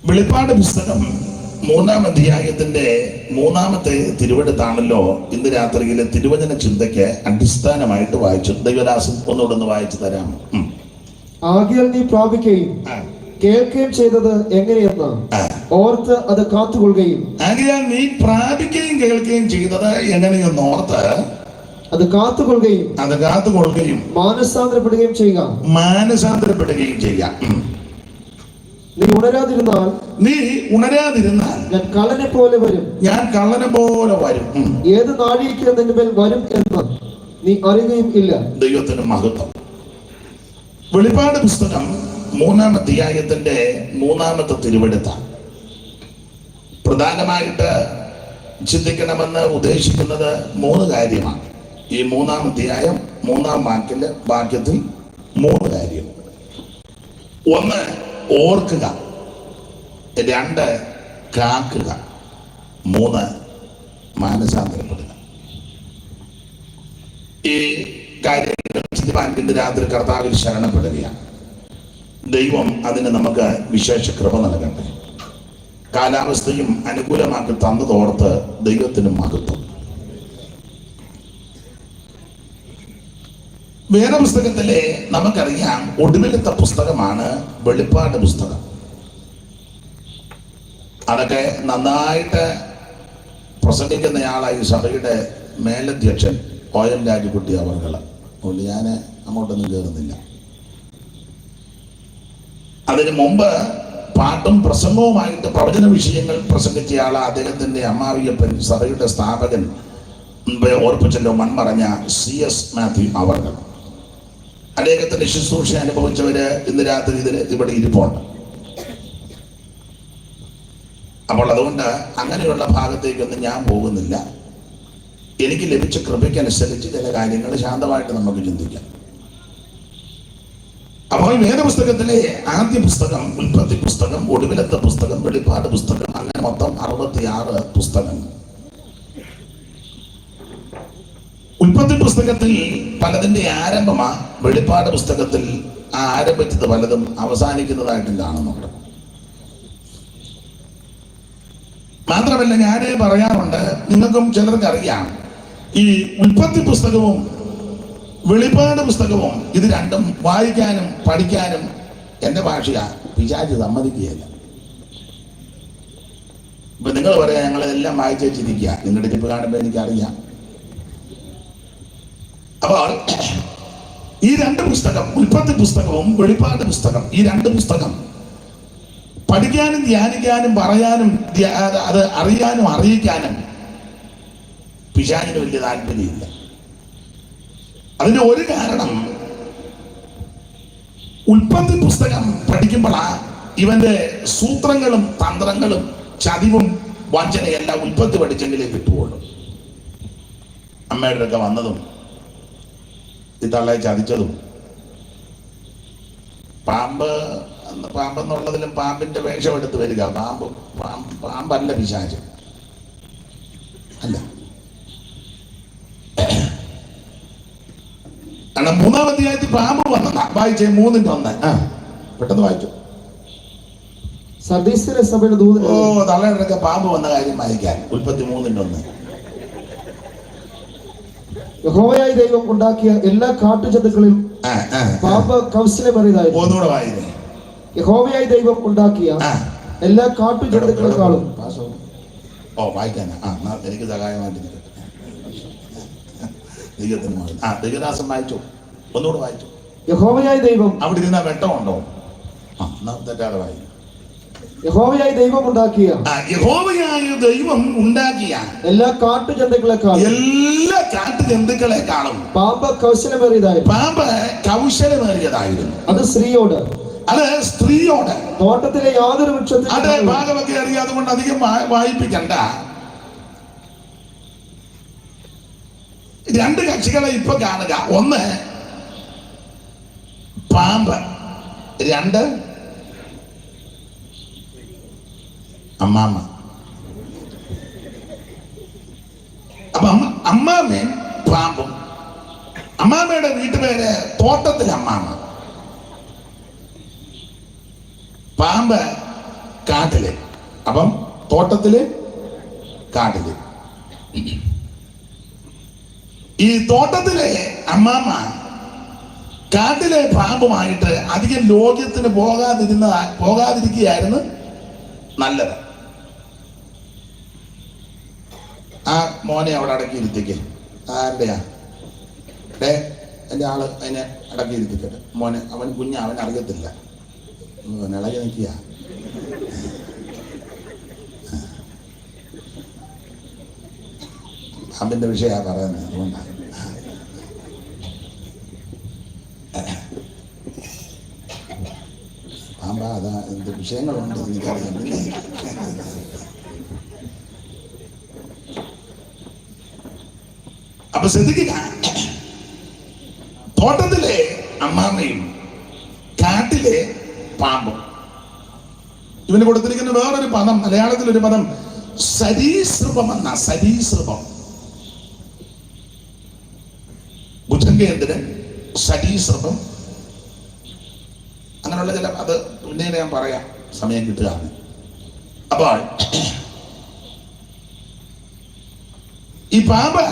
വെളിപ്പാട് പുസ്തകം 3-ാം അധ്യായത്തിന്റെ 3-ാമത്തെ തിരുവെടുത്താണല്ലോ ഇന്ന് രാത്രിയിലെ തിരുവചന ചിന്തയ്ക്ക് അടിസ്ഥാനമായിട്ട് വായിച്ചു. ദൈവദാസൻ ഒന്നുകൂടെ ഒന്ന് വായിച്ചു തരാം. ആകയാൽ നീ പ്രാപിക്കുകയും കേൾക്കുകയും ചെയ്തത് എങ്ങനെയെന്ന് ഓർത്ത് അത് കാത്തുകൊള്ളുകയും. ആകയാൽ നീ പ്രാപിക്കുകയും കേൾക്കുകയും ചെയ്തത് എങ്ങനെയെന്ന് ഓർത്ത് അത് കാത്തുകൊള്ളുകയും മാനസാന്തരപ്പെടുകയും ചെയ്യുക. നീ ഉണരാതിരുന്നാൽ ഞാൻ കള്ളനെ പോലെ വരും. ഏത് നാഴികയ്ക്ക് നിന്റെ മേൽ വരും എന്ന് നീ അറിയുകയും ഇല്ല. ദൈവത്തിന് മഹത്വം. വെളിപ്പാട് പുസ്തകം 3-ാം അധ്യായത്തിന്റെ 3-ാമത്തെ തിരുവെടുത്താണ്. പ്രധാനമായിട്ട് ചിന്തിക്കണമെന്ന് ഉദ്ദേശിക്കുന്നത് 3 കാര്യമാണ്. ഈ 3-ാം അധ്യായം 3-ാം വാക്യത്തിൽ 3 കാര്യം. 1 ഓർക്കുക, 2 കാക്കുക, 3 മാനസാന്തരപ്പെടുക. ഈ കാര്യങ്ങൾ ചിന്തിപ്പാൻ രാത്രി കർത്താവിൽ ശരണപ്പെടുകയാണ്. ദൈവം അതിന് നമുക്ക് വിശേഷ കൃപ നൽകട്ടെ. കാലാവസ്ഥയും അനുകൂലമാക്കി തന്നതോർത്ത് ദൈവത്തിന് മഹത്വം. വേദപുസ്തകത്തിലെ നമുക്കറിയാം ഒടുവിലത്തെ പുസ്തകമാണ് വെളിപ്പാട് പുസ്തകം. അതൊക്കെ നന്നായിട്ട് പ്രസംഗിക്കുന്നയാളായി സഭയുടെ മേലധ്യക്ഷൻ OM രാജകുട്ടി അവർകൾ. അതുകൊണ്ട് ഞാൻ അങ്ങോട്ടൊന്നും കയറുന്നില്ല. അതിനു മുമ്പ് പാട്ടും പ്രസംഗവുമായിട്ട് പ്രവചന വിഷയങ്ങൾ പ്രസംഗിച്ചയാൾ അദ്ദേഹത്തിന്റെ അമ്മാവിയപ്പൻ സഭയുടെ സ്ഥാപകൻ ഓർപ്പിച്ചല്ലോ മൺമറഞ്ഞ CS മാത്യു അവർകൾ. അദ്ദേഹത്തിന്റെ ശുശ്രൂഷ അനുഭവിച്ചവര് ഇന്ന് രാത്രി ഇവിടെ ഇരിപ്പുണ്ട്. അപ്പോൾ അതുകൊണ്ട് അങ്ങനെയുള്ള ഭാഗത്തേക്കൊന്നും ഞാൻ പോകുന്നില്ല. എനിക്ക് ലഭിച്ച കൃപയ്ക്കനുസരിച്ച് ചില കാര്യങ്ങൾ ശാന്തമായിട്ട് നമുക്ക് ചിന്തിക്കാം. അപ്പോൾ വേദപുസ്തകത്തിലെ ആദ്യ പുസ്തകം ഉൽപ്പത്തി പുസ്തകം, ഒടുവിലത്തെ പുസ്തകം വെളിപ്പാട് പുസ്തകം, അങ്ങനെ മൊത്തം 66 പുസ്തകങ്ങൾ. ഉൽപ്പത്തി പുസ്തകത്തിൽ പലതിന്റെ ആരംഭമാണ്. വെളിപ്പാട് പുസ്തകത്തിൽ ആ ആരംഭിച്ചത് പലതും അവസാനിക്കുന്നതായിട്ടും കാണുന്നുണ്ട്. മാത്രമല്ല ഞാൻ പറയാറുണ്ട്, നിങ്ങൾക്കും ചിലർക്ക് അറിയാം, ഈ ഉൽപ്പത്തി പുസ്തകവും വെളിപ്പാട് പുസ്തകവും ഇത് രണ്ടും വായിക്കാനും പഠിക്കാനും എൻ്റെ ഭാഷയാ പിശാച് സമ്മതിക്കുകയല്ല. ഇപ്പൊ നിങ്ങൾ പറയാം ഞങ്ങളെല്ലാം വായിച്ചു വെച്ചിരിക്കുക, നിങ്ങളുടെ ടിപ്പ് കാണുമ്പോൾ എനിക്കറിയാം. അപ്പോൾ ഈ 2 പുസ്തകം, ഉൽപ്പത്തി പുസ്തകവും വെളിപ്പാട് പുസ്തകം, ഈ 2 പുസ്തകം പഠിക്കാനും ധ്യാനിക്കാനും പറയാനും അത് അറിയാനും അറിയിക്കാനും പിശാചിന് വലിയ താല്പര്യമില്ല. അതിന്റെ ഒരു കാരണം, ഉൽപ്പത്തി പുസ്തകം പഠിക്കുമ്പോഴാ ഇവന്റെ സൂത്രങ്ങളും തന്ത്രങ്ങളും ചതിവും വഞ്ചനയെല്ലാം ഉൽപ്പത്തി പഠിച്ചെങ്കിലേ കിട്ടുകയുള്ളൂ. അമ്മയുടെ ഒക്കെ വന്നതും ഈ തള്ളയെ ചതിച്ചതും പാമ്പെന്നുള്ളതിലും പാമ്പിന്റെ വേഷം എടുത്ത് വരിക. പാമ്പല്ല പിശാച് അല്ല. കാരണം 3-ാം അധ്യായത്തിൽ പാമ്പ് വന്നതാ. വായിച്ചേ 3-ന്റെ 1. പെട്ടെന്ന് വായിച്ചു. സർദീസിലെ സഭയുടെ ദൂതൻ. തള്ളയുടെ പാമ്പ് വന്ന കാര്യം വായിക്കാൻ ഉൽപ്പത്തി 3-ന്റെ 1. യഹോവയായ ദൈവം ഉണ്ടാക്കിയ എല്ലാ കാട്ടുജന്തുക്കളിലും പാമ്പ് കൗശലമേറിയതായിരുന്നു. ഒന്നുകൂടെ വായിക്കേ. യഹോവയായ ദൈവം ഉണ്ടാക്കിയ എല്ലാ കാട്ടുജന്തുക്കളെക്കാളും വായിക്കാനാ. എനിക്ക് സഹായമായിട്ട് ദൈവദാസൻ വായിച്ചു. ഒന്നുകൂടെ വായിച്ചു. യഹോവയായ ദൈവം. അവിടെ ഇരുന്ന വെട്ടമുണ്ടോ? തെറ്റാതെ വായിക്കും. യഹോവയായ ദൈവം ഉണ്ടാക്കിയ എല്ലാ കാട്ടുജന്തുക്കളെക്കാളും പാമ്പ് കൗശലമേറിയതായിരുന്നു. അത് സ്ത്രീയോട് തോട്ടത്തിലെ യാതൊരു വൃക്ഷത്തിൽ ഭാഗമൊക്കെ അറിയാതെ കൊണ്ട് അധികം വായിപ്പിക്കണ്ട. 2 കക്ഷികളെ ഇപ്പൊ കാണുക. 1 പാമ്പ്, 2 അമ്മാമ്മ. അപ്പൊ അമ്മാമ്മയും പാമ്പും. അമ്മാമ്മയുടെ വീട്ടുപേര് തോട്ടത്തിൽ അമ്മാമ്മ. പാമ്പ് കാട്ടില്. അപ്പം തോട്ടത്തില്, കാട്ടില്. ഈ തോട്ടത്തിലെ അമ്മാമ്മ കാട്ടിലെ പാമ്പുമായിട്ട് അധികം ലോകത്തിന് പോകാതിരിക്കുകയായിരുന്നു നല്ലത്. ആ മോനെ അവിടെ അടക്കിയിരുത്തിക്ക്. ആരുടെയാ എൻ്റെ ആള് അതിനെ അടക്കിയിരുത്തിക്കട്ടെ. മോനെ, അവൻ കുഞ്ഞ, അവൻ അറിയത്തില്ല, ഇളകി നിൽക്കുക. പാമ്പിന്റെ വിഷയമാണ് പറയുന്നത്, അതുകൊണ്ടാണ്. പാമ്പ അതാ എന്ത് വിഷയങ്ങളുണ്ട് എനിക്കറിയാം. അപ്പൊ ശ്രദ്ധിക്കുക, തോട്ടത്തിലെ അമ്മാമ്മയും കാട്ടിലെ പാമ്പും. ഇവന് കൊടുത്തിരിക്കുന്ന വേറൊരു പദം, മലയാളത്തിലൊരു പദം സരീസൃപം എന്ന. സരീസൃപം, ഭുജംഗേന്ദ്രൻ, സരീസൃപം, അങ്ങനെയുള്ള ചില, അത് പിന്നീട് ഞാൻ പറയാം, സമയം കിട്ടുകയാണ്. അപ്പോൾ ഈ പാമ്പ്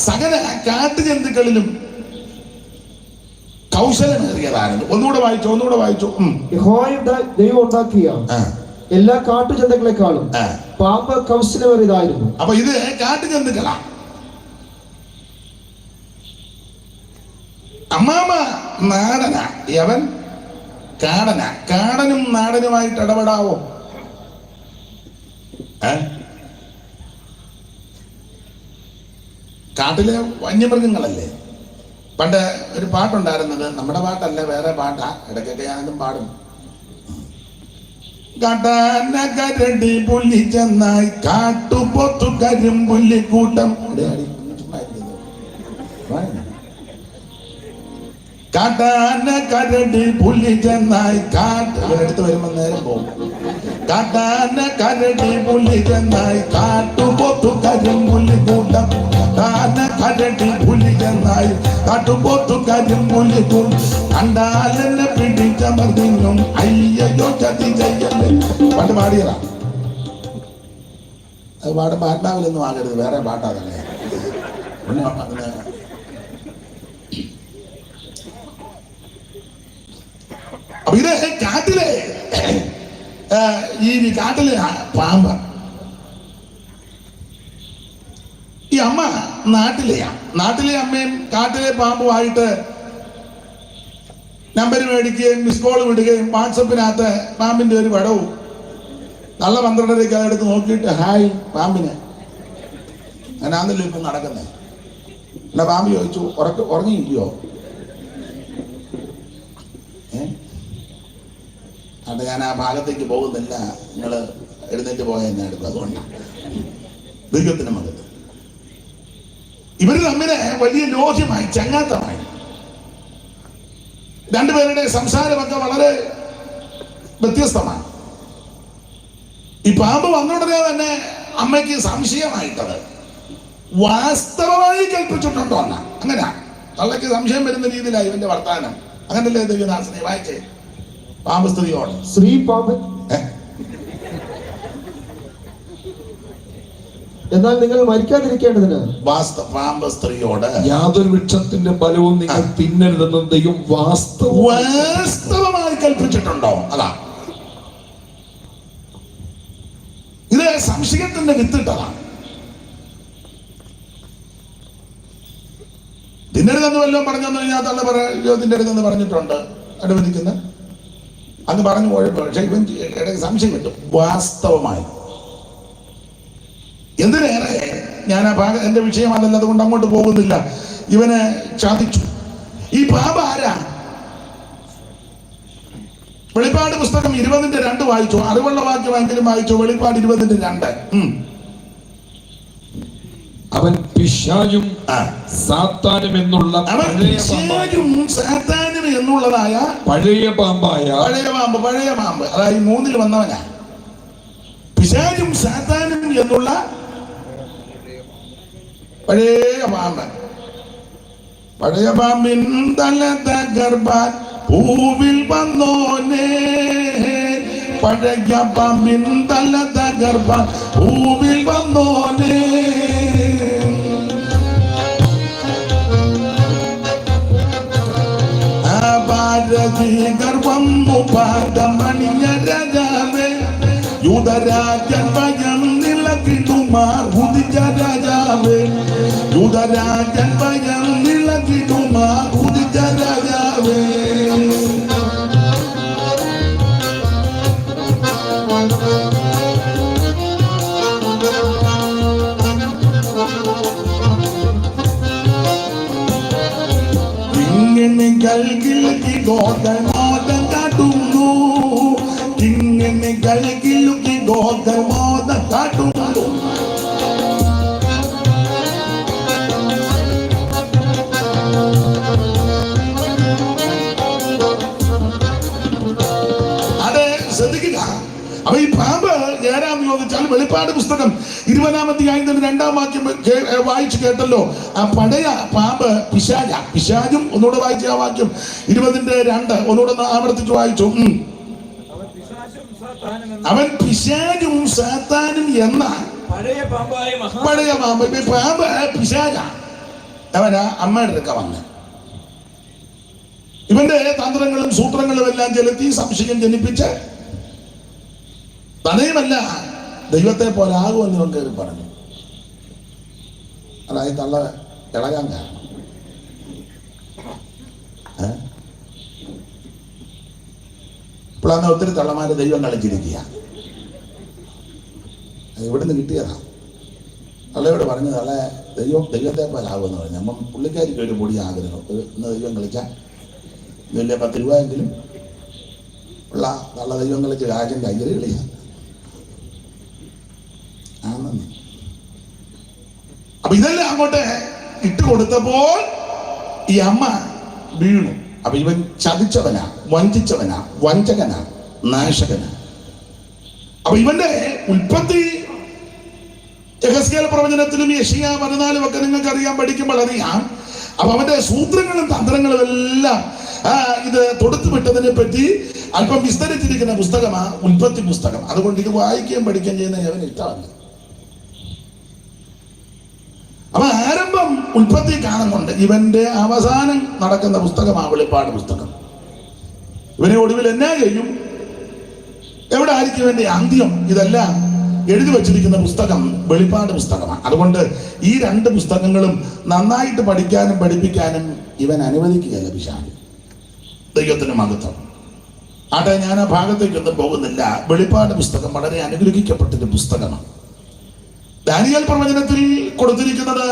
സകല കാട്ടുജന്തുക്കളിലും കൗശലമേറിയതായിരുന്നു. ഒന്നുകൂടെ വായിച്ചു. യഹോവയുടെ ദൈവം ഉണ്ടാക്കിയ എല്ലാ കാട്ടുജന്തുക്കളെക്കാളും പാമ്പ് കൗശലമേറിയതായിരുന്നു. അപ്പൊ ഇത് കാട്ടുജന്തുക്കളാ. അമ്മാമ നാടനാ, യവൻ കാടനാ. കാടനും നാടനുമായിട്ട് ഇടപെടാവോ? കാട്ടിലെ വന്യമൃഗങ്ങളല്ലേ. പണ്ട് ഒരു പാട്ടുണ്ടായിരുന്നത്, നമ്മുടെ പാട്ടല്ല, വേറെ പാട്ടാ, ഇടയ്ക്കൊക്കെ ഞാനും പാടും. കാട്ടാന കരടി പുലി ചെന്നായി കാട്ടുപോത്തു കരിമ്പുല്ലിക്കൂട്ടം. കാട്ടാന കരടി പുലി ചെന്നായി എടുത്ത് വരുമ്പോ നേരം പോകും. കാട്ടാന കരടി പുലി ചെന്നായി കാട്ടുപോത്തു കരിമ്പുല്ലിക്കൂട്ടം. കാട്ടാന കരടി പുലി ചെന്നായി കാട്ടുപോത്തു കരിമ്പുല്ലിക്കൂട്ടം. കണ്ടാലെന്നെ പിടിച്ചമർത്തിനും അയ്യോ ചതി ചെയ്യല്ലേ. പണ്ട് പാടിയതാ. അത് പാടുമ്പോ ആത്മാവിലൊന്നും ആകരുത്, വേറെ പാട്ടാ തന്നെ. അപ്പൊ ഇത് കാട്ടിലെ കാട്ടിലെ പാമ്പ്. ഈ അമ്മ നാട്ടിലെ അമ്മയും കാട്ടിലെ പാമ്പുമായിട്ട് നമ്പർ മേടിക്കുകയും മിസ് കോൾ വിടുകയും വാട്സപ്പിനകത്ത് പാമ്പിന്റെ ഒരു പടവും നല്ല 12:30 അതെടുത്ത് നോക്കിയിട്ട് ഹായ് പാമ്പിന്. അങ്ങനാന്നല്ലോ ഇപ്പം നടക്കുന്നത്. എന്നാ പാമ്പ് ചോദിച്ചു, ഉറങ്ങിയില്ലയോ? അത് ഞാൻ ആ ഭാഗത്തേക്ക് പോകുന്നില്ല, നിങ്ങൾ എഴുന്നേറ്റ് പോയ എന്നെ എടുക്കും. അതുകൊണ്ട് ദൈവത്തിന് മകത്ത് ഇവര് തമ്മില് വലിയ ലോഹ്യമായി, ചങ്ങാത്തമായി. രണ്ടുപേരുടെ സംസാരമൊക്കെ വളരെ വ്യത്യസ്തമാണ്. ഈ പാമ്പ് വന്നുടനെ തന്നെ അമ്മയ്ക്ക് സംശയമായിട്ടത് വാസ്തവമായി കൽപ്പിച്ചിട്ടുണ്ടോ എന്നാ. അങ്ങനെ തള്ളയ്ക്ക് സംശയം വരുന്ന രീതിയിലായി ഇവന്റെ വർത്താനം. അങ്ങനല്ലേ ദേവദാസനെ വായിച്ചേ? പാമ്പ് സ്ത്രീയോട്, സ്ത്രീ പാമ്പ്, എന്നാൽ നിങ്ങൾ മരിക്കാതിരിക്കേണ്ടതിന് പാമ്പ് സ്ത്രീയോട് യാതൊരു വൃക്ഷത്തിന്റെ ഫലവും നിങ്ങൾ തിന്നരുതെന്ന് ദൈവം വാസ്തവമായി കൽപ്പിച്ചിട്ടുണ്ടോ? അതാ ഇത് സംശയത്തിന്റെ വിത്തിട്ടതാണ്. തിന്നരുതെന്ന് വല്ലതും പറഞ്ഞെന്ന് കഴിഞ്ഞാൽ തള്ള തിന്നരുതെന്ന് പറഞ്ഞിട്ടുണ്ട്, അനുവദിക്കുന്ന അന്ന് പറഞ്ഞു പോയപ്പോ. പക്ഷെ ഇവൻ ഇടയ്ക്ക് സംശയം കിട്ടും. വാസ്തവമായി എന്തിനേറെ ഞാൻ ആ ഭാഗം എന്റെ വിഷയമല്ലല്ലോ, അതുകൊണ്ട് അങ്ങോട്ട് പോകുന്നില്ല. ഇവനെ ചതിച്ചു. ഈ പാമ്പ് ആരാ? വെളിപ്പാട് പുസ്തകം 20:2 വായിച്ചു. അറിവുള്ള വാക്യമെങ്കിലും വായിച്ചു. വെളിപ്പാട് 20:2. അവൻ പിശാചും സാത്താനും എന്നുള്ളതായ പഴയ പാമ്പ്. അതായത് 3-ൽ വന്നവനാ. പിശാചും സാത്താനും എന്നുള്ള പഴയ പാമ്പ്. പഴയ പാമ്പിൻ തല തകർപ്പാൻ പൂവിൽ വന്നോനെ പഴയ പാമ്പിൻ തല തകർപ്പ ഭൂമിൽ വന്നോനെ. ഗർഭം പാദമണിയ രാജാവേ, യൂദരാജൻ ഭയം നിളകിടുമാർ ഉദിച്ച രാജാവേ, യൂദരാജൻ ഭയം നിളകിടുമാർ ഉദിച്ച രാജാവേ. ഗൽഗിലുക്കി ഗോതമോദം കാട്ടുന്നു, ഇങ്ങനെ ഗൽഗിലുക്കി ഗോതമോദം കാട്ടുന്നു. അതെ, ശ്രദ്ധിക്കുക. അപ്പൊ ഈ പാമ്പ് ഏതാന്ന് ചോദിച്ചാൽ വെളിപ്പാട് പുസ്തകം 20-ാം അധ്യായത്തിന്റെ 2-ാം വാക്യം വായിച്ചു കേട്ടല്ലോ. ആ പഴയ പാമ്പ് പിശാചും ഒന്നുകൂടെ വായിച്ച ആ വാക്യം 20-ന്റെ 2 ഒന്നുകൂടെ ആവർത്തിച്ച് വായിച്ചു. അവൻ പിശാചും സാത്താനും എന്ന പഴയ പാമ്പ്. പാമ്പ് പിശാച. അവനാ അമ്മയുടെ അടുക്ക വന്ന് ഇവന്റെ തന്ത്രങ്ങളും സൂത്രങ്ങളും എല്ലാം ചെലുത്തി സംശയം ജനിപ്പിച്ച് തന്നെയുമല്ല ദൈവത്തെ പോലെ ആകുമെന്ന് ഇവൻ കയറി പറഞ്ഞു. അതായത് തള്ള ഇളകാൻ കാരണം ഇപ്പോഴാണ് ഒത്തിരി തള്ളമാര് ദൈവം കളിച്ചിരിക്കുക. ഇവിടുന്ന് കിട്ടിയതാ. തള്ളയോട് പറഞ്ഞു, തള്ള ദൈവത്തെ പോലെ ആകുമെന്ന് പറഞ്ഞു. അപ്പം പുള്ളിക്കാരിക്ക് ഒരു പൊടി ആഗ്രഹം, ഇന്ന് ദൈവം കളിച്ചാൽ വലിയ 10 രൂപയെങ്കിലും ഉള്ള തള്ള ദൈവം കളിച്ച് രാജന്റെ അയ്യര് കളിയാണ്. അപ്പൊ ഇതെല്ലാം അങ്ങോട്ട് ഇട്ട് കൊടുത്തപ്പോൾ ഈ അമ്മ വീണു. അപ്പൊ ഇവൻ ചതിച്ചവനാ, വഞ്ചിച്ചവനാ, വഞ്ചകനാ, നാശകനാ. അപ്പൊ ഇവന്റെ ഉൽപ്പത്തി യെഹെസ്കേൽ പ്രവചനത്തിലും യെശയ്യാ 14 ഒക്കെ നിങ്ങൾക്ക് അറിയാൻ പഠിക്കുമ്പോൾ അറിയാം. അപ്പൊ അവന്റെ സൂത്രങ്ങളും തന്ത്രങ്ങളും എല്ലാം ഇത് തൊടുത്തു വിട്ടതിനെ പറ്റി അല്പം വിസ്തരിച്ചിരിക്കുന്ന പുസ്തകമാ ഉൽപ്പത്തി പുസ്തകം. അതുകൊണ്ട് ഇത് വായിക്കുകയും പഠിക്കുകയും ചെയ്യുന്ന അവന് ഇഷ്ടമല്ല. അപ്പൊ ആരംഭം ഉൽപ്പത്തി കാണുന്നുണ്ട്. ഇവന്റെ അവസാനം നടക്കുന്ന പുസ്തകമാണ് വെളിപ്പാട് പുസ്തകം. ഇവനെ ഒടുവിൽ എന്നാ ചെയ്യും, എവിടെ ആയിരിക്കും ഇവന്റെ അന്ത്യം, ഇതെല്ലാം എഴുതി വച്ചിരിക്കുന്ന പുസ്തകം വെളിപ്പാട് പുസ്തകമാണ്. അതുകൊണ്ട് ഈ 2 പുസ്തകങ്ങളും നന്നായിട്ട് പഠിക്കാനും പഠിപ്പിക്കാനും ഇവൻ അനുവദിക്കുകയല്ല പിശാച്. ദൈവത്തിന് മഹത്വം. ആട്ടെ, ഞാൻ ആ ഭാഗത്തേക്കൊന്നും പോകുന്നില്ല. വെളിപ്പാട് പുസ്തകം വളരെ അനുഗ്രഹിക്കപ്പെട്ടൊരു പുസ്തകമാണ്. ദാനിയേൽ പ്രവചനത്തിൽ കൊടുത്തിരിക്കുന്നത്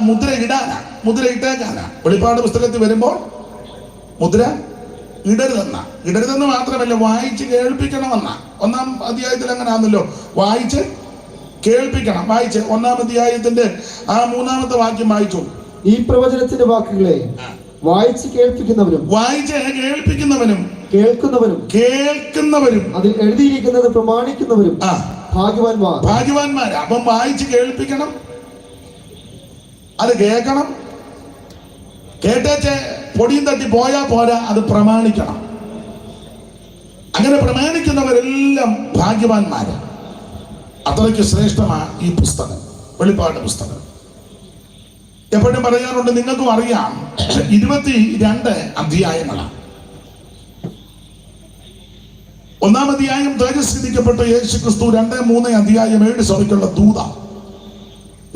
മുദ്ര ഇട്ടേക്കാനാ. വെളിപ്പാട് പുസ്തകത്തിൽ വരുമ്പോൾ മുദ്ര ഇടരുതെന്ന് മാത്രമല്ല, വായിച്ച് കേൾപ്പിക്കണമെന്ന 1-ാം അധ്യായത്തിൽ അങ്ങനെ ആണല്ലോ, വായിച്ച് കേൾപ്പിക്കണം. വായിച്ച് 1-ാം അധ്യായത്തിന്റെ 3-ാമത്തെ വാക്യം വായിച്ചു. ഈ പ്രവചനത്തിന്റെ വാക്കുകളെ വായിച്ച് കേൾപ്പിക്കുന്നവരും കേൾക്കുന്നവരും അതിൽ എഴുതിയിരിക്കുന്നത് പ്രമാണിക്കുന്നവരും ഭാഗ്യവാന്മാരാ. അപ്പം വായിച്ച് കേൾപ്പിക്കണം, അത് കേൾക്കണം. കേട്ടേച്ച് പൊടിയും തട്ടി പോയാ പോരാ, അത് പ്രമാണിക്കണം. അങ്ങനെ പ്രമാണിക്കുന്നവരെല്ലാം ഭാഗ്യവാന്മാര്. അത്രയ്ക്ക് ശ്രേഷ്ഠമാണ് ഈ പുസ്തകം, വെളിപ്പാട് പുസ്തകം. എപ്പോഴും പറയാറുണ്ട്, നിങ്ങൾക്കും അറിയാം, 22 അധ്യായങ്ങളാണ്. 1-ാം അധ്യായം തേജസ്കരിക്കപ്പെട്ട യേശു ക്രിസ്തു, 2-3 അധ്യായം 7 സഭയ്ക്കുള്ള ദൂത.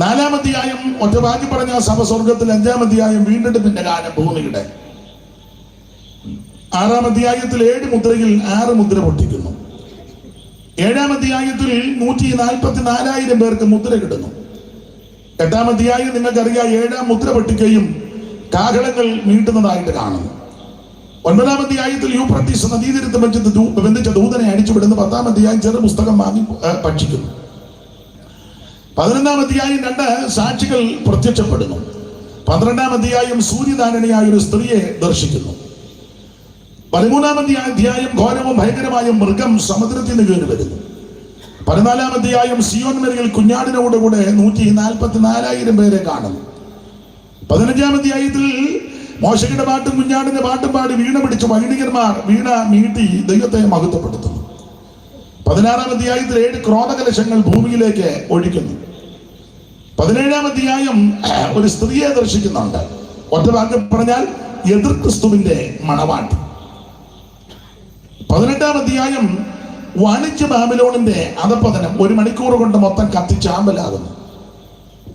4-ാം അധ്യായം ഒറ്റ വാക്കി പറഞ്ഞ സഭ സ്വർഗത്തിൽ. 5-ാം അധ്യായം വീണ്ടെടുപ്പിന്റെ കാലം ഭൂമിയുടെ. 6-ാം അധ്യായത്തിൽ 7 മുദ്രയിൽ 6 മുദ്ര പൊട്ടിക്കുന്നു. 7-ാം അധ്യായത്തിൽ 144,000 പേർക്ക് മുദ്ര കിട്ടുന്നു. 8-ാം അധ്യായം നിങ്ങൾക്കറിയാം, 7-ാം മുദ്ര പൊട്ടിക്കുകയും കാഹളങ്ങൾ മീട്ടുന്നതായിട്ട് കാണുന്നു. 9-ാം അധ്യായത്തിൽ യൂഫ്രട്ടീസ് നദീതീരത്ത് ബന്ധിച്ച ദൂതനെ അടിച്ചുവിടുന്നു. 10-ാം അധ്യായം ചെറു പുസ്തകം വാങ്ങി ഭക്ഷിക്കുന്നു. 11-ാം അധ്യായം 2 സാക്ഷികൾ പ്രത്യക്ഷപ്പെടുന്നു. 12-ാം അധ്യായം സൂര്യധാരണയായ ഒരു സ്ത്രീയെ ദർശിക്കുന്നു. 13-ാം അധ്യായം ഘോരവും ഭയങ്കരമായ മൃഗം സമുദ്രത്തിൽ നിന്ന് കയറി വരുന്നു. 14-ാം അധ്യായം സിയോൻ മലയിൽ കുഞ്ഞാടിനോടുകൂടെ 144,000 പേരെ കാണുന്നു. 15-ാം അധ്യായത്തിൽ മോശയുടെ പാട്ടും കുഞ്ഞാടിന്റെ പാട്ടും പാടി വീണ പിടിച്ച് വൈദികന്മാർ വീണ മീട്ടി ദൈവത്തെ മഹത്വപ്പെടുത്തുന്നു. 16-ാം അധ്യായത്തിൽ 7 ക്രോധകലശങ്ങൾ ഭൂമിയിലേക്ക് ഒഴിക്കുന്നു. 17-ാം അധ്യായം ഒരു സ്ത്രീയെ ദർശിക്കുന്നുണ്ട്. ഒറ്റ വാക്കിൽ പറഞ്ഞാൽ എതിർ ക്രിസ്തുവിന്റെ മണവാട്ടി. 18-ാം അധ്യായം വാണിജ്യ ബാബിലോണിന്റെ അധപതനം 1 മണിക്കൂർ കൊണ്ട് മൊത്തം കത്തിച്ചാമ്പലാകുന്നു.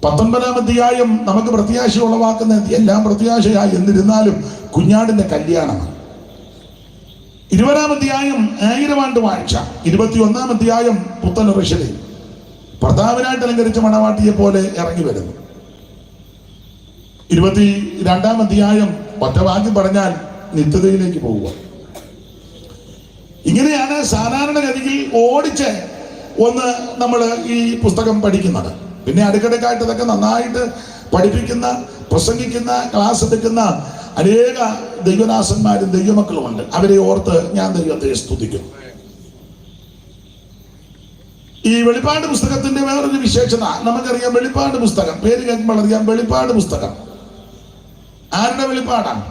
19-ാം അധ്യായം നമുക്ക് പ്രത്യാശ ഉളവാക്കുന്ന, എല്ലാം പ്രത്യാശയായി എന്നിരുന്നാലും കുഞ്ഞാടിന്റെ കല്യാണമാണ്. 20-ാം അധ്യായം 1000 ആണ്ട് വാഴ്ച. 21-ാം അധ്യായം പുത്തൻ യെരൂശലേം ഭർത്താവിനായിട്ട് അലങ്കരിച്ച മണവാട്ടിയെ പോലെ ഇറങ്ങി വരുന്നു. 22-ാം അധ്യായം ഒറ്റ വാക്യം പറഞ്ഞാൽ നിത്യതയിലേക്ക് പോവുക. ഇങ്ങനെയാണ് സാധാരണഗതിയിൽ ഓടിച്ച് ഒന്ന് നമ്മൾ ഈ പുസ്തകം പഠിക്കുന്നത്. പിന്നെ അടുക്കിടക്കായിട്ട് ഇതൊക്കെ നന്നായിട്ട് പഠിപ്പിക്കുന്ന, പ്രസംഗിക്കുന്ന, ക്ലാസ് എടുക്കുന്ന അനേക ദൈവദാസന്മാരും ദൈവമക്കളുമുണ്ട്. അവരെ ഓർത്ത് ഞാൻ ദൈവത്തെ സ്തുതിക്കുന്നു. ഈ വെളിപ്പാട് പുസ്തകത്തിന്റെ വേറൊരു വിശേഷത നമുക്കറിയാം. വെളിപ്പാട് പുസ്തകം പേര് കേൾക്കുമ്പോൾ അറിയാം. വെളിപ്പാട് പുസ്തകം ആരുടെ വെളിപ്പാടാണ്?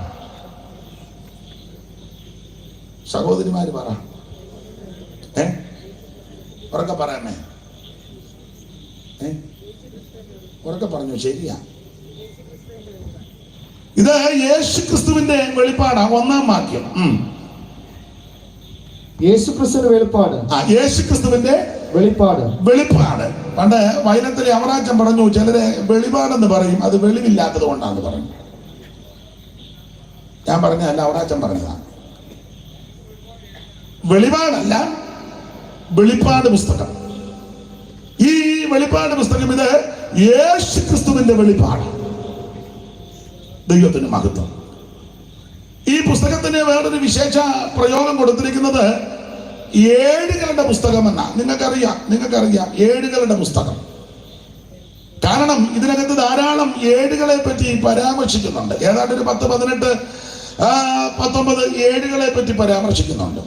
സഹോദരിമാര് പറ, ഉറക്കെ പറയണേ, ഉറക്കെ പറഞ്ഞു. ശരിയാ, ഇത് യേശു ക്രിസ്തുവിന്റെ വെളിപ്പാടാ. 1-ാം വാക്യം. യേശു ക്രിസ്തുവിന്റെ വെളിപ്പാട്. യേശു ക്രിസ്തുവിന്റെ വെളിപ്പാട്. വെളിപ്പാട്. പണ്ട് വയലത്തിലെ അവറാച്ചൻ പറഞ്ഞു, ചിലരെ വെളിപാടെന്ന് പറയും, അത് വെളിവില്ലാത്തത് കൊണ്ടാന്ന് പറഞ്ഞു. ഞാൻ പറഞ്ഞതല്ല, അവറാച്ചൻ പറഞ്ഞതാണ്. വെളിപാടല്ല, വെളിപ്പാട് പുസ്തകം. ഈ വെളിപ്പാട് പുസ്തകം ഇത് യേശു ക്രിസ്തുവിന്റെ വെളിപ്പാട്. ദൈവത്തിന് മഹത്വം. ഈ പുസ്തകത്തിന് വേറൊരു വിശേഷ പ്രയോഗം കൊടുത്തിരിക്കുന്നത് ഏടുകളുടെ പുസ്തകം എന്നാ. നിങ്ങൾക്കറിയാം ഏടുകളുടെ പുസ്തകം. കാരണം ഇതിനകത്ത് ധാരാളം ഏടുകളെ പറ്റി പരാമർശിക്കുന്നുണ്ട്. ഏതാണ്ട് ഒരു 10, 18, 19 ഏടുകളെ പറ്റി പരാമർശിക്കുന്നുണ്ട്.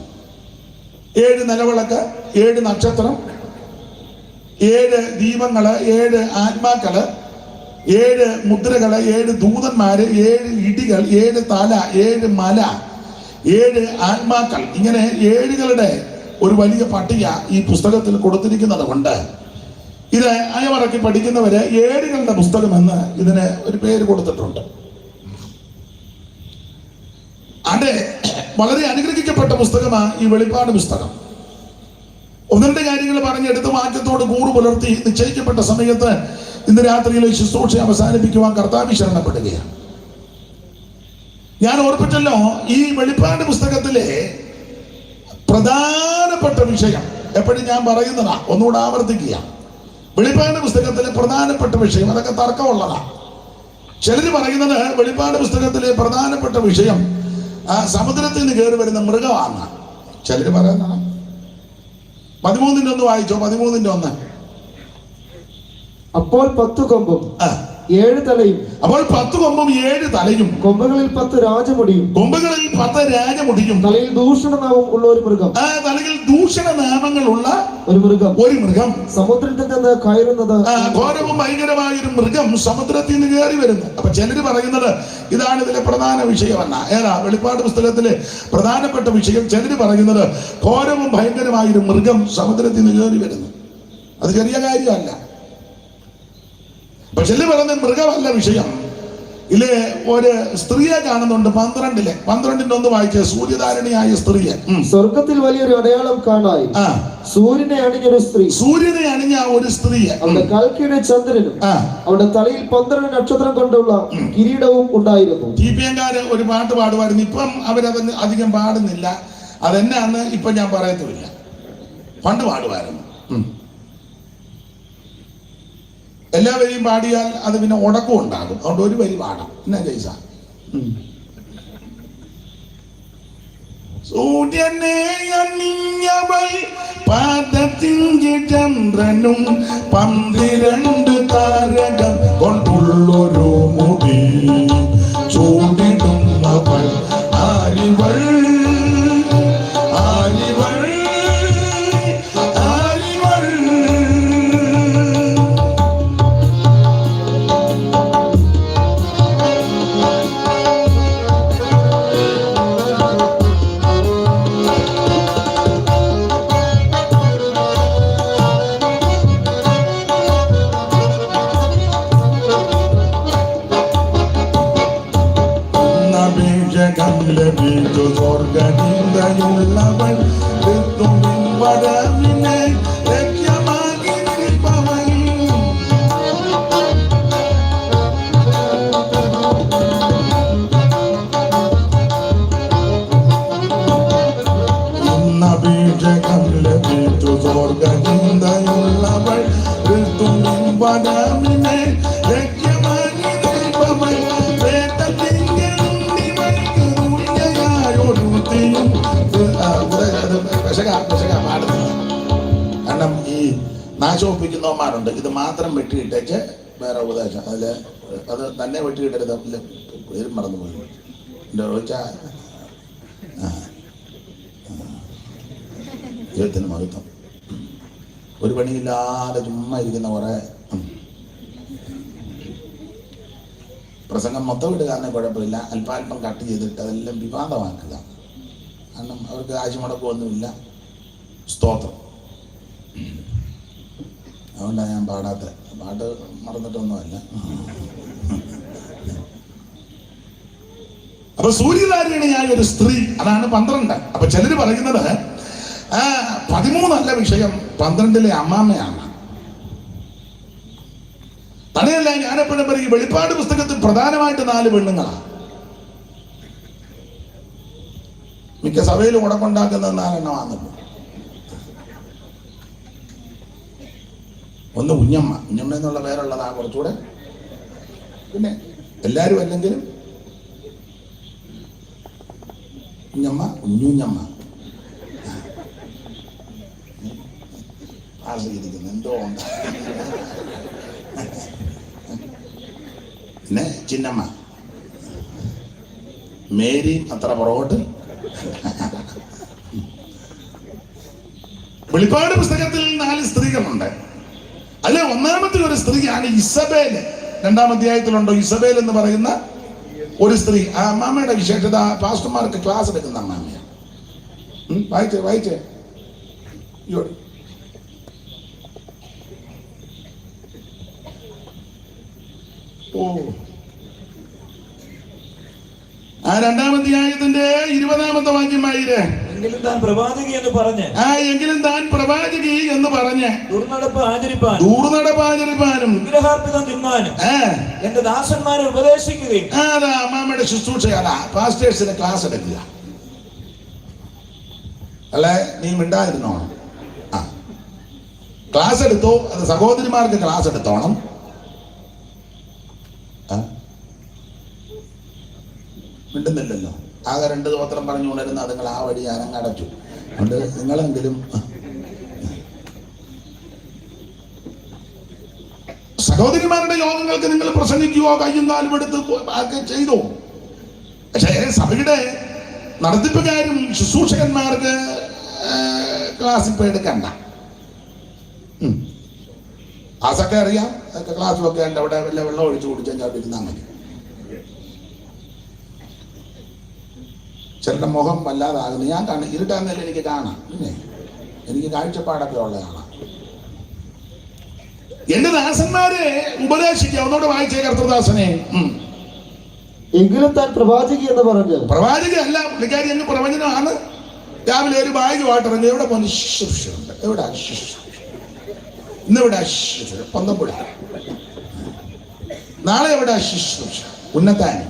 7 നിലവിളക്ക്, 7 നക്ഷത്രം, 7 ദീപങ്ങള്, 7 ആത്മാക്കള്, 7 മുദ്രകള്, 7 ദൂതന്മാര്, 7 ഇടികൾ, 7 തല, 7 മല, 7 ആത്മാക്കൾ. ഇങ്ങനെ ഏടുകളുടെ ഒരു വലിയ പട്ടിക ഈ പുസ്തകത്തിൽ കൊടുത്തിരിക്കുന്നത് കൊണ്ട് ഇത് അയവറക്കി പഠിക്കുന്നവര് ഏടുകളുടെ പുസ്തകം എന്ന് ഇതിന് ഒരു പേര് കൊടുത്തിട്ടുണ്ട്. അതെ, വളരെ അനുഗ്രഹിക്കപ്പെട്ട പുസ്തകമാണ് ഈ വെളിപ്പാട് പുസ്തകം. 1-2 കാര്യങ്ങൾ പറഞ്ഞെടുത്ത് വാക്യത്തോട് കൂറു പുലർത്തി നിശ്ചയിക്കപ്പെട്ട സമയത്ത് ഇന്ന് രാത്രിയിലെ ശുശ്രൂഷ അവസാനിപ്പിക്കുവാൻ കർത്താവ് ശരണപ്പെടുകയാണ്. ഞാൻ ഓർപ്പിച്ചല്ലോ, ഈ വെളിപ്പാട് പുസ്തകത്തിലെ പ്രധാനപ്പെട്ട വിഷയം എപ്പോഴും ഞാൻ പറയുന്നതാ, ഒന്നുകൂടെ ആവർത്തിക്കുക. വെളിപ്പാട് പുസ്തകത്തിലെ പ്രധാനപ്പെട്ട വിഷയം, അതൊക്കെ തർക്കമുള്ളതാ. ചിലർ പറയുന്നത് വെളിപ്പാട് പുസ്തകത്തിലെ പ്രധാനപ്പെട്ട വിഷയം സമുദ്രത്തിൽ നിന്ന് കയറി വരുന്ന മൃഗമാണ്. ചിലർ പറയുന്നതാണ്. 13-ന്റെ 1 വായിച്ചോ. 13-ന്റെ 1. അപ്പോൾ 10 കൊമ്പും 7 തലയും. അപ്പോൾ 10 കൊമ്പും 7 തലയും. കൊമ്പുകളിൽ 10 രാജമുടിയും. കൊമ്പുകളിൽ 10 രാജമുടിയും. തലയിൽ ദൂഷണനാമം ഉള്ള ഒരു മൃഗം. തലയിൽ ദൂഷണനാമങ്ങളുള്ള ഒരു മൃഗം. സമുദ്രത്തിൽ നിന്ന് കയറുന്നത്. ഘോരവും ഭയങ്കരമായൊരു മൃഗം സമുദ്രത്തിൽ നിന്ന് കയറി വരുന്നു. അപ്പൊ ചിലര് പറയുന്നത് ഇതാണ് ഇതിലെ പ്രധാന വിഷയമല്ല. ഏതാ വെളിപ്പാട് പുസ്തകത്തിലെ പ്രധാനപ്പെട്ട വിഷയം? ചിലര് പറയുന്നത് ഘോരവും ഭയങ്കരമായൊരു മൃഗം സമുദ്രത്തിൽ നിന്ന് കയറി വരുന്നു. അത് ചെറിയ കാര്യമല്ല. പക്ഷെ പറയുന്ന മൃഗമല്ല വിഷയം. ഇല്ലേ, ഒരു സ്ത്രീയെ കാണുന്നുണ്ട്. 12-ന്റെ 1 വായിച്ച സൂര്യധാരണിയായ സ്ത്രീയെ. സ്വർഗത്തിൽ വലിയൊരു അടയാളം കാണായി. സൂര്യനെ അണിഞ്ഞ ഒരു സ്ത്രീയെ. അവരുടെ കൽക്കിയുടെ ചന്ദ്രനും അവരുടെ തലയിൽ 12 നക്ഷത്രം കൊണ്ടുള്ള കിരീടവും ഉണ്ടായിരുന്നു. ടിപിഎംകാര് ഒരു പാട്ട് പാടുമായിരുന്നു. ഇപ്പം അവരത് അധികം പാടുന്നില്ല. അതെന്നാന്ന് ഇപ്പൊ ഞാൻ പറയത്തുമില്ല. പണ്ട് പാടുമായിരുന്നു. എല്ലാവരെയും പാടിയാൽ അത് പിന്നെ ഉടക്കം ഉണ്ടാകും. അതുകൊണ്ട് ഒരു വരി പാടാം. എന്നാ ജയ്സ? സൂര്യനെ അണിഞ്ഞവൾ പാദത്തിൻ്റെ ചന്ദ്രനും 12 താരകം കൊണ്ടുള്ളൊരു മുടി ചൂടിടുന്നവൾ ആരിവൾ വരവിനെ ലക്ഷ്യമാക്കി നിൽപ്പവൻ. ഇന്നഭിഷേകം ലഭിച്ചു സ്വർഗചിന്തയുള്ളവൾ ക്രിസ്തുവിൻ വരവിനെ ലക്ഷ്യമാക്കി നിൽപ്പവൻ. പാടുന്നത് കാരണം ഈ നാശോപ്പിക്കുന്നവന്മാരുണ്ട്. ഇത് മാത്രം വെട്ടിയിട്ടേച്ച് വേറെ ഉപദേശം അതില് അത് തന്നെ വെട്ടിയിട്ടരുത്. പേരും മറന്നുപോയി ചോദിച്ചാൽ ദൈവത്തിന് മഹത്വം. ഒരു പണിയില്ലാതെ ചുമ്മാ ഇരിക്കുന്ന കുറെ പ്രസംഗം മൊത്തം ഇടുകയാണെങ്കിൽ കുഴപ്പമില്ല. അല്പാൽപ്പം കട്ട് ചെയ്തിട്ട് അതെല്ലാം വിവാദമാക്കുക. കാരണം അവർക്ക് കാശ് മുടക്കമൊന്നുമില്ല. സ്തോത്രം. അതുകൊണ്ടാണ് ഞാൻ പാടാത്ത. പാട്ട് മറന്നിട്ടൊന്നുമല്ല. അപ്പൊ സൂര്യധാരിണിയായ ഒരു സ്ത്രീ, അതാണ് 12. അപ്പൊ ചിലര് പറയുന്നത് 13 വിഷയം, 12 അമ്മാമ്മയാണ്. തന്നെയല്ല, ഞാനെപ്പോഴും പറയും വെളിപ്പാട് പുസ്തകത്തിൽ പ്രധാനമായിട്ട് 4 പെണ്ണുങ്ങളാണ്. മിക്ക സഭയിലും ഉടക്കുണ്ടാക്കുന്നത് 4 എണ്ണമാണല്ലോ. ഒന്ന് കുഞ്ഞമ്മ. കുഞ്ഞമ്മ എന്നുള്ള പേരുള്ളതാ കുറച്ചുകൂടെ. പിന്നെ എല്ലാവരും അല്ലെങ്കിലും കുഞ്ഞമ്മ, കുഞ്ഞുഞ്ഞമ്മ ആശ്രയിക്കുന്നു. എന്തോ ഉണ്ട്. പിന്നെ ചിന്നമ്മ, മേരി അത്ര പുറകോട്ട്. വെളിപ്പാട് പുസ്തകത്തിൽ 4 സ്ത്രീകളുണ്ട്. അല്ലെ, ഒന്നാമത്തെ ഒരു സ്ത്രീയാണ് ഇസബേല്. 2-ാം അധ്യായത്തിലുണ്ടോ ഇസബേൽ എന്ന് പറയുന്ന ഒരു സ്ത്രീ? ആ അമ്മാമ്മയുടെ വിശേഷത പാസ്റ്റർമാർക്ക് ക്ലാസ് എടുക്കുന്ന അമ്മാമ്മയാണ്. വായിച്ചേ. ഓ, ആ 2-ാം അധ്യായത്തിന്റെ 20-ാമത്തെ വാക്യമായിരേ. എങ്കിലും താൻ പ്രവാചകി എന്ന് പറഞ്ഞ് ദുർനടപ്പ് ആചരിപ്പാനും വിഗ്രഹാർപ്പിതം തിന്നാനും എന്റെ ദാസന്മാരെ ഉപദേശിക്കുകയും. അതാ അമ്മാമ്മയുടെ ശുശ്രൂഷ. അതാ പാസ്റ്റേഴ്സിന് ക്ലാസ് എടുക്കുക. അല്ലെ, നീ മിണ്ടായിരുന്നോ? ക്ലാസ് എടുത്തോ. അത് സഹോദരിമാർക്ക് ക്ലാസ് എടുത്തോണം. മിണ്ടുന്നില്ലല്ലോ. ആകെ 2 സ്തോത്രം പറഞ്ഞു കൊണ്ടിരുന്ന നിങ്ങൾ ആ വഴി അനങ്ങടച്ചു. അതുകൊണ്ട് നിങ്ങളെങ്കിലും സഹോദരിമാരുടെ യോഗങ്ങൾക്ക് നിങ്ങൾ പ്രസംഗിക്കുകയോ കയ്യും കാലും എടുത്ത് ഒക്കെ ചെയ്തോ. പക്ഷേ സഭയുടെ നടത്തിപ്പുകാരും ശുശ്രൂഷകന്മാർക്ക് ക്ലാസ് ഇപ്പൊ എടുക്കണ്ട. ക്ലാസ്സൊക്കെ അറിയാം. അതൊക്കെ ക്ലാസ്സിലൊക്കെ ഉണ്ട്. അവിടെ വല്ല വെള്ളം ഒഴിച്ചു കുടിച്ചാൽ അവിടെ ഇരുന്നാൽ മതി. ചിലരുടെ മുഖം വല്ലാതാകുന്നു. ഞാൻ കാണും. ഇരുട്ടാന്നല്ലേ എനിക്ക് കാണാം. പിന്നെ എനിക്ക് കാഴ്ചപ്പാടൊക്കെ ഉള്ളതാണ്. എന്റെ ദാസന്മാരെ ഉപദേശിക്കുക. ഒന്നോട് വായിച്ചേ കർത്തൃദാസനെ. എങ്കിലും താൻ പ്രവാചകി എന്ന് പറഞ്ഞു. പ്രവാചകി അല്ല, പുള്ളിക്കാരി അങ്ങ് പ്രവചനമാണ്. രാവിലെ ഒരു ബാഗുമായിട്ട് ഇറങ്ങി. എവിടെ പോകുന്നു? ശുശ്രൂഷയുണ്ട്. എവിടെ ഇന്നിവിടെ ശുശ്രൂഷ പന്തമ്പുഴ. നാളെ എവിടെ ശുശ്രൂഷ? ഉന്നത്താനി.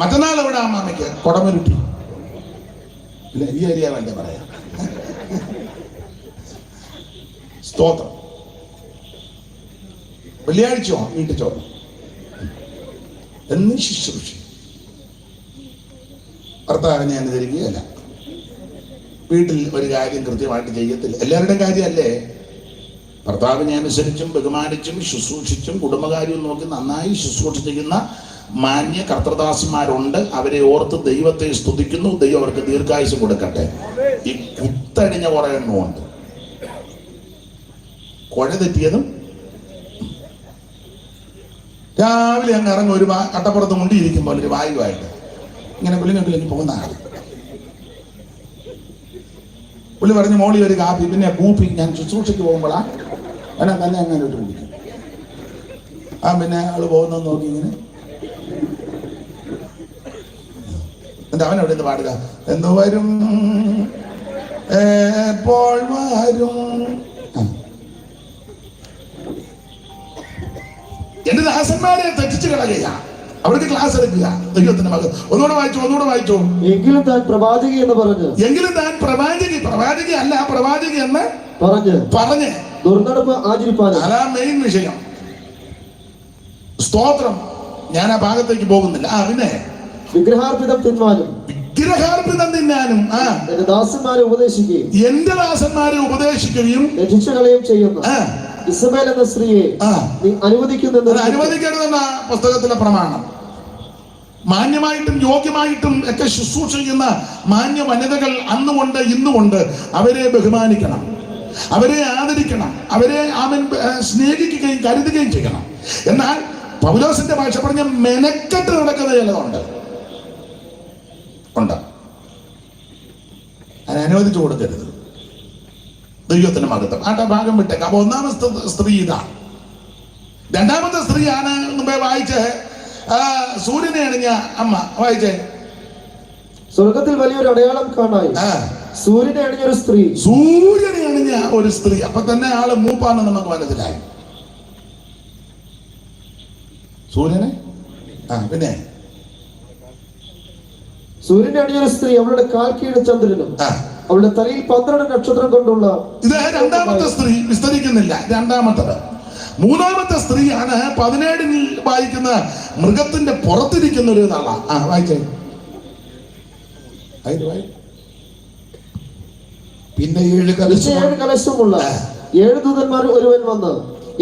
മറ്റന്നാൾ എവിടെ അമ്മാമയ്ക്ക്? കൊടമരുട്ടി. ഇല്ല, ഈ ഏരിയ വേണ്ട പറയാം. സ്തോത്രം. വെള്ളിയാഴ്ചയോ വീട്ടിൽ ചോറ് എന്ന് ശുശ്രൂഷ. ഭർത്താവിനെ അനുസരിക്കുകയല്ല. വീട്ടിൽ ഒരു കാര്യം കൃത്യമായിട്ട് ചെയ്യത്തില്ല. എല്ലാവരുടെയും കാര്യമല്ലേ. ഭർത്താവിനെ അനുസരിച്ചും ബഹുമാനിച്ചും ശുശ്രൂഷിച്ചും കുടുംബകാര്യവും നോക്കി നന്നായി ശുശ്രൂഷ ചെയ്യുന്ന മാന്യ കർത്തൃദാസന്മാരുണ്ട്. അവരെ ഓർത്ത് ദൈവത്തെ സ്തുതിക്കുന്നു. ദൈവം അവർക്ക് ദീർഘായുസ് കൊടുക്കട്ടെ. ഈ കുത്തടിഞ്ഞ കുറെ എണ്ണമുണ്ട്. കുഴ തെറ്റിയതും രാവിലെ അങ്ങ് ഇറങ്ങും. ഒരു കട്ടപ്പുറത്ത് മുണ്ടിയിരിക്കുമ്പോൾ ഒരു വായുവായിട്ട് ഇങ്ങനെ കുലിങ്ങി പോകുന്ന ആൾ. പുള്ളി പറഞ്ഞ് മോളി ഒരു കാപ്പി. പിന്നെ കൂപ്പി ഞാൻ ശുശ്രൂഷയ്ക്ക് പോകുമ്പോഴാ എന്നാ തന്നെ അങ്ങനെ ഇട്ട് കുടിക്കും. പിന്നെ ആള് പോകുന്ന നോക്കി ഇങ്ങനെ. എന്നിട്ട് അവൻ എവിടെ നിന്ന് പാടുക? എന്ന് വരും വരും. എന്റെ ദാസന്മാരെ തെറ്റിച്ച് കളയുക, അവർക്ക് ക്ലാസ് എടുക്കുക. ദൈവത്തിന്റെ മകൻ ഒന്നുകൂടെ വായിച്ചു. എങ്കിലും താൻ പ്രവാചകി എന്ന് പറഞ്ഞു, എങ്കിലും താൻ പ്രവാചകി അല്ല പ്രവാചകി എന്ന് പറഞ്ഞ് ദുർനടപ്പ് ആചരിപ്പാൻ. അതാ മെയിൻ വിഷയം. സ്തോത്രം. ഞാൻ ആ ഭാഗത്തേക്ക് പോകുന്നില്ല. പിന്നെ വിഗ്രഹാർപ്പിതം തിന്നാനും എന്റെ ദാസന്മാരെ ഉപദേശിക്കുകയും രക്ഷിച്ചുകളയും ചെയ്യുന്ന ഇസബേൽ എന്ന സ്ത്രീയെ നീ അനുവദിക്കരുതെന്ന പുസ്തകത്തിലെ പ്രമാണം. മാന്യമായിട്ടും യോഗ്യമായിട്ടും ഒക്കെ ശുശ്രൂഷ ചെയ്യുന്ന മാന്യ വനിതകൾ അന്നുകൊണ്ട് ഇന്നുകൊണ്ട് അവരെ ബഹുമാനിക്കണം, അവരെ ആദരിക്കണം, അവരെ അവൻ സ്നേഹിക്കുകയും കരുതുകയും ചെയ്യണം. എന്നാൽ പൗലോസിന്റെ ഭാഷ പറഞ്ഞ മെനക്കെട്ട് നടക്കുന്ന ചിലതുണ്ട്. അതിനെ അനുവദിച്ചു കൊടുക്കരുത്. ദൈവത്തിന്റെ മഹത്വം. ആ ഭാഗം വിട്ടേക്ക്. അപ്പൊ ഒന്നാമത്തെ സ്ത്രീ ഇതാ. രണ്ടാമത്തെ സ്ത്രീയാണ് മുമ്പേ വായിച്ച സൂര്യനെ അണിഞ്ഞ അമ്മ. വായിച്ചേ. സ്വർഗത്തിൽ വലിയൊരു അടയാളം കാണായി, സൂര്യനെ അണിഞ്ഞ ഒരു സ്ത്രീ. അപ്പൊ തന്നെ ആള് മൂപ്പാണെന്ന് നമുക്ക് മനസ്സിലായി. സൂര്യനെ പിന്നെ സൂര്യനെ അണിഞ്ഞൊരു സ്ത്രീ, അവളുടെ കാൽക്കീഴ് ചന്ദ്രനും അവളുടെ തലയിൽ 12 നക്ഷത്രം കൊണ്ടുള്ള. ഇത് രണ്ടാമത്തെ സ്ത്രീ. വിസ്തരിക്കുന്നില്ല. രണ്ടാമത്തത്. മൂന്നാമത്തെ സ്ത്രീയാണ് 17 വായിക്കുന്ന മൃഗത്തിന്റെ പുറത്തിരിക്കുന്ന ഒരു നാള. വായിച്ചേ. പിന്നെ 7 കലശമുള്ള 7 ദൂതന്മാർ ഒരുവൻ വന്ന്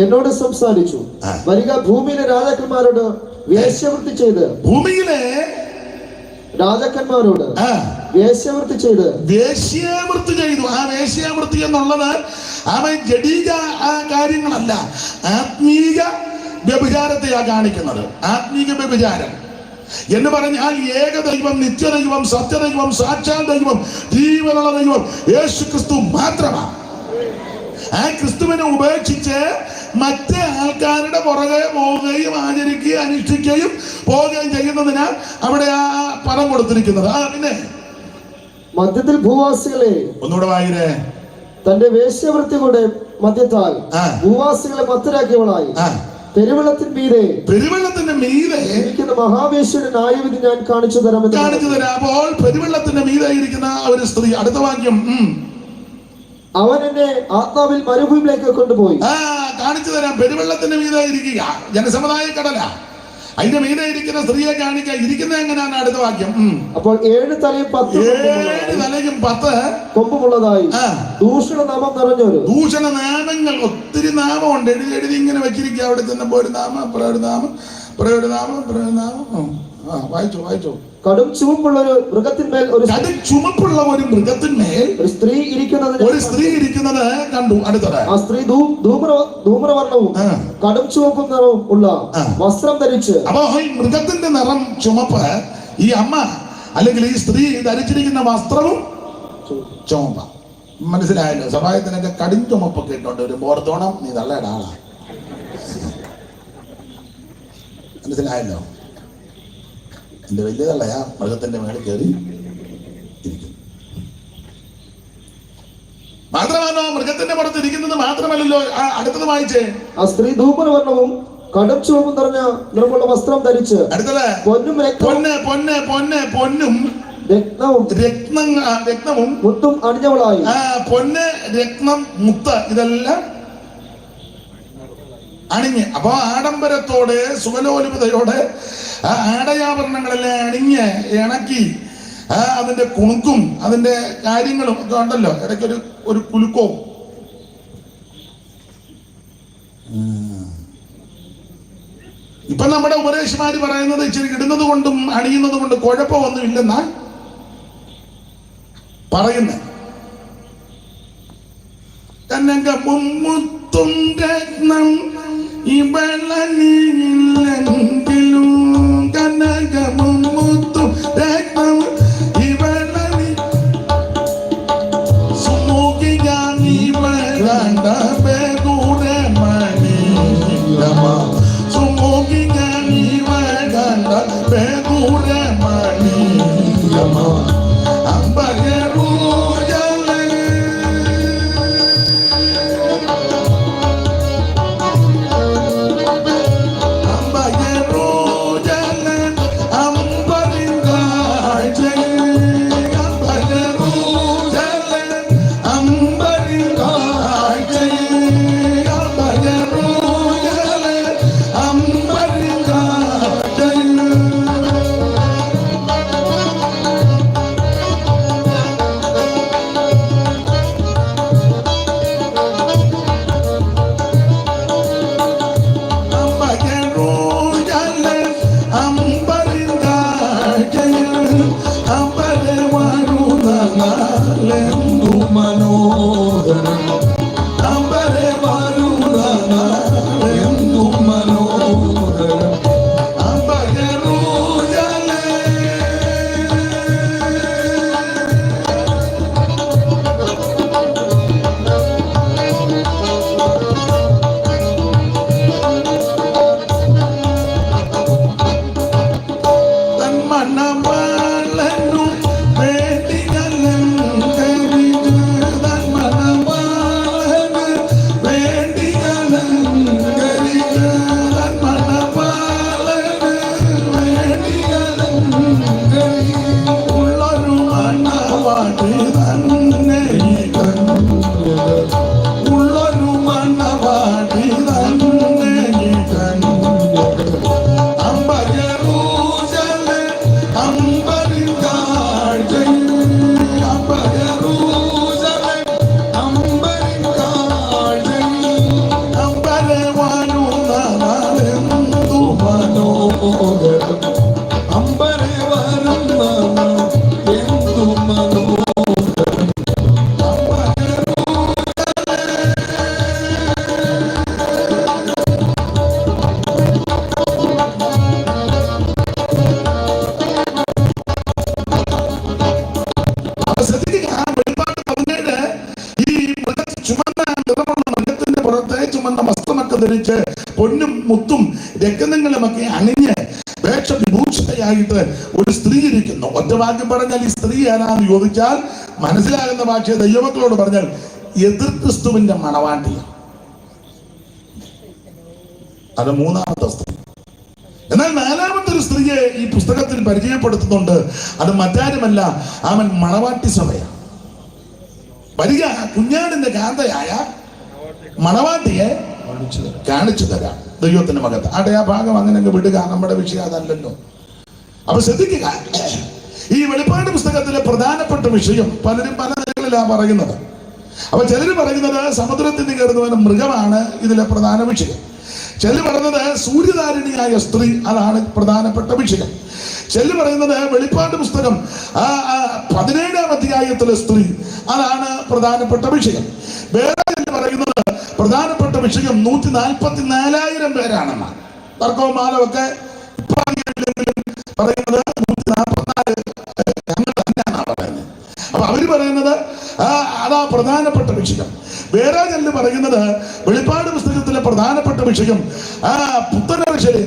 എന്നോട് സംസാരിച്ചു, വരിക, ഭൂമിയിലെ രാജാക്കന്മാരോട് വേശ്യാവൃത്തി ചെയ്ത് രാജാക്കന്മാരോട് വേശ്യാവൃത്തി ചെയ്തു. ആ വേശ്യാവൃത്തി എന്നുള്ളത് അവൻ ജഡീക കാര്യങ്ങളല്ല, ആത്മീക വ്യഭിചാരത്തെയാ കാണിക്കുന്നത്. ആത്മീക വ്യഭിചാരം എന്ന് പറഞ്ഞാൽ ഏകദൈവം, നിത്യദൈവം, സത്യദൈവം, സാക്ഷാൽ ദൈവം, ജീവനുള്ള ദൈവം യേശു ക്രിസ്തു മാത്രമാണ്. ആ ക്രിസ്തുവിനെ ഉപേക്ഷിച്ച് മറ്റ് ആൾക്കാരുടെ പുറകെ പോവുകയും ആചരിക്കുകയും അനുഷ്ഠിക്കുകയും പോവുകയും ചെയ്യുന്നതിനാൽ അവിടെ ആ പദം കൊടുത്തിരിക്കുന്നത്. പിന്നെ മധ്യത്തിൽ ഭൂവാസികളെ, ഒന്നുകൂടെ വായിരേ, തന്റെ വേശ്യാവൃത്തിയുടെ മധ്യത്താൽ ഭൂവാസികളെ മത്തരാക്കിയവളായി പെരുവെള്ളത്തിന്റെ മീതെ ഇരിക്കുന്ന മഹാവേശ്യയുടെ ന്യായവിധി ഞാൻ കാണിച്ചു തരാം. അപ്പോൾ പെരുവെള്ളത്തിന്റെ മീതെ ഇരിക്കുന്ന ഒരു സ്ത്രീ. അടുത്ത വാക്യം. അവൻ എന്നെ ആത്മാവിൽ മരുഭൂമിയിലേക്ക് കൊണ്ടുപോയി. കാണിച്ചു തരാം. പെരുവെള്ളത്തിന്റെ മീതെ ഇരിക്കുക, ജനസമുദായ കടല. അതിന്റെ മീതെ ഇരിക്കുന്ന സ്ത്രീയെ കാണിക്കുക. ഇരിക്കുന്ന എങ്ങനെയാണ്? അടുത്ത വാക്യം. അപ്പോൾ 7 തലയും 10 കൊമ്പുമുള്ളതായി ദൂഷണനാമം നിറഞ്ഞൊരു. ദൂഷണനാമങ്ങൾ ഒത്തിരി നാമമുണ്ട്. എഴുതി ഇങ്ങനെ വെച്ചിരിക്കുക. അവിടെ ചെന്നപ്പോ ഒരു നാമം, പ്രയുടെ നാമം. വായിച്ചോ. കടും ചുവപ്പുള്ള ഒരു മൃഗത്തിന്മേൽ ഒരു സ്ത്രീ ഇരിക്കുന്നത് കണ്ടു. അടുത്തത്. ആ സ്ത്രീ ധൂമ്രവർണ്ണവും കടും ചുവപ്പും നിറവും ഉള്ള വസ്ത്രം ധരിച്ച്. അപ്പൊ മൃഗത്തിന്റെ നിറം ചുമപ്പ്. ഈ അമ്മ അല്ലെങ്കിൽ ഈ സ്ത്രീ ധരിച്ചിരിക്കുന്ന വസ്ത്രവും ചുമപ്പ. മനസ്സിലായല്ലോ? സഭായത്തിനൊക്കെ കടും ചുമപ്പൊക്കെ ഇട്ടുണ്ട്. ഒരു മോർത്തോണം നീ തള്ളയുടെ ആളാ. മനസ്സിലായല്ലോ? എന്റെ വലിയ തള്ളയാ മൃഗത്തിന്റെ മേളിൽ കയറി ഇരിക്കുന്നു. മാത്രമല്ലോ മൃഗത്തിന്റെ പുറത്തിരിക്കുന്നത് മാത്രമല്ലല്ലോ. അടുത്തത് വായിച്ചേ. ആ സ്ത്രീ ധൂമ്രവർണ്ണവും കടും ചുവപ്പും നിറഞ്ഞ നിറമുള്ള വസ്ത്രം ധരിച്ച്. അടുത്തത്. പൊന്നും രത്നവും മുത്തും അണിഞ്ഞവളായി. പൊന്ന്, രത്നം, മുത്ത് ഇതെല്ലാം അണിഞ്ഞ്. അപ്പൊ ആഡംബരത്തോടെ സുഖലോലുപതയോടെ ആ ആടയാഭരണങ്ങളെല്ലാം അണിഞ്ഞ് ഇണക്കി അതിന്റെ കുണുക്കും അതിന്റെ കാര്യങ്ങളും ഒക്കെ ഉണ്ടല്ലോ. ഇടയ്ക്കൊരു കുലുക്കവും. ഇപ്പൊ നമ്മുടെ ഉപദേശമാര് പറയുന്നത് ഇച്ചിരി ഇടുന്നത് കൊണ്ടും അണിയുന്നത് കൊണ്ട് കുഴപ്പമൊന്നും ഇല്ലെന്നാ പറയുന്നത്. കനകവും മുത്തും രത്നം ഇവളനില്ലെങ്കിലും കനകവും മുത്തും രത്നം ഇവളനി സുമുഖിക ഇവളണ്ട ബേഗൂരെ മണിയമ്മ സുമുഖിക ഇവളണ്ട ബേഗൂരെ മണിയമ്മ അമ്പകരൂജല അമ്പരെ വരുന്ന എന്തും മനോഹരം ധരിച്ച് പൊന്നും മുത്തും രക്തങ്ങളുമൊക്കെ അണിഞ്ഞ് വേഷവിഭൂഷിതയായിട്ട് ഒരു സ്ത്രീ ഇരിക്കുന്നു. ഒറ്റവാക്യം പറഞ്ഞാൽ ഈ സ്ത്രീ ആരാന്ന് ചോദിച്ചാൽ മനസ്സിലാകുന്ന ഭാഷ ദൈവമക്കളോട് പറഞ്ഞാൽ എതിർ ക്രിസ്തുവിന്റെ മണവാട്ടിയാണ്. അത് മൂന്നാമത്തെ സ്ത്രീ. എന്നാൽ നാലാമത്തെ ഒരു സ്ത്രീയെ ഈ പുസ്തകത്തിൽ പരിചയപ്പെടുത്തുന്നുണ്ട്. അത് മറ്റാരുമല്ല, അവൻ മണവാട്ടി സഭയാണ്. വരിക, കുഞ്ഞാടിന്റെ കാന്തയായ മണവാട്ടിയെ കാണിച്ചു തരാം. ദൈവത്തിന്റെ മകത്ത് ആട്ടെ, ആ ഭാഗം അങ്ങനെ വിടുക, നമ്മുടെ വിഷയം അതല്ലല്ലോ. അപ്പൊ ശ്രദ്ധിക്കുക, ഈ വെളിപ്പാട് പുസ്തകത്തിലെ പ്രധാനപ്പെട്ട വിഷയം പലരും പല നിലകളിലാണ് പറയുന്നത്. അപ്പൊ ചിലർ പറയുന്നത് സമുദ്രത്തിൽ കയറുന്നവന് മൃഗമാണ് ഇതിലെ പ്രധാന വിഷയം. ചിലർ പറയുന്നത് സൂര്യധാരിണിയായ സ്ത്രീ, അതാണ് പ്രധാനപ്പെട്ട വിഷയം. ചിലർ പറയുന്നത് വെളിപ്പാട് പുസ്തകം 17-ാം അധ്യായത്തിലെ സ്ത്രീ, അതാണ് പ്രധാനപ്പെട്ട വിഷയം. വേറെ പറയുന്നത് പ്രധാനപ്പെട്ട വിഷയം 144,000 പേരാണെന്നാണ്. തർക്കവും മാലമൊക്കെ പറയുന്നത് 144 ഞങ്ങൾ തന്നെയാണ് പറയുന്നത്. അപ്പൊ അവര് പറയുന്നത് അതാ പ്രധാനപ്പെട്ട വിഷയം. വേറെ ചിലർ പറയുന്നത് വെളിപ്പാട് പുസ്തകത്തിലെ പ്രധാനപ്പെട്ട വിഷയം പുത്തനർശലെ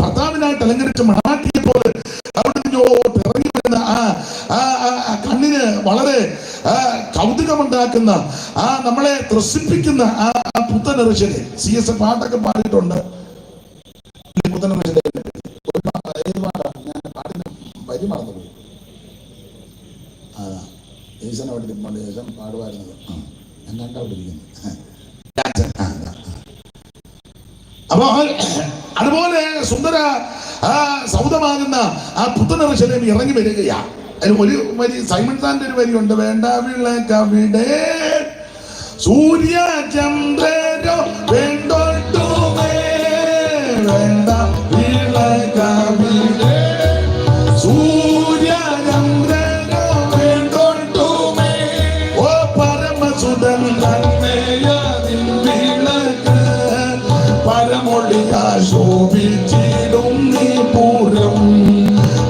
ഭർത്താവിനായിട്ട് അലങ്കരിച്ച മണവാട്ടിയെ പോലെ അവിടെ ഇറങ്ങി വരുന്ന കണ്ണിന് വളരെ കൗതുകമുണ്ടാക്കുന്ന നമ്മളെ ത്രസിപ്പിക്കുന്ന പുത്തനർശലെ. CS പാട്ടൊക്കെ പാടിയിട്ടുണ്ട്. പുത്തനർശലെ ഏത് പാട്ടാണ്? ഞാൻ പാട്ടിന് വരി മറന്നുപോയി. ഈശനെ അവിടെ ഈശൻ പാടുമായിരുന്നത് ഞാൻ കണ്ടവിടിരിക്കുന്നു. അപ്പൊ അതുപോലെ സുന്ദര സൗദമാകുന്ന ആ പുത്തനർശലേം ഇറങ്ങി വരികയാ. അതിന് ഒരു വരി സൈമൺ സാന്റെ ഒരു വരിയുണ്ട്. വേണ്ട വിളക്കവിടെ സൂര്യ ചന്ദ്രരോ വേണ്ടോട്ടുമേ, വേണ്ട വിളക്കവിടെ സൂര്യ ചന്ദ്രരോ വേണ്ടോട്ടുമേ, ഓ പരമസുതൻ നന്മയതിൻ വിളക്ക് പരമൊളിയാ ശോഭിച്ചിടും നീ പൂരം,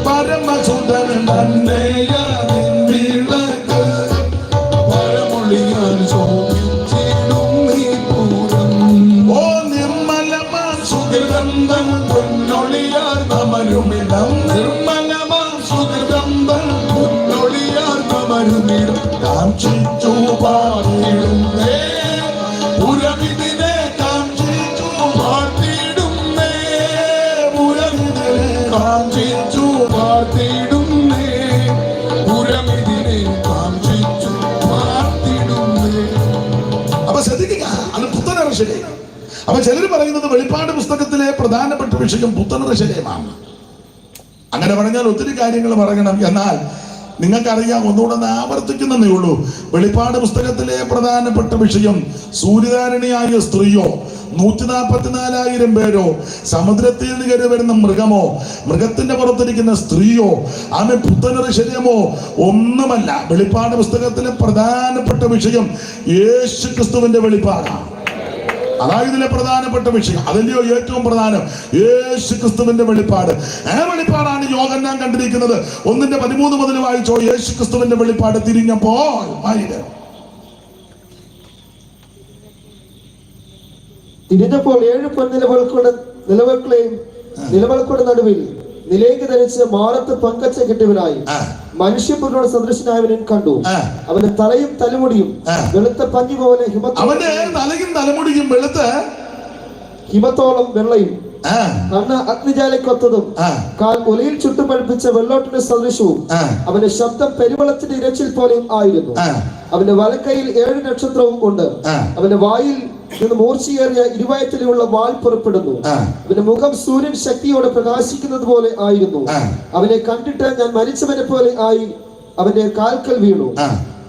പരമസുതൻ നന്മയതിൻ വിളക്ക് പരമൊളിയാ ശോഭിച്ചിടും നീ പൂരം, ഓ നിർമ്മലമാം സുഗന്ധം പൊന്നൊളിയാർ നമരുമിടം, നിർമ്മലമാം സുഗന്ധം പൊന്നൊളിയാർ നമരുമിടം, കാംക്ഷിച്ചു പാടിടുന്നേ പുരമിതിനെ, കാംക്ഷിച്ചു പാർത്തിടുന്നേ പുരമിതിനെ, കാംക്ഷിച്ചു പാർത്തിടുന്നേ പുരമിതിനെ, കാംക്ഷിച്ചു പാർത്തിടുന്നേ. അപ്പൊ ശ്രദ്ധിക്കുക, അത് പുത്തനർശലേ. അപ്പൊ ചിലർ പറയുന്നത് വെളിപ്പാട് പുസ്തകത്തിലെ പ്രധാനപ്പെട്ട വിഷയം പുത്തനർശലേമാണ്. അങ്ങനെ പറഞ്ഞാൽ ഒത്തിരി കാര്യങ്ങൾ പറയണം. എന്നാൽ നിങ്ങൾക്കറിയാം, ഒന്നുകൂടെ ആവർത്തിക്കുന്നതേ ഉള്ളൂ. വെളിപ്പാട് പുസ്തകത്തിലെ പ്രധാനപ്പെട്ട വിഷയം സൂര്യധാരണിയായ സ്ത്രീയോ 144,000 പേരോ സമുദ്രത്തിൽ നിന്ന് കയറി വരുന്ന മൃഗമോ മൃഗത്തിന്റെ പുറത്തിരിക്കുന്ന സ്ത്രീയോ ആമേ പുത്തനൊരു ശരീരമോ ഒന്നുമല്ല. വെളിപ്പാട് പുസ്തകത്തിലെ പ്രധാനപ്പെട്ട വിഷയം യേശു ക്രിസ്തുവിന്റെ വെളിപ്പാടാണ്. അതാണ് ഇതിലെ പ്രധാനപ്പെട്ട വിഷയം. അതല്ലയോ ഏറ്റവും പ്രധാനം, യേശു ക്രിസ്തുവിന്റെ വെളിപ്പാട്. ആ വെളിപ്പാടാണ് യോഹന്നാൻ കണ്ടിരിക്കുന്നത്. 1:13 മുതൽ വായിച്ചോ. യേശു ക്രിസ്തുവിന്റെ വെളിപ്പാട് തിരിഞ്ഞപ്പോൾ തിരിഞ്ഞപ്പോൾ 7 പൊൻനിലവിളക്കുകളുടെ നിലവിളക്കുകളുടെ നടുവിൽ നിലേക്ക് ധരിച്ച് മാറത്ത് പങ്കച്ച കെട്ടിയവനായി മനുഷ്യപുത്രനോട് സദൃശനായവനെ കണ്ടു. അവന്റെ തലയും തലമുടിയും വെളുത്ത പഞ്ഞി പോലെ ഹിമത്തോളം വെള്ളയും കണ്ണ് അഗ്നിജാലക്കൊത്തതും കാൽ ഒലിയിൽ ചുട്ടുപഴുപ്പിച്ച വെള്ളോട്ടിന്റെ സദൃശവും അവന്റെ ശബ്ദം പെരുവെള്ളത്തിന്റെ ഇരച്ചിൽ പോലെയും ആയിരുന്നു. അവന്റെ വലക്കൈയിൽ 7 നക്ഷത്രവും ഉണ്ട്. അവന്റെ വായിൽ നിന്ന് മൂർച്ചയേറിയ ഇരുവയത്തിലുള്ള വാൾ പുറപ്പെടുന്നു. അവന്റെ മുഖം സൂര്യൻ ശക്തിയോടെ പ്രകാശിക്കുന്നത് പോലെ ആയിരുന്നു. അവനെ കണ്ടിട്ട് ഞാൻ മരിച്ചവനെ പോലെ ആയി അവന്റെ കാൽക്കൽ വീണു.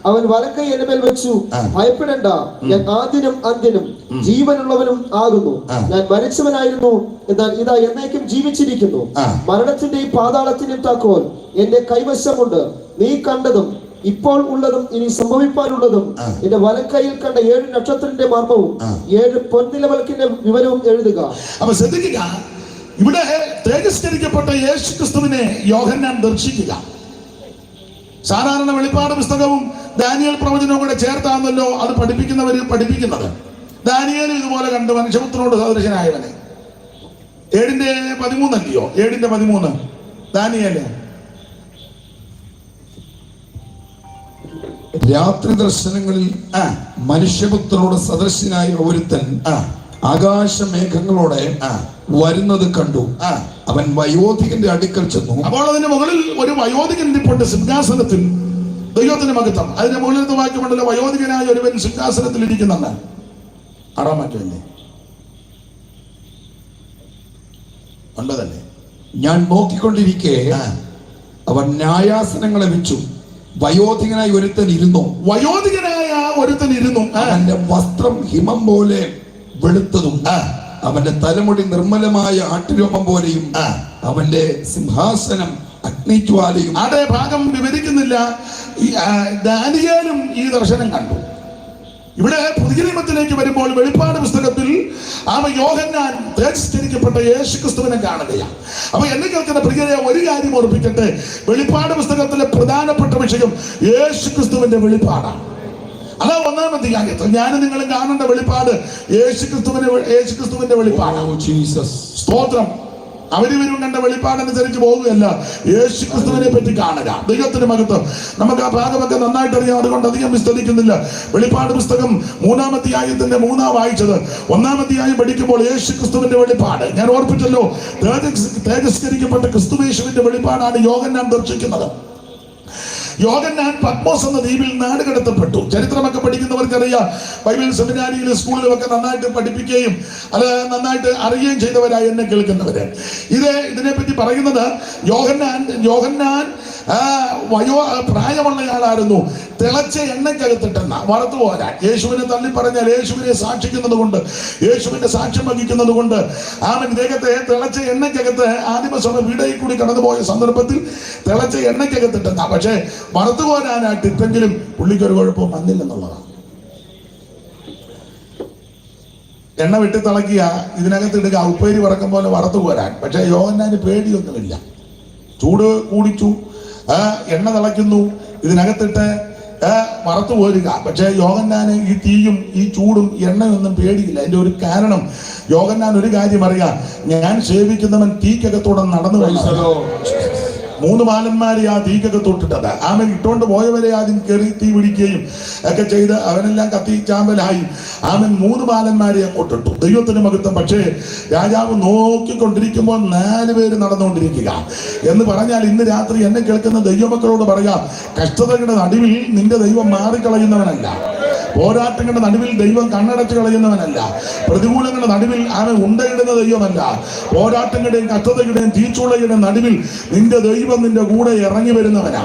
അവൻ വലക്കൈ എന്നുമേൽ വെച്ചു, ഭയപ്പെടേണ്ട, ഞാൻ ആദ്യനും അന്ത്യനും ജീവനുള്ളവനും ആകുന്നു. ഞാൻ മരിച്ചവനായിരുന്നു, എന്നാൽ ഇതാ എന്നേക്കും ജീവിച്ചിരിക്കുന്നു. മരണത്തിന്റെയും പാതാളത്തിന്റെയും താക്കോൽ എന്റെ കൈവശമുണ്ട്. നീ കണ്ടതും ഇപ്പോൾ ഉള്ളതും ഇനി സംഭവിപ്പാനുള്ളതും എന്റെ വലക്കൈയിൽ കണ്ട 7 നക്ഷത്രത്തിന്റെ മർമ്മവും 7 പൊൻനിലവിളക്കിന്റെ വിവരവും എഴുതുക. അപ്പൊ ശ്രദ്ധിക്കുക, ഇവിടെ തേജസ്കരിക്കപ്പെട്ട യേശു ക്രിസ്തുവിനെ യോഹന്നാൻ ദർശിക്കുക. സാധാരണ വെളിപ്പാട് പുസ്തകവും ദാനിയേൽ പ്രവചനവും കൂടെ ചേർത്താണല്ലോ അത് പഠിപ്പിക്കുന്നത്. ദാനിയേൽ ഇതുപോലെ കണ്ടു മനുഷ്യപുത്രനോട് സദൃശനായവനെ. 7:13 അല്ലയോ? 7:13 ദാനിയേല്. രാത്രി ദർശനങ്ങളിൽ മനുഷ്യപുത്രനോട് സദൃശനായ ഒരുത്തൻ ആകാശമേഘങ്ങളോടെ വരുന്നത് കണ്ടു. അവൻ വയോധികന്റെ അടുക്കൽ ചെന്നു. അപ്പോൾ അതിന്റെ മുകളിൽ ഒരു വയോധികൻ ഇരിപ്പുണ്ട് സിംഹാസനത്തിൽ. ദൈവത്തിന്റെ മഹത്വം. അതിന്റെ മുകളിലത്തെ വാക്യമുണ്ടല്ലോ, വയോധികനായ ഒരുവൻ സിംഹാസനത്തിൽ ഇരിക്കുന്നെന്ന്. ആറാം വാക്യമല്ലേ? ഉണ്ടതല്ലേ? ഞാൻ നോക്കിക്കൊണ്ടിരിക്കെ അവൻ ന്യായാസനങ്ങളെ വെച്ചു. വയോധികനായ ഒരുത്തൻ ഇരുന്നു. അവന്റെ വസ്ത്രം ഹിമം പോലെ വെളുത്തതും അവന്റെ തലമുടി നിർമ്മലമായ ആട്ടുരോമം പോലെയും അവന്റെ സിംഹാസനം അഗ്നിജ്വാലയും. അതേ ഭാഗം വിവരിക്കുന്നില്ല. ദാനിയേലും ഈ ദർശനം കണ്ടു. ഇവിടെ പുതിയ നിയമത്തിലേക്ക് വരുമ്പോൾ വെളിപ്പാട് പുസ്തകത്തിൽ യോഹന്നാൻ തേജസ്കരിക്കപ്പെട്ട യേശു ക്രിസ്തുവിനെ കാണുകയാണ്. അപ്പൊ എന്നെ കേൾക്കുന്ന പ്രിയരെ ഒരു കാര്യം ഓർപ്പിക്കട്ടെ, വെളിപ്പാട് പുസ്തകത്തിലെ പ്രധാനപ്പെട്ട വിഷയം യേശു ക്രിസ്തുവിന്റെ വെളിപ്പാടാണ്. അതാ ഒന്നാമത്തെ കാര്യത്തിൽ ഞാൻ നിങ്ങൾ കാണേണ്ട വെളിപ്പാട് യേശു ക്രിസ്തുവിന്റെ വെളിപ്പാടാണ്. സ്തോത്രം. അവരിവരും കണ്ട വെളിപ്പാടനുസരിച്ച് പോവുകയല്ല, യേശു ക്രിസ്തുവിനെ പറ്റി കാണുക. ദൈവത്തിന് മഹത്വം. നമുക്ക് ആ ഭാഗമൊക്കെ നന്നായിട്ട് അറിയാം, അതുകൊണ്ട് അധികം വിസ്തരിക്കുന്നില്ല. വെളിപ്പാട് പുസ്തകം 3-ാം അധ്യായത്തിന്റെ 3 വായിച്ചത്. 1-ാം അധ്യായം പഠിക്കുമ്പോൾ യേശു ക്രിസ്തുവിന്റെ വെളിപ്പാട് ഞാൻ ഓർപ്പിച്ചല്ലോ. തേജസ്കരിക്കപ്പെട്ട ക്രിസ്തുയേശുവിന്റെ വെളിപ്പാടാണ് യോഹന്നാൻ ദർശിക്കുന്നത്. യോഹന്നാൻ പത്മോസ് എന്ന ദ്വീപിൽ നാട് കടത്തപ്പെട്ടു. ചരിത്രമൊക്കെ പഠിക്കുന്നവർക്കറിയാം. ബൈബിൾ സെമിനാരിയിലും സ്കൂളിലും ഒക്കെ നന്നായിട്ട് പഠിപ്പിക്കുകയും അത് നന്നായിട്ട് അറിയുകയും ചെയ്തവരായി എന്നെ കേൾക്കുന്നവര്. ഇതിനെപ്പറ്റി പറയുന്നത് യോഹന്നാൻ പ്രായമുള്ളയാളായിരുന്നു. തിളച്ച എണ്ണയ്ക്കകത്തിട്ടെന്ന വറുത്തു പോരാൻ യേശുവിനെ തള്ളി പറഞ്ഞാൽ യേശുവിനെ സാക്ഷിക്കുന്നത് കൊണ്ട്, യേശുവിന്റെ സാക്ഷ്യം വഹിക്കുന്നത് കൊണ്ട് ഇദ്ദേഹത്തെ തിളച്ച എണ്ണയ്ക്കകത്ത് ആദിമസഭ വീടയിൽ കൂടി കടന്നുപോയ സന്ദർഭത്തിൽ തിളച്ച എണ്ണയ്ക്കകത്തിട്ടെന്ന. പക്ഷേ വറുത്തു പോരാനായിട്ട് ഇട്ടെങ്കിലും പുള്ളിക്കൊരു കുഴപ്പവും വന്നില്ലെന്നുള്ളതാണ്. എണ്ണ വെട്ടി തിളക്കിയ ഇതിനകത്തിടുക, ഉപ്പേരി വറക്കം പോലെ വറുത്തു പോരാൻ. പക്ഷെ യോഹന്നാന് പേടിയൊന്നുമില്ല. ചൂട് കൂടിച്ചു, എണ്ണ തിളയ്ക്കുന്നു, ഇതിനകത്തിട്ട് വറുത്തു പോരുക. പക്ഷെ യോഹന്നാന് ഈ തീയും ഈ ചൂടും എണ്ണയൊന്നും പേടിയില്ല. അതിന്റെ ഒരു കാരണം, യോഹന്നാൻ ഒരു കാര്യം അറിയാം, ഞാൻ സേവിക്കുന്നവൻ തീക്കകത്തോടെ നടന്നു വന്നല്ലോ. 3 ബാലന്മാരെ ആ തീക്കൊക്കെ തൊട്ടിട്ടത് ഇട്ടുകൊണ്ട് പോയവരെ ആദ്യം കയറി തീ പിടിക്കുകയും ഒക്കെ ചെയ്ത് അവനെല്ലാം കത്തി ചാമ്പലായി. 3 ബാലന്മാരെ അങ്ങോട്ടിട്ടു. ദൈവത്തിന് മഹത്വം. പക്ഷേ രാജാവ് നോക്കിക്കൊണ്ടിരിക്കുമ്പോൾ 4 പേര് നടന്നുകൊണ്ടിരിക്കുക എന്ന് പറഞ്ഞാൽ, ഇന്ന് രാത്രി എന്നെ കേൾക്കുന്ന ദൈവമക്കളോട് പറയാം, കഷ്ടതകളുടെ നടുവിൽ നിന്റെ ദൈവം മാറിക്കളയുന്നവനല്ല. പോരാട്ടങ്ങളുടെ നടുവിൽ ദൈവം കണ്ണടച്ച് കളയുന്നവനല്ല. പ്രതികൂലങ്ങളുടെ നടുവിൽ അവൻ ഉണ്ടയിടുന്ന ദൈവമല്ല. പോരാട്ടങ്ങളുടെയും കഷ്ടതയുടെയും തീച്ചുളയുടെയും നടുവിൽ നിന്റെ ദൈവം നിന്റെ കൂടെ ഇറങ്ങി വരുന്നവനാ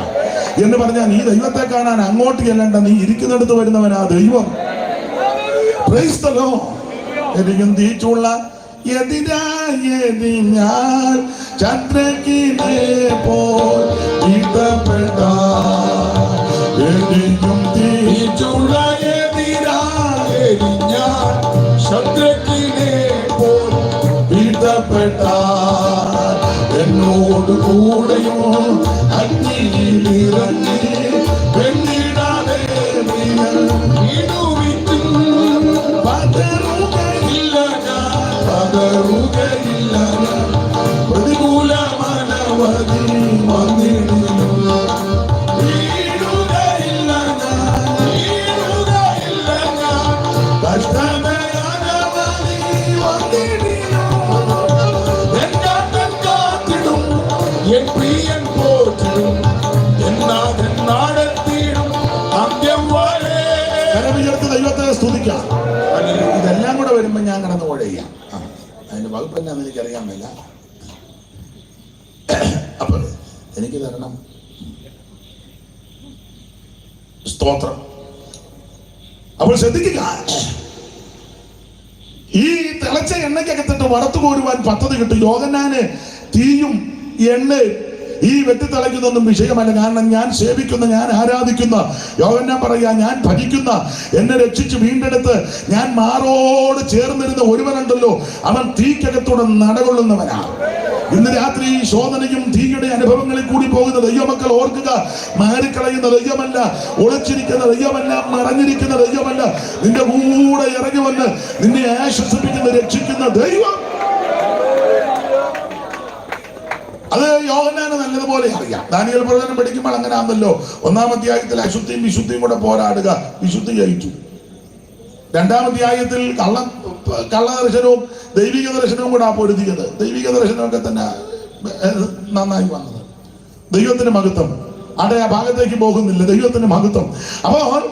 എന്ന് പറഞ്ഞാൽ നീ ദൈവത്തെ കാണാൻ അങ്ങോട്ട് ചെല്ലണ്ട, നീ ഇരിക്കുന്നിടത്ത് വരുന്നവനാ ദൈവം. Praise the Lord. എനിക്കും തീച്ചുള്ള എതിരായതിനാൽ ചന്ദ്രകിനെ പോൽ എനിക്കും തീച്ചുള്ള എതിരായതിനാൽ ചന്ദ്രകിനെ പോൽ വീഴ്ത്തപ്പെട്ടാൽ എന്നോട് കൂടെയോ അഗ്നിയിലിറങ്ങി വെള്ളിടാതെ പ്രതികൂല മനവധി വന്നിടുന്നു. വീഴുകയില്ല ഞാൻ കഷ്ടതയനവധി വന്നിടും. എൻ പ്രിയൻ പോറ്റിടും എന്നാഥൻ നാടത്തിടും അന്ത്യം വരെ. കരവിചേർത്ത് ദൈവത്തെ സ്തുതിക്കാം. ഇതെല്ലാം കൂടെ വരുമ്പോ ഞാൻ കടന്നു കൊഴയാം. അതിന്റെ വകുപ്പ് എന്നാന്ന് എനിക്കറിയാൻ മേല. അപ്പൊ എനിക്ക് തരണം സ്തോത്രം. അപ്പോൾ ശ്രദ്ധിക്കുക, ഈ തിളച്ച എണ്ണയ്ക്കകത്തിട്ട് വറുത്തു കോരുവാൻ പദ്ധതി കിട്ടും. യോഹന്നാന് തീയും എണ്ണയും ഈ വെട്ടിത്തിളയ്ക്കുന്നൊന്നും വിഷയമല്ല. കാരണം ഞാൻ സേവിക്കുന്ന, ഞാൻ ആരാധിക്കുന്ന, യോഹന്നാൻ പറയാ, ഞാൻ ഭജിക്കുന്ന, എന്നെ രക്ഷിച്ച് വീണ്ടെടുത്ത് ഞാൻ മാറോട് ചേർന്നിരുന്ന ഒരുവനുണ്ടല്ലോ, അവൻ തീക്കകത്തൂടെ നടകൊള്ളുന്നവനാ. ഇന്ന് രാത്രി ശോധനയും തീയുടെ അനുഭവങ്ങളിൽ കൂടി പോകുന്ന ദൈവമക്കൾ ഓർക്കുക, മാറിക്കളയുന്ന ദൈവമല്ല, ഒളിച്ചിരിക്കുന്ന ദൈവമല്ല, മറഞ്ഞിരിക്കുന്ന ദൈവമല്ല, നിന്റെ കൂടെ ഇറങ്ങി വന്ന് നിന്നെ ആശ്വസിപ്പിക്കുന്ന, രക്ഷിക്കുന്ന ദൈവം. അത് യോഹന്നാന് നല്ലതുപോലെ അറിയാം. ദാനിയേൽ പ്രവചനം പഠിക്കുമ്പോൾ അങ്ങനെ ആണല്ലോ. 1-ാം അധ്യായത്തിൽ അശുദ്ധിയും വിശുദ്ധിയും കൂടെ പോരാടുക, വിശുദ്ധി ജയിച്ചു. 2-ാം അധ്യായത്തിൽ കള്ള ദർശനവും ദൈവിക ദർശനവും കൂടെ പൊരുതിയത്. ദൈവിക ദർശനമൊക്കെ തന്നെ നന്നായി വന്നത്. ദൈവത്തിന്റെ മഹത്വം അവിടെ ആ ഭാഗത്തേക്ക് പോകുന്നില്ല, ദൈവത്തിന്റെ മഹത്വം. അപ്പോൾ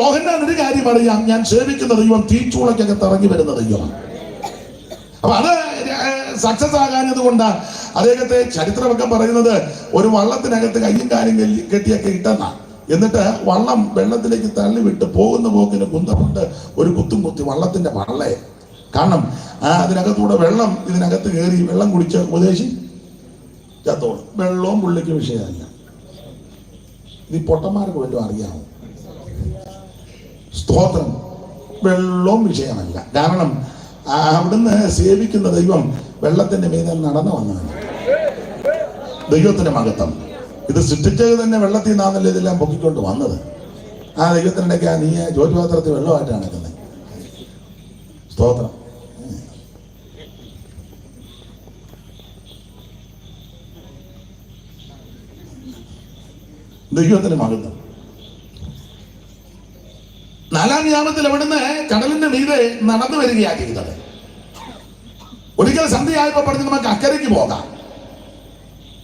യോഹന്നാൻ ഒരു കാര്യം അറിയാം, ഞാൻ സേവിക്കുന്ന ദൈവം തീച്ചൂളയ്ക്കകത്ത് ഇറങ്ങി വരുന്ന ദൈവമാണ്. അപ്പൊ അത് സക്സസ് ആകാഞ്ഞത് കൊണ്ടാ അദ്ദേഹത്തെ ചരിത്രമൊക്കെ പറയുന്നത് ഒരു വള്ളത്തിനകത്ത് കയ്യും കാലും കെട്ടിയൊക്കെ ഇട്ടെന്നാ. എന്നിട്ട് വള്ളം വെള്ളത്തിലേക്ക് തള്ളിവിട്ട് പോകുന്ന പോക്കിന് കുന്തമുണ്ട് ഒരു കുത്തും കുത്തി വള്ളത്തിന്റെ വള്ളയെ. കാരണം അതിനകത്തൂടെ വെള്ളം ഇതിനകത്ത് കയറി വെള്ളം കുടിച്ച് ഉപദേശി ചത്തോളും. വെള്ളവും പുള്ളിക്ക് വിഷയമല്ല. ഇത് പൊട്ടന്മാർക്ക് വല്ലതും അറിയാമോ? സ്തോത്രം. വെള്ളവും വിഷയമല്ല. കാരണം അവിടുന്ന് സേവിക്കുന്ന ദൈവം വെള്ളത്തിന്റെ മീതെ നടന്നു വന്നതാണ്. ദൈവത്തിന്റെ മഹത്വം. ഇത് സൃഷ്ടിച്ചത് തന്നെ വെള്ളത്തിൽ നിന്നാണല്ലോ ഇതെല്ലാം പൊക്കിക്കൊണ്ട് വന്നത്. ആ ദൈവത്തിനിടയ്ക്ക് നീ ജോലിപാത്രത്തിൽ വെള്ളമായിട്ടാണ് നടക്കുന്നത്. സ്തോത്രം. ദൈവത്തിന്റെ മഹത്വം. 4-ാം യാമത്തിൽ അവിടുന്ന് കടലിന്റെ മീതെ നടന്നു വരികയാണ് ചെയ്തത്. ഒരിക്കൽ സന്ധ്യയായപ്പോ പറഞ്ഞ് നമുക്ക് അക്കരയ്ക്ക് പോകാം.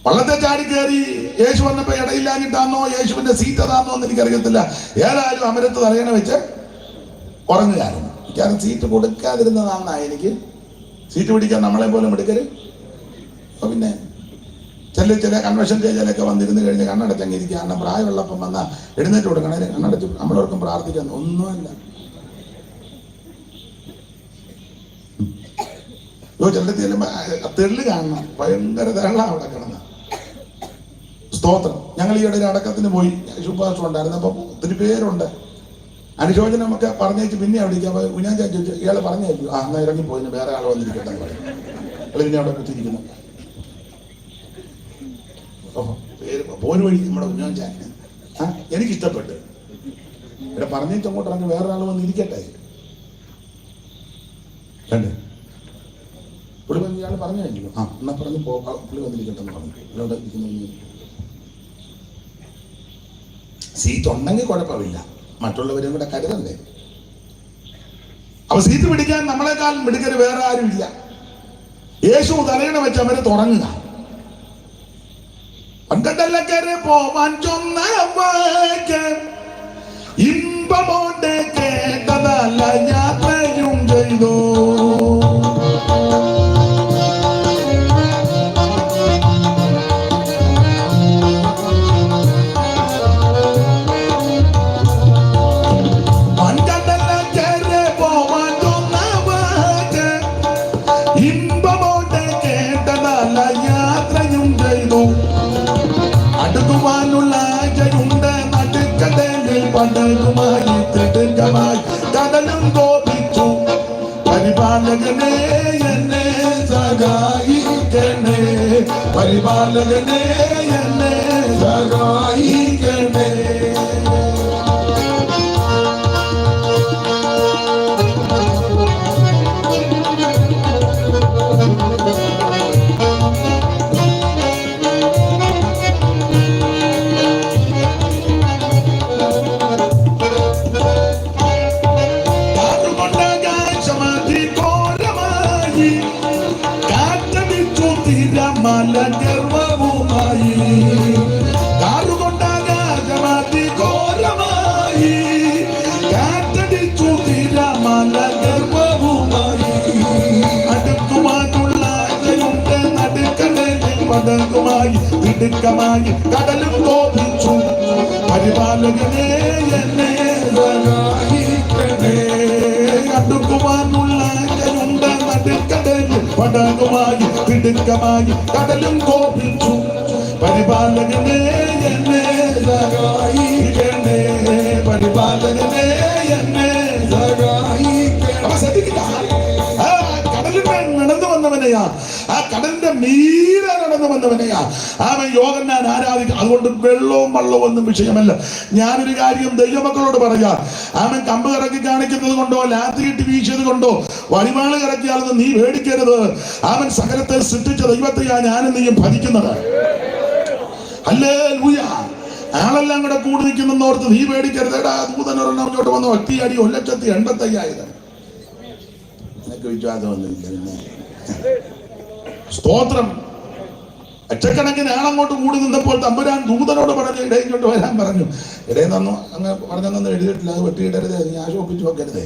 വള്ളത്തെ ചാടി കയറി യേശു വന്നപ്പോ ഇടയില്ലാഞ്ഞിട്ടാന്നോ യേശുവിന്റെ സീറ്റ് അതാന്നോ എന്ന് എനിക്കറിയത്തില്ല. ഏതായാലും അമരത്ത് തലയണ വെച്ച് ഉറങ്ങുകയായിരുന്നു. കാരണം സീറ്റ് കൊടുക്കാതിരുന്നതാണെന്നാ എനിക്ക്. സീറ്റ് പിടിക്കാൻ നമ്മളെ പോലും എടുക്കല്. അപ്പൊ പിന്നെ ചില കൺവെൻഷൻ സ്റ്റേജിലൊക്കെ വന്നിരുന്ന് കഴിഞ്ഞ് കണ്ണടച്ചങ്ങിരിക്കുക. കാരണം പ്രായമുള്ളപ്പം വന്ന എഴുന്നേറ്റ് കൊടുക്കണം, കണ്ണടച്ച് നമ്മളോർക്കും പ്രാർത്ഥിക്കാൻ ഒന്നുമല്ല. ചിലടത്ത് ചെല്ലുമ്പോ തെള്ളു കാണണം, ഭയങ്കര തെള്ള അവിടെ കിടന്ന. സ്തോത്രം. ഞങ്ങൾ ഈയിടെ ഒരു അടക്കത്തിന് പോയി, ശുപാർശ ഉണ്ടായിരുന്നു. അപ്പം ഒത്തിരി പേരുണ്ട്. അനുശോചനം നമുക്ക് പറഞ്ഞേച്ച് പിന്നെ അവിടെ ഇരിക്കാം. ഞാൻ ചോദിച്ചു, ഇയാള് പറഞ്ഞേച്ചു, എന്നാ ഇറങ്ങിപ്പോയി, വേറെ ആൾ വന്നിരിക്കട്ടെ എന്ന് പറയും. പിന്നെ അവിടെ കുത്തിരിക്കുന്നു. പോര് വഴി നമ്മുടെ കുഞ്ഞാൻ എനിക്കിഷ്ടപ്പെട്ട് ഇവിടെ പറഞ്ഞിട്ട് അങ്ങോട്ട് ഇറങ്ങി വേറൊരാൾ വന്നിരിക്കട്ടെ. കണ്ടേ പുള്ളി പറഞ്ഞു, ഇയാൾ പറഞ്ഞു കഴിഞ്ഞു. എന്നാ പറഞ്ഞു പുള്ളി വന്നിരിക്കട്ടെ എന്ന് പറഞ്ഞു. ഇവിടെ ഇരിക്കുന്ന സീറ്റ് ഉണ്ടെങ്കിൽ കുഴപ്പമില്ല, മറ്റുള്ളവരും കൂടെ കരുതണ്ടേ. അപ്പൊ സീറ്റ് പിടിക്കാൻ നമ്മളെക്കാൾ മിടുക്കര് വേറെ ആരും ഇല്ല. യേശു തലയണ വെച്ച് അവരെ തുടങ്ങുക. പണ്ടല്ലക്കരെ പോവാൻ ചൊന്ന ഇമ്പമോടെ ചെയ്തു. പടകുമായി തിടുക്കമായി കടലും കോപിച്ചു. പരിപാലകനെ എന്നെ സഹായിക്കണേ, പരിപാലകനെ എന്നെ സഹായിക്കണേ. ഗർവവുമായി കാറുകൊണ്ടാകാശമാതി ഘോരമായി കാറ്റടിച്ചു തിരമല ഗർവവുമായി. അടുക്കുവാനുള്ള നടുക്കടലിൽ പടകുമായി തിടുക്കമായി കടലും കോപിച്ചു. പരിപാലകനെ എന്നെ സഹായിക്കണേ, അടുക്കുവാനുള്ള നടുക്കടലിൽ പടകുമായി തിടുക്കമായി കടലും കോപിച്ചു. പരിപാലകനെ എന്നെ സഹായിക്കണേ, പരിപാലകനെ എന്നെ സഹായിക്കണേ. കടലിന്റെ നടന്നു വന്നവനെയാ, ആ കടലിന്റെ മീതെ നടന്നു വന്നവനെയാ അവൻ യോഹന്നാൻ ആരാധിക്കുക. അതുകൊണ്ട് വെള്ളവും വള്ളവും ഒന്നും വിഷയമല്ല. ഞാനൊരു കാര്യം ദൈവമക്കളോട് പറയാ, അവൻ കമ്പ് കറക്കി കാണിക്കുന്നത് കൊണ്ടോ ലാത്തി കിട്ടി വീശിയത് കൊണ്ടോ വഴിമാള് കറക്കിയാലെന്ന് നീ പേടിക്കരുത്. അവൻ സകലത്തെ സൃഷ്ടിച്ച ദൈവത്തെയാ ഞാനും നീയും ഭരിക്കുന്നത്. ഹല്ലേലൂയ. ആളെല്ലാം കൂടെ കൂടി നിൽക്കുന്നോർത്ത് നീ പേടിക്കരുത്. എടാ ദൂതനൊരെണ്ണം ഇങ്ങോട്ട് വന്നു ഒറ്റയടി 1,85,000. നിനക്ക് വിശ്വാസമൊന്നുമില്ല. പിന്നെ സ്തോത്രം. ലക്ഷക്കണക്കിന് ആളങ്ങോട്ട് കൂടി നിന്നപ്പോൾ തമ്പുരാൻ ദൂതനോട് പറഞ്ഞു, ഇടേ ഇങ്ങോട്ട് വരാൻ പറഞ്ഞു. ഇടേ തന്നു അങ്ങനെ പറഞ്ഞൊന്നും എഴുതിയിട്ടില്ല. അത് വെട്ടിയിടരുതേ, നീ ആശോപ്പിച്ചു വെക്കരുതേ.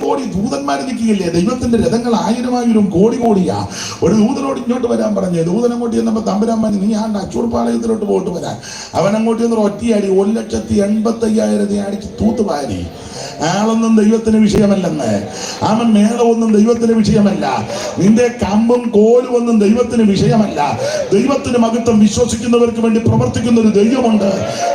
കോടി ദൂതന്മാർ നിൽക്കുകയില്ലേ? ദൈവത്തിന്റെ രഥങ്ങൾ 1000 കോടിയാ. ഒരു ദൂതനോട് ഇങ്ങോട്ട് വരാൻ പറഞ്ഞു. ദൂതൻ അങ്ങോട്ട് ചെന്നപ്പോ തമ്പുരാൻ പറഞ്ഞു, നീ ആണ്ട് അച്ചൂർപ്പാളയത്തിലോട്ട് പോയിട്ട് വരാൻ. അവൻ അങ്ങോട്ട് ചെന്നൊരു ഒറ്റയടി 1,85,000 അടിച്ച് തൂത്തുപാരി. ആളൊന്നും ദൈവത്തിന് വിഷയമല്ലെന്ന്. അവൻ മേളമൊന്നും ദൈവത്തിന് വിഷയമല്ല. നിന്റെ കമ്പും കോലും ഒന്നും ദൈവത്തിന് വിഷയമല്ല. ദൈവത്തിന് മഹത്വം വിശ്വസിക്കുന്നവർക്ക് വേണ്ടി പ്രവർത്തിക്കുന്ന ഒരു ദൈവമുണ്ട്.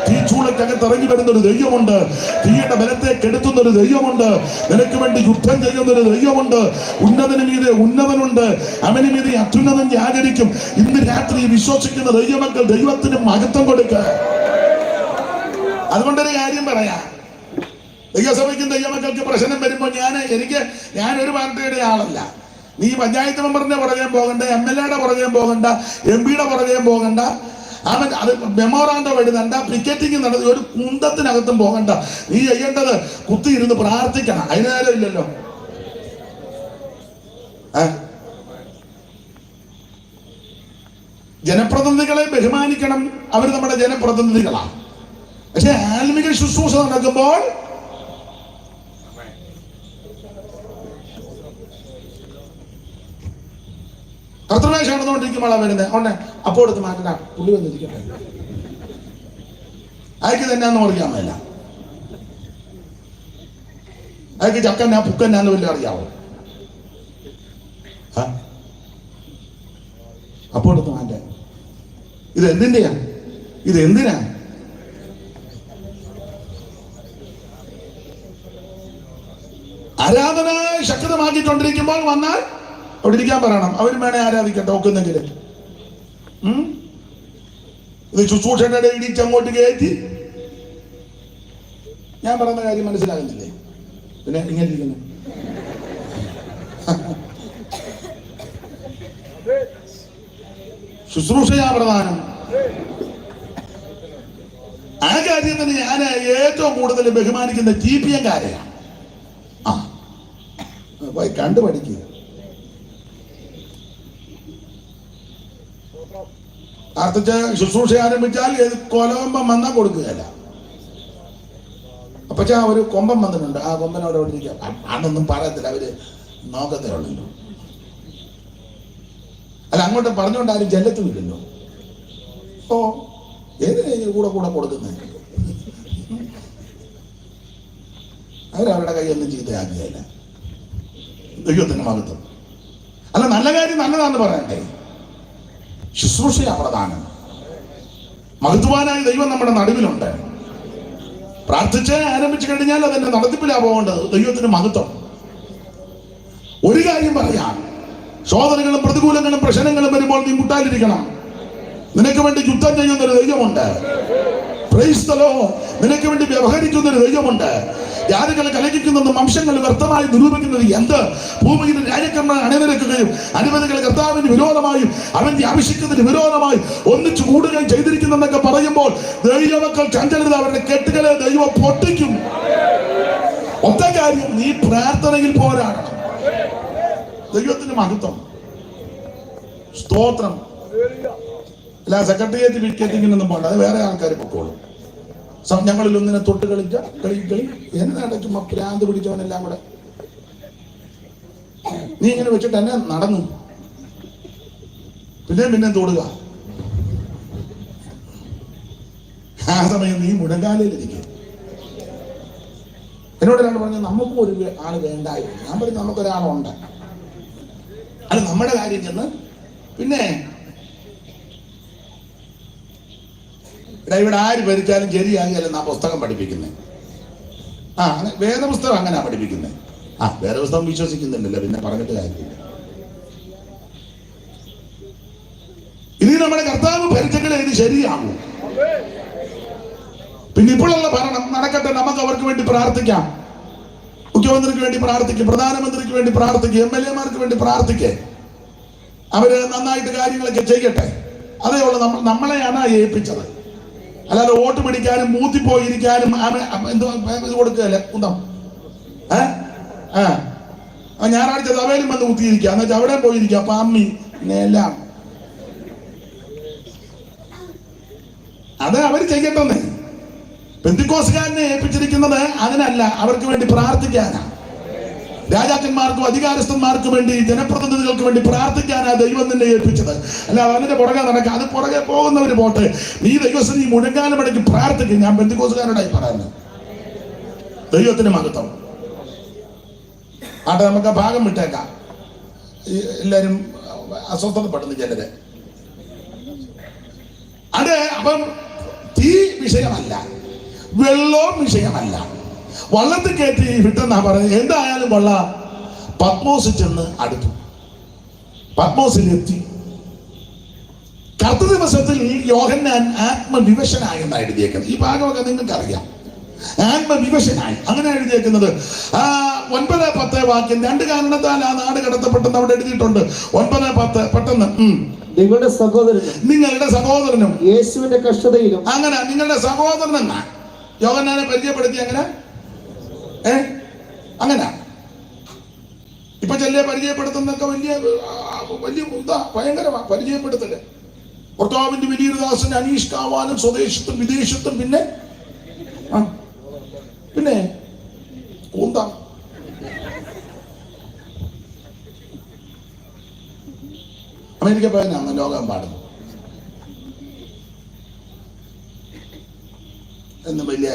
തീച്ചൂളക്കകത്ത് ഇറങ്ങി വരുന്ന ഒരു ദൈവമുണ്ട്. തീയുടെ ബലത്തെ കെടുത്തുന്ന ഒരു ദൈവമുണ്ട്. നിനക്ക് വേണ്ടി യുദ്ധം ചെയ്യുന്ന ഒരു ദൈവമുണ്ട്. ഉന്നതന് മീതെ ഉന്നതനുണ്ട്, അവന് മീതെ അത്യുന്നതൻ ജാഗരിക്കും. ഇന്ന് രാത്രി വിശ്വസിക്കുന്ന ദൈവമക്കൾ ദൈവത്തിന് മഹത്വം കൊടുക്കുക. അതുകൊണ്ടൊരു കാര്യം പറയാം, ദൈവസഭയ്ക്കും ദൈവമക്കൾക്ക് പ്രശ്നം വരുമ്പോൾ ഞാനൊരു പാർട്ടിയുടെ ആളല്ല. നീ പഞ്ചായത്ത് മെമ്പറിന്റെ പുറകെ പോകണ്ട, MLA-യുടെ പുറകെ പോകണ്ട, MP-യുടെ പുറകെ പോകണ്ട, അവൻ അത് മെമ്മോറാണ്ടം എഴുതണ്ട, പിക്കറ്റിംഗ് നടത്തി ഒരു കുന്തത്തിനകത്തും പോകണ്ട. നീ ചെയ്യേണ്ടത് കുത്തിയിരുന്ന് പ്രാർത്ഥിക്കണം. അതിന് നേരം ഇല്ലല്ലോ. ജനപ്രതിനിധികളെ ബഹുമാനിക്കണം. അവർ നമ്മുടെ ജനപ്രതിനിധികളാണ്. പക്ഷെ ആത്മിക ശുശ്രൂഷ നടക്കുമ്പോൾ കർത്തൃമേശ നടന്നുകൊണ്ടിരിക്കുമ്പോഴാണ് വരുന്നത്. ഉടനെ അപ്പോൾ എടുത്ത് മാറ്റണ്ട, പുള്ളി വന്നിരിക്കട്ടെ. അയക്ക് തന്നെയാന്ന് പറയാൻ മേല. അയക്ക് ചക്കന്നാ പുക്കന്നാന്ന് വല്ല അറിയാവോ? അപ്പോൾ എടുത്ത് മാറ്റാൻ ഇത് എന്തിന്റെയാ? ഇത് എന്തിനാ? ആരാധന ശക്തമാക്കിക്കൊണ്ടിരിക്കുമ്പോൾ വന്നാൽ അവിടെ ഇരിക്കാൻ പറയണം. അവരും വേണേ ആരാധിക്കട്ടെ ഒക്കുന്നെങ്കിൽ. ഇത് ശുശ്രൂഷയുടെ ഇടിച്ച് അങ്ങോട്ട് കയറ്റി. ഞാൻ പറയുന്ന കാര്യം മനസ്സിലാകുന്നില്ലേ? പിന്നെ ഇങ്ങനെ ഇരിക്കുന്നു. ശുശ്രൂഷയാ പ്രധാനം. ആ കാര്യത്തിന് ഞാൻ ഏറ്റവും കൂടുതൽ ബഹുമാനിക്കുന്ന TPM-കാരെയാണ്. പോയി കണ്ടു പഠിക്കുക. പ്രാർത്ഥിച്ച് ശുശ്രൂഷ ആരംഭിച്ചാൽ കൊലകമ്പം വന്നാൽ കൊടുക്കുകയല്ല. അപ്പച്ചാ ഒരു കൊമ്പൻ വന്നിട്ടുണ്ട്, ആ കൊമ്പനോട് അവിടെ ഇരിക്കാം. അന്നൊന്നും പറയത്തില്ല, അവര് നോക്കത്തേ ഉള്ളല്ലോ. അല്ല, അങ്ങോട്ട് പറഞ്ഞുകൊണ്ട് ആരും ചെല്ലത്തുമില്ലല്ലോ. ഓ, ഏതിനാ കൂടെ കൂടെ കൊടുക്കുന്നത്? അവരവരുടെ കൈയൊന്നും ചീത്തയാക്കുകയല്ല. ദൈവത്തിന്റെ മഹത്വം. അല്ല, നല്ല കാര്യം നല്ലതാണെന്ന് പറയണ്ടേ? ശുശ്രൂഷയാ പ്രധാനം. മഹത്വാനായ ദൈവം നമ്മുടെ നടുവിലുണ്ട്. പ്രാർത്ഥിച്ച് ആരംഭിച്ചു കഴിഞ്ഞാൽ അതിന്റെ നടത്തിപ്പിലാ പോകേണ്ടത്. ദൈവത്തിന് മഹത്വം. ഒരു കാര്യം പറയാം, ശോധനകളും പ്രതികൂലങ്ങളും പ്രശ്നങ്ങളും വരുമ്പോൾ നീ മുട്ടാതിരിക്കണം. നിനക്ക് വേണ്ടി യുദ്ധം ചെയ്യുന്ന ഒരു ദൈവമുണ്ട്. Praise the Lord. നിനക്ക് വേണ്ടി വ്യവഹരിക്കുന്ന ഒരു ദൈവമുണ്ട്. ജാതികളെ കലഹിക്കുന്നതും വംശങ്ങൾ വ്യർത്ഥമായി നിരൂപിക്കുന്നത് എന്ത്? ഭൂമിയിൽ രാജക്കന്മാർ അണിനിരക്കുകയും അധിപതികൾ കർത്താവിന് വിരോധമായും അവന്റെ ആവശ്യത്തിന് വിരോധമായി ഒന്നിച്ചു കൂടുകയും ചെയ്തിരിക്കുന്നതെന്നൊക്കെ പറയുമ്പോൾ ദൈവമക്കൾ ചഞ്ചലത, അവരുടെ കെട്ടുകളെ ദൈവം പൊട്ടിക്കും. ഒറ്റ കാര്യം, നീ പ്രാർത്ഥനയിൽ പോരാടണം. ദൈവത്തിന് മഹത്വം. സ്തോത്രം. അല്ല, സെക്രട്ടേറിയറ്റ് വിക്കറ്റിങ്ങിനൊന്നും പോകണ്ട, അത് വേറെ ആൾക്കാർ പൊക്കോളും. ഞങ്ങളിൽ ഒന്നിനെ തൊട്ട് കളി എന്നാണ് ചുമ്മാ ഭ്രാന്ത് പിടിച്ചവനെല്ലാം കൂടെ. നീ ഇങ്ങനെ വെച്ചിട്ട് എന്നെ നടന്നു, പിന്നെ തൊടുക. ആ സമയം നീ മുഴങ്കാലയിലിരിക്കും. എന്നോട് ഒരാൾ പറഞ്ഞു, നമുക്കും ഒരു ആള് വേണ്ടായിരുന്നു. ഞാൻ പറഞ്ഞു, നമുക്കൊരാളുണ്ട്. അത് നമ്മുടെ കാര്യം ചെന്ന് പിന്നെ ഇവിടെ ആര് ഭരിച്ചാലും ശരിയാകില്ല. ആ പുസ്തകം പഠിപ്പിക്കുന്നത്. വേദപുസ്തകം അങ്ങനെയാ പഠിപ്പിക്കുന്നത്. വേദപുസ്തകം വിശ്വസിക്കുന്നില്ലല്ലോ, പിന്നെ പറഞ്ഞിട്ട് കാര്യമില്ല. ഇനി നമ്മുടെ കർത്താവ് ഭരിച്ചെങ്കിലേ ഇത് ശരിയാകൂ. പിന്നെ ഇപ്പോഴുള്ള ഭരണം നടക്കട്ടെ. നമുക്ക് അവർക്ക് വേണ്ടി പ്രാർത്ഥിക്കാം. മുഖ്യമന്ത്രിക്ക് വേണ്ടി പ്രാർത്ഥിക്കും, പ്രധാനമന്ത്രിക്ക് വേണ്ടി പ്രാർത്ഥിക്കും, MLA മാർക്ക് വേണ്ടി പ്രാർത്ഥിക്കേ. അവര് നന്നായിട്ട് കാര്യങ്ങളൊക്കെ ചെയ്യട്ടെ. അതേ ഉള്ളൂ. നമ്മളെയാണ് ഏൽപ്പിച്ചത്. അല്ലാതെ വോട്ട് പിടിക്കാനും മൂത്തിപ്പോയിരിക്കാനും എന്തോ ഇത് കൊടുക്കുകയല്ലേ കുന്തം. ഞായറാഴ്ച സഭയിലും വന്ന് കുത്തിയിരിക്കുക, എന്നുവെച്ചാൽ അവിടെ പോയിരിക്കുക. പാമ്മി എല്ലാം അത് അവര് ചെയ്യട്ടെന്നേ. പെന്തിക്കോസ്തുകാരനെ ഏൽപ്പിച്ചിരിക്കുന്നത് അതിനല്ല, അവർക്ക് വേണ്ടി പ്രാർത്ഥിക്കാനാ. രാജാക്കന്മാർക്കും അധികാരസ്ഥന്മാർക്കും വേണ്ടി, ജനപ്രതിനിധികൾക്ക് വേണ്ടി പ്രാർത്ഥിക്കാനാ ദൈവം നിന്നെ ഏൽപ്പിച്ചത്. അല്ല, അതിന്റെ പുറകെ നടക്കുക. അത് പുറകെ പോകുന്നവര് പോട്ടെ. നീ ദൈവസ്ഥ നീ മുഴങ്കാലം ഇടയ്ക്ക് പ്രാർത്ഥിക്കും. ഞാൻ പെന്തിക്കോസ്തുകാരോടായി പറയുന്നത്. ദൈവത്തിന് മഹത്വം. ആട്ടെ, നമുക്ക് ആ ഭാഗം വിട്ടേക്കാം. എല്ലാരും അസ്വസ്ഥതപ്പെടുന്നു ചിലര്. അത് അപ്പം തീ വിഷയമല്ല, വെള്ളവും വിഷയമല്ല. വള്ളത്തിൽ കയറ്റി വിട്ടെന്നാ പറയുന്നത്. എന്തായാലും കൊള്ളാം. പത്മോസിൽ ചെന്ന് അടുത്തു. പത്മോസിലെത്തി. കർത്തൃ ദിവസത്തിൽ യോഹന്നാൻ ആത്മവിവശനായെന്നാണ് എഴുതിയേക്കുന്നത്. ഈ ഭാഗമൊക്കെ നിങ്ങൾക്ക് അറിയാം. ആത്മവിവശനായി അങ്ങനെ എഴുതിയേക്കുന്നത്. 9:10 വാക്യം. 2 കാരണത്താൽ ആ നാട് കടത്തപ്പെട്ടെന്ന് അവിടെ എഴുതിയിട്ടുണ്ട്. 9:10 പെട്ടെന്ന്. നിങ്ങളുടെ സഹോദരനും യേശുവിന്റെ കഷ്ടതയിലും. അങ്ങനെ നിങ്ങളുടെ സഹോദരൻ എന്നാ യോഹന്നാനെ പരിചയപ്പെടുത്തി. അങ്ങനെ ഇപ്പൊ ചെല്ലെ പരിചയപ്പെടുത്തുന്നൊക്കെ വലിയ ഭയങ്കര പരിചയപ്പെടുത്തല്. ഭർത്താവിന്റെ വലിയൊരു ദാസൻ അനീഷ് കാവാനും സ്വദേശത്തും വിദേശത്തും പിന്നെ കൂന്താം. അമേരിക്ക പോയനാണ് ലോകം പാടുന്നത് എന്ന് വലിയ.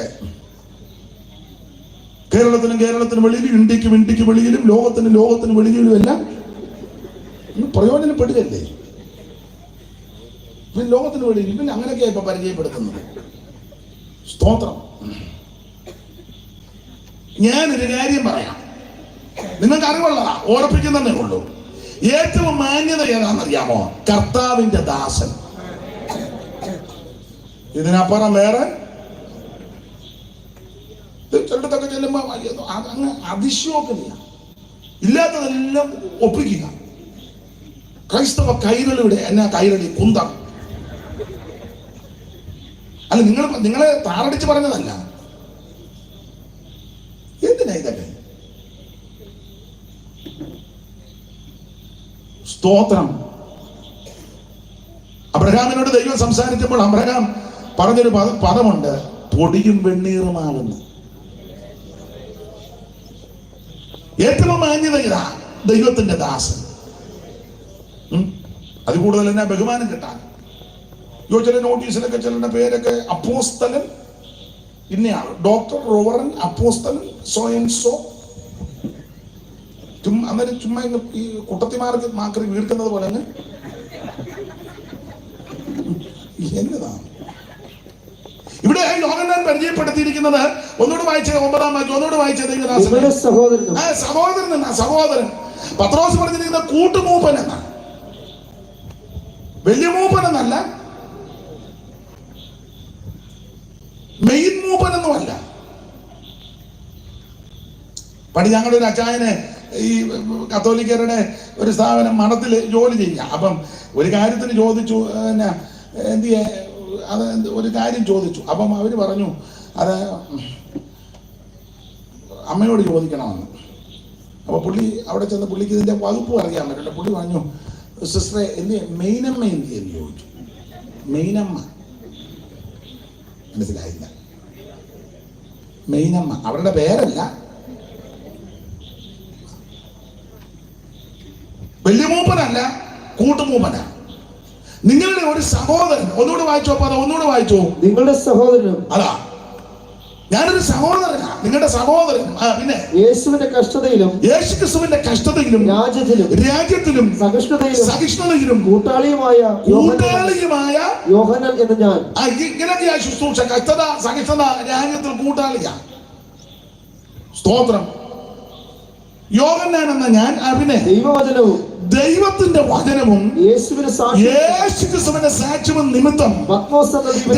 കേരളത്തിന് വെളിയിലും, ഇന്ത്യക്ക് വെളിയിലും, ലോകത്തിന് വെളിയിലും എല്ലാം പ്രയോജനപ്പെടുകയല്ലേ. പിന്നെ ലോകത്തിന് വെളിയിലും പിന്നെ അങ്ങനെയൊക്കെയാ ഇപ്പൊ പരിചയപ്പെടുത്തുന്നത്. സ്തോത്രം. ഞാനൊരു കാര്യം പറയാം, നിങ്ങൾക്ക് അറിവുള്ളതാ, ഓർപ്പിക്കുന്നതേ ഉള്ളൂ. ഏറ്റവും മാന്യത ഏതാണെന്നറിയാമോ? കർത്താവിന്റെ ദാസൻ. ഇതിനപ്പുറം വേറെ ചിലടത്തൊക്കെ ചെല്ലുമ്പോ അങ്ങ് അതിശയോക്തിയ. ഇല്ലാത്തതെല്ലാം ഒപ്പിക്കുക. ക്രൈസ്തവ കൈരളിയുടെ എന്നാ കൈരളി കുന്തം. അല്ല, നിങ്ങളെ താറടിച്ച് പറഞ്ഞതല്ല. എന്തിനാ ഇതൊക്കെ? സ്തോത്രം. അബ്രഹാമിനോട് ദൈവം സംസാരിച്ചപ്പോൾ അബ്രഹാം പറഞ്ഞൊരു പദമുണ്ട്, പൊടിയും വെണ്ണീറുമാകുന്നു. ഏറ്റവും മാന്യത ഇതാ, ദൈവത്തിന്റെ ദാസൻ. അത് കൂടുതൽ എന്നാ ബഹുമാനം കിട്ടാൻ. ചില നോട്ടീസിലൊക്കെ ചില പേരൊക്കെ അപ്പോസ്തലൻ ഇന്നയാള്, ഡോക്ടർ റോവറൻ അപ്പോസ്തലൻ സോ ആൻഡ് സോ. അന്നേരം ചുമ്മാ ഈ കുട്ടത്തിമാർക്ക് മാക്കറി വീർക്കുന്നത് പോലെ എന്നതാണ് ഇവിടെ യോഹന്നാൻ പരിചയപ്പെടുത്തിയിരിക്കുന്നത്. ഒന്നുകൂടെ വായിച്ചത് 9-ാം വാക്യം, ഒന്നുകൂടെ വായിച്ചത് സഹോദരൻ. പത്രോസ് പറഞ്ഞിരിക്കുന്ന കൂട്ടുമൂപ്പൻ എന്നാണ്, വലിയ മൂപ്പൻ എന്നല്ല, മെയിൻ മൂപ്പൻ എന്നുമല്ല. പണ്ട് ഞങ്ങളുടെ ഒരു അച്ചായന് ഈ കത്തോലിക്കരുടെ ഒരു സ്ഥാപനം മഠത്തിൽ ജോലി ചെയ്യാം. അപ്പം ഒരു കാര്യത്തിന് ചോദിച്ചു, അത് ഒരു കാര്യം ചോദിച്ചു. അപ്പം അവര് പറഞ്ഞു അത് അമ്മയോട് ചോദിക്കണമെന്ന്. അപ്പൊ പുള്ളി അവിടെ ചെന്ന് പുള്ളിക്ക് ഇതിന്റെ വകുപ്പ് അറിയാൻ പറ്റില്ല. പുള്ളി പറഞ്ഞു, സിസ്റ്ററെ മെയിനമ്മ എന്ത് എന്ന് ചോദിച്ചു. മെയിനമ്മ മനസ്സിലായില്ല. മെയിനമ്മ അവരുടെ പേരല്ല, വലിയ മൂപ്പനല്ല, കൂട്ടുമൂപ്പനാ. നിങ്ങളുടെ ഒരു സഹോദരൻ. ഒന്നുകൂടെ വായിച്ചോ, അപ്പൊ ഒന്നുകൂടെ വായിച്ചോ. നിങ്ങളുടെ സഹോദരനും. അതാ, ഞാനൊരു സഹോദരനാ, നിങ്ങളുടെ സഹോദരൻ. പിന്നെ യേശുവിന്റെ കഷ്ടതയിലും, യേശുക്രിസ്തുവിന്റെ കഷ്ടതയിലും, രാജ്യത്തിലും സഹിഷ്ണുതയിലും കൂട്ടാളിയുമായ യോഹന്നാൻ എന്ന് ഞാൻ. ഇങ്ങനെയൊക്കെയാ ശുശ്രൂഷ. കഷ്ടത, സഹിഷ്ണുത, രാജ്യത്തിൽ കൂട്ടാളിയാ. സ്തോത്രം. യോഹന്നാൻ എന്ന ഞാൻ. പിന്നെ ദൈവവചനവും, ദൈവത്തിന്റെ വചനവും യേശുക്രിസ്തുവിന്റെ സാക്ഷ്യവും നിമിത്തം.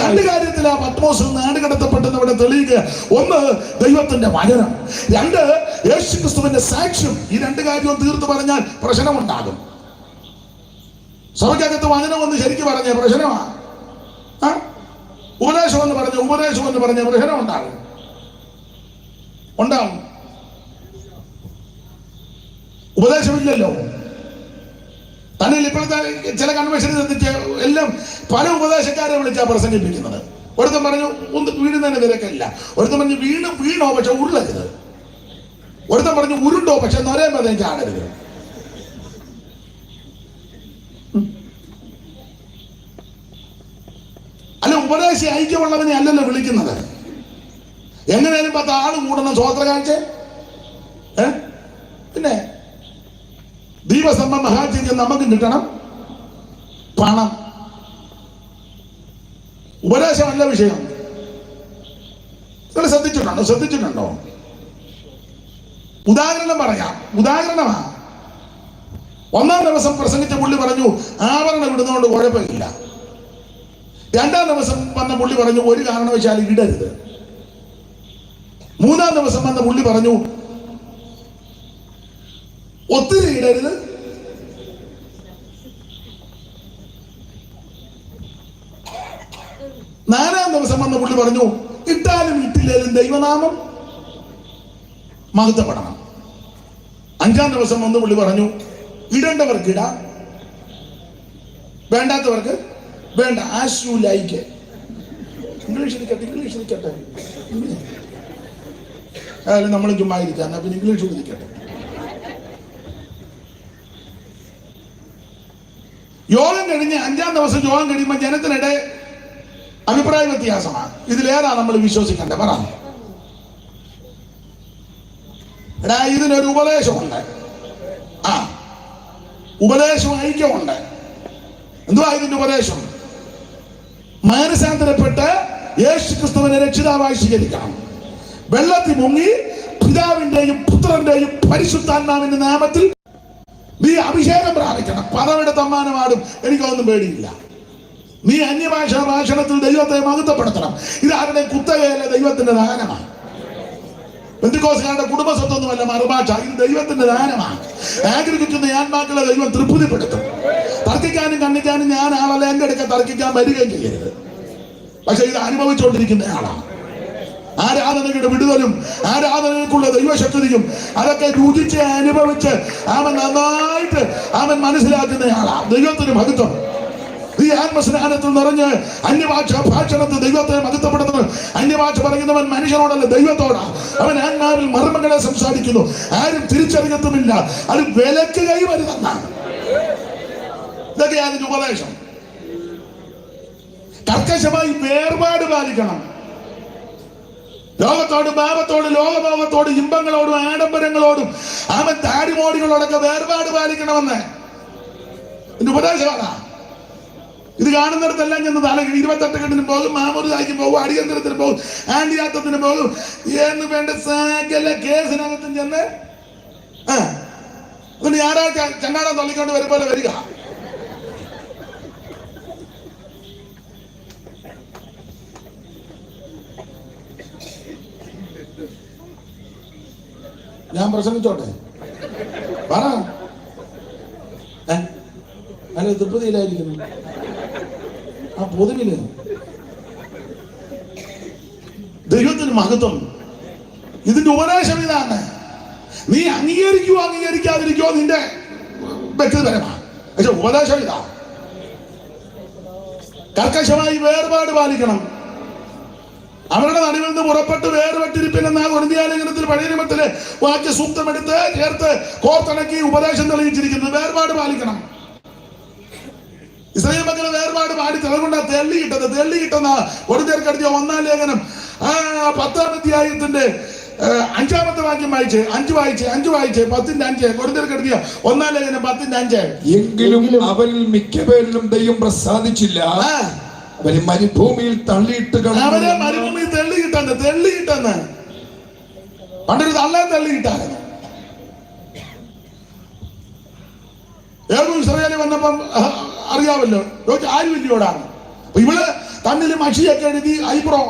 രണ്ട് കാര്യത്തിലാ പത്മോസ് നാടുകടത്തപ്പെട്ടെന്ന് ഇവിടെ തെളിയിക്കുക. ഒന്ന് ദൈവത്തിന്റെ വചനം, രണ്ട് യേശുക്രിസ്തുവിന്റെ സാക്ഷ്യം. ഈ രണ്ട് കാര്യവും തീർത്ത് പറഞ്ഞാൽ പ്രശ്നമുണ്ടാകും. സഭയ്ക്കകത്ത് വചനം ഒന്ന് ശരിക്കും പറഞ്ഞ പ്രശ്നമാണ്. ഉപദേശം എന്ന് പറഞ്ഞ പ്രശ്നം ഉണ്ടാകും. ഉപദേശമില്ലല്ലോ. തന്നെ ഇപ്പോഴത്തെ ചില കൺവെൻഷനിൽ എത്തിച്ച് എല്ലാം പല ഉപദേശക്കാരെ വിളിച്ചാ പ്രസംഗിപ്പിക്കുന്നത്. ഒരുത്തൻ പറഞ്ഞു വീഴുന്നതിന് തിരക്കില്ല. ഒരുത്തൻ പറഞ്ഞു വീണോ പക്ഷെ ഉരുളരുത്. ഒരുത്തൻ പറഞ്ഞു ഉരുണ്ടോ പക്ഷെ നൊരേമ്പതേം ചാടരുത്. അല്ല, ഉപദേശി ഐക്യമുള്ളവനെ അല്ലല്ലോ വിളിക്കുന്നത്. എങ്ങനെയാലും 10 ആള് കൂടണം സ്വോത്ര കാഴ്ച. പിന്നെ ദീപസമ്മ മഹാചര്യം നമുക്ക് കിട്ടണം പണം. ഉപദേശമല്ല വിഷയം. നിങ്ങൾ ശ്രദ്ധിച്ചിട്ടുണ്ടോ? ഉദാഹരണം പറയാം. ഉദാഹരണമാ. 1-ാം ദിവസം പ്രസംഗിച്ച പുള്ളി പറഞ്ഞു ആവരണം ഇടുന്നതുകൊണ്ട് കുഴപ്പമില്ല. 2-ാം ദിവസം വന്ന പുള്ളി പറഞ്ഞു ഒരു കാരണവശാലും ഇടരുത്. 3-ാം ദിവസം വന്ന പുള്ളി പറഞ്ഞു ഒത്തിരി ഇടരുത്. 4-ാം ദിവസം വന്ന പുള്ളി പറഞ്ഞു ഇട്ടാലും ഇട്ടില്ലേലും ദൈവനാമം മഹത്വപ്പെടണം. 5-ാം ദിവസം വന്ന് പുള്ളി പറഞ്ഞു ഇടേണ്ടവർക്ക് ഇടാം, വേണ്ടാത്തവർക്ക് വേണ്ട. As you like. ഇംഗ്ലീഷ് നിൽക്കട്ടെ. അതായത് നമ്മൾ ചുമ്മാ ഇരിക്കാം. എന്നാ പിന്നെ ഇംഗ്ലീഷ് നിൽക്കട്ടെ. യോഗം കഴിഞ്ഞ് 5-ാം ദിവസം യോഗം കഴിയുമ്പോൾ ജനത്തിനിടെ അഭിപ്രായ വ്യത്യാസമാണ്. ഇതിലേതാ നമ്മൾ വിശ്വസിക്കണ്ടേ? പറ. എടാ, ഇതിനൊരു ഉപദേശമുണ്ട്. ഉപദേശവും ഐക്യമുണ്ട്. എന്തുവാ ഇതിന്റെ ഉപദേശം? മാനസാന്തരപ്പെട്ട് യേശുക്രിസ്തുവിനെ രക്ഷിതാവായി സ്വീകരിക്കണം. വെള്ളത്തിൽ മുങ്ങി പിതാവിന്റെയും പുത്രന്റെയും പരിശുദ്ധാത്മാവിന്റെ നാമത്തിൽ നീ അഭിഷേകം പ്രാപിക്കണം. പദവിയുടെ തമ്മാനമാടും എനിക്കൊന്നും പേടിയില്ല. നീ അന്യഭാഷാ ഭാഷണത്തിൽ ദൈവത്തെ മഹത്വപ്പെടുത്തണം. ഇതാരുടെ കുത്തകയല്ല, ദൈവത്തിന്റെ ദാനമാണ്. പെന്തിക്കോസ്തുകാരുടെ കുടുംബസ്വത്തൊന്നുമല്ല മറുഭാഷ. ഇത് ദൈവത്തിന്റെ ദാനമാണ്. ആഗ്രഹിക്കുന്ന ആത്മാക്കളെ ദൈവം തൃപ്തിപ്പെടുത്തും. തർക്കിക്കാനും കണ്ണിക്കാനും ഞാൻ ആളല്ല. എന്റെ അടുക്ക തർക്കിക്കാൻ വരികയും ചെയ്യരുത്. പക്ഷെ ഇത് അനുഭവിച്ചുകൊണ്ടിരിക്കുന്ന ആളാണ്. ആരാധനയുടെ വിടുതലും ആരാധനയ്ക്കുള്ള ദൈവശക്തിയും അതൊക്കെ രുചിച്ച് അനുഭവിച്ച് അവൻ നന്നായിട്ട് അവൻ മനസ്സിലാക്കുന്നയാളാ. ദൈവത്തിന് മഹത്വം. നീ ആത്മസ്നാനത്തിൽ നിറഞ്ഞ് അന്യഭാഷ ഭാഷണത്തിൽ ദൈവത്തെ മഹത്വപ്പെടുത്തുന്നു. അന്യഭാഷ പറയുന്നവൻ മനുഷ്യനോടല്ല, ദൈവത്തോടാ. അവൻ ആത്മാവിൽ മർമ്മങ്ങളെ സംസാരിക്കുന്നു, ആരും തിരിച്ചറിയത്തുമില്ല. അത് വിലക്ക് കൈവരുതെന്നാണ്. ഇതൊക്കെയാണ് അതിന്റെ ഉപദേശം. കർക്കശമായി വേർപാട് പാലിക്കണം. ലോകത്തോട്, പാപത്തോട്, ലോകഭോഗത്തോട്, ഇമ്പങ്ങളോടും ആഡംബരങ്ങളോടും അവൻ താടിമോടികളോടൊക്കെ വേർപാട് പാലിക്കണമെന്ന് എന്റെ ഉപദേശമാണ്. ഇത് കാണുന്നിടത്തെല്ലാം ചെന്ന് തല 28 കെട്ടിന് പോകും, മാമൂലിക്ക് പോകും, അടിയന്തരത്തിന് പോകും, ആന്റിയാത്തത്തിന് പോകും, എന്ന് വേണ്ട സകല കേസിനകത്തും ചെന്ന് അതുകൊണ്ട് ഞായറാഴ്ച ചങ്ങാടം തള്ളിക്കൊണ്ട് വരുമ്പോലെ വരിക. ഞാൻ പ്രസംഗിച്ചോട്ടെ, പറ. അല്ല, തൃപ്തിയിലായിരിക്കുന്നു ആ പൊതുവില്. ദൈവത്തിന് മഹത്വം. ഇതിന്റെ ഉപദേശം ഇതാണ്. നീ അംഗീകരിക്കുവോ അംഗീകരിക്കാതിരിക്കുവോ നിന്റെ വ്യക്തിപരമാണ്. പക്ഷെ ഉപദേശം ഇതാ. കർക്കശമായി വേർപാട് പാലിക്കണം. അവരുടെ നടുവിൽ നിന്ന് പുറപ്പെട്ട് വേർപെട്ടിരിപ്പിനെന്ന കൊരിന്ത്യലേഖനത്തിൽ പഴയ നിയമത്തിലെ വാക്യ സൂക്തമെടുത്ത് ചേർത്ത് കോർത്തിണക്കി ഉപദേശം തെളിയിച്ചിരിക്കുന്നത്. വേർപാട് പാലിക്കണം. ഇസ്രായേൽ മക്കളെ വേർപാട് പാലിച്ചു. അതുകൊണ്ടാ തെള്ളിയിട്ടെന്ന കൊരിന്ത്യർക്കെഴുതിയ 1-ാം ലേഖനം 10-ാം അധ്യായത്തിന്റെ 5-ാമത്തെ വാക്യം വായിച്ച് 10-ന്റെ 5 കൊരിന്ത്യർക്കെഴുതിയ 1-ാം ലേഖനം 10-ന്റെ 5. എങ്കിലും അവരിൽ മിക്കപേരിലും ദൈവം പ്രസാദിച്ചില്ല, അവരെ മരുഭൂമിയിൽ തള്ളിയിട്ട് അവരെ മരുഭൂമിയിൽ തെള്ളിയിട്ടെന്ന് പണ്ടൊരു തള്ളേ തള്ളിയിട്ടായിരുന്നു. ഏതോ ഇസ്രായേലിൽ വന്നപ്പം അറിയാമല്ലോ, ആരും ഇല്ലയോടാണ്. അപ്പൊ ഇവള് തന്നിൽ മഷിയൊക്കെ എഴുതി ഐബ്രോ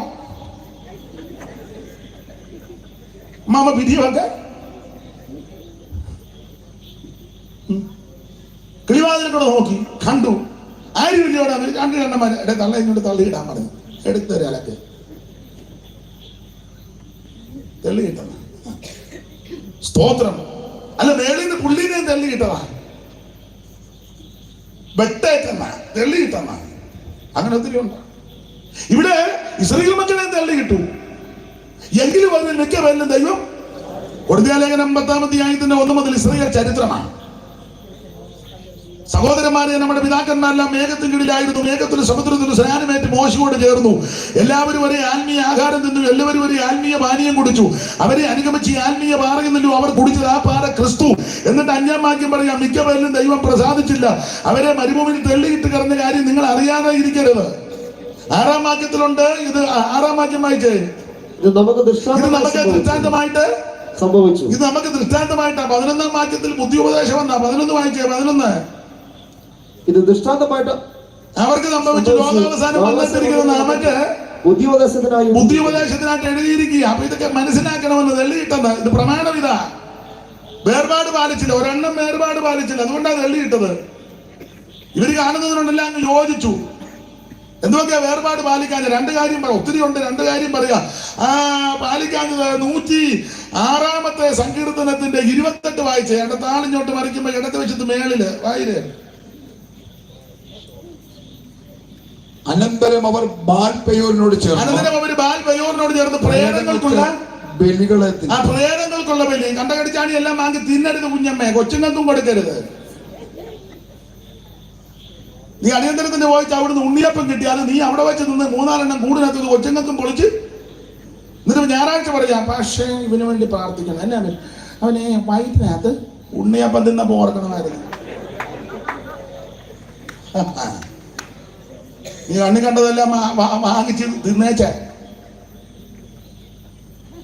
മാമ പിരിയൊക്കെ കിളിവാതിൽ കൂടെ നോക്കി കണ്ടു. ആരും ഇല്ലയോടാണ്. 2 കണ്ണന്മാരെ തള്ള ഇങ്ങോട്ട് തള്ളിയിടാൻ പറഞ്ഞു. എടുത്തൊരാളൊക്കെ തെള്ളിയിട്ടതാണ്. സ്തോത്രം. അല്ല, മേളിൽ നിന്ന് പുള്ളിനെയും തെള്ളിയിട്ടതാണ്. വെട്ടേറ്റെന്ന തെള്ളിയിട്ടെന്ന അങ്ങനെ ഒത്തിരി ഉണ്ട്. ഇവിടെ ഇസ്രായേൽ മക്കളെ തെള്ളിയിട്ടു. എങ്കിലും അതിൽ മിക്ക പേരിലും ദൈവം. കൊരിന്ത്യലേഖനം 10-ാം അധ്യായത്തിന്റെ 1 മുതൽ ഇസ്രായേൽ ചരിത്രമാണ്. സഹോദരന്മാരെ, നമ്മുടെ പിതാക്കന്മാരെല്ലാം മേഘത്തിന് കീഴിലായിരുന്നു. മേഘത്തിലും സമുദ്രത്തിലും സ്നാനമേറ്റ് മോശയോട് ചേർന്നു. എല്ലാവരും ഒരേ ആത്മീയ ആഹാരം തിന്നു, എല്ലാവരും ഒരേ ആത്മീയ പാനീയം കുടിച്ചു. അവരെ അനുഗമിച്ച് ആത്മീയ പാറയുന്നല്ലോ അവർ കുടിച്ചത് ആ പാറ ക്രിസ്തു. എന്നിട്ട് 5-ാം വാക്യം പറയാം, മിക്ക പേരിലും ദൈവം പ്രസാദിച്ചില്ല, അവരെ മരുഭൂമിയിൽ തെള്ളിയിട്ട് കിടന്ന കാര്യം നിങ്ങൾ അറിയാതെ ഇരിക്കരുത്. 6-ാം വാക്യത്തിലുണ്ട്. ഇത് 6-ാം വാക്യം വായിച്ചേ. ഇത് നമുക്ക് ദൃഷ്ടാന്തമായിട്ട് സംഭവിച്ചു. ഇത് നമുക്ക് ദൃഷ്ടാന്തമായിട്ടാ. 11-ാം വാക്യത്തിൽ ബുദ്ധി ഉപദേശം വന്നാ. 11 വായിച്ചേ. 11 ഇത് ദൃഷ്ടാന്തമായിട്ട് അവർക്ക് സംഭവിച്ചു. ലോകാവസാനം വന്നിരിക്കുന്നത് നമുക്ക് ബുദ്ധിയുപദേശത്തിനായിട്ട് എഴുതിയിരിക്കുക. അപ്പൊ ഇതൊക്കെ മനസ്സിലാക്കണമെന്ന് തെള്ളിയിട്ടത്. ഇത് പ്രമാണം. ഇതാ വേർപാട് പാലിച്ചില്ല, ഒരെണ്ണം വേർപാട് പാലിച്ചില്ല. അതുകൊണ്ടാണ് തെള്ളിയിട്ടത്. ഇവര് കാണുന്നതിനോടെല്ലാം അങ്ങ് യോജിച്ചു. എന്തൊക്കെയാ വേർപാട് പാലിക്കാൻ? 2 കാര്യം പറയാം. ഒത്തിരി ഉണ്ട്. 2 കാര്യം പറയാ. പാലിക്കാഞ്ഞത് 106-ാമത്തെ സങ്കീർത്തനത്തിന്റെ 28 വായിച്ചേ. താളിഞ്ഞോട്ട് മറിക്കുമ്പോ ഇടത്ത് വെച്ചത് മേളില് വായില്. അനന്തരം അവർ ബാൽപെയോരിനോട് ചേർന്ന് പ്രേരങ്ങൾക്കുള്ള ബലികളെ പ്രേരങ്ങൾക്കുള്ള ബലി കണ്ടകടിച്ചാണി എല്ലാം വാങ്ങി തിന്നരുത് കുഞ്ഞമ്മേ, കൊച്ചുങ്ങൾക്കും കൊടുക്കരുത്. നീ അടിയന്തരത്തിന് പോയിട്ട് അവിടുന്ന് ഉണ്ണിയപ്പം കിട്ടിയാലും നീ അവിടെ വെച്ച് നിന്ന് 3-4 കൂടിനകത്ത് കൊച്ചുങ്ങൾക്കും പൊളിച്ച് എന്നിട്ട് ഞായറാഴ്ച പറയാം, പക്ഷേ ഇവന് വേണ്ടി പ്രാർത്ഥിക്കണം. എന്നാ അവനെ വയറ്റിനകത്ത് ഉണ്ണിയപ്പം തിന്നപ്പോ ഓർക്കണമായിരുന്നു. നീ കണ്ണി കണ്ടതെല്ലാം വാങ്ങിച്ച് തിന്നേച്ച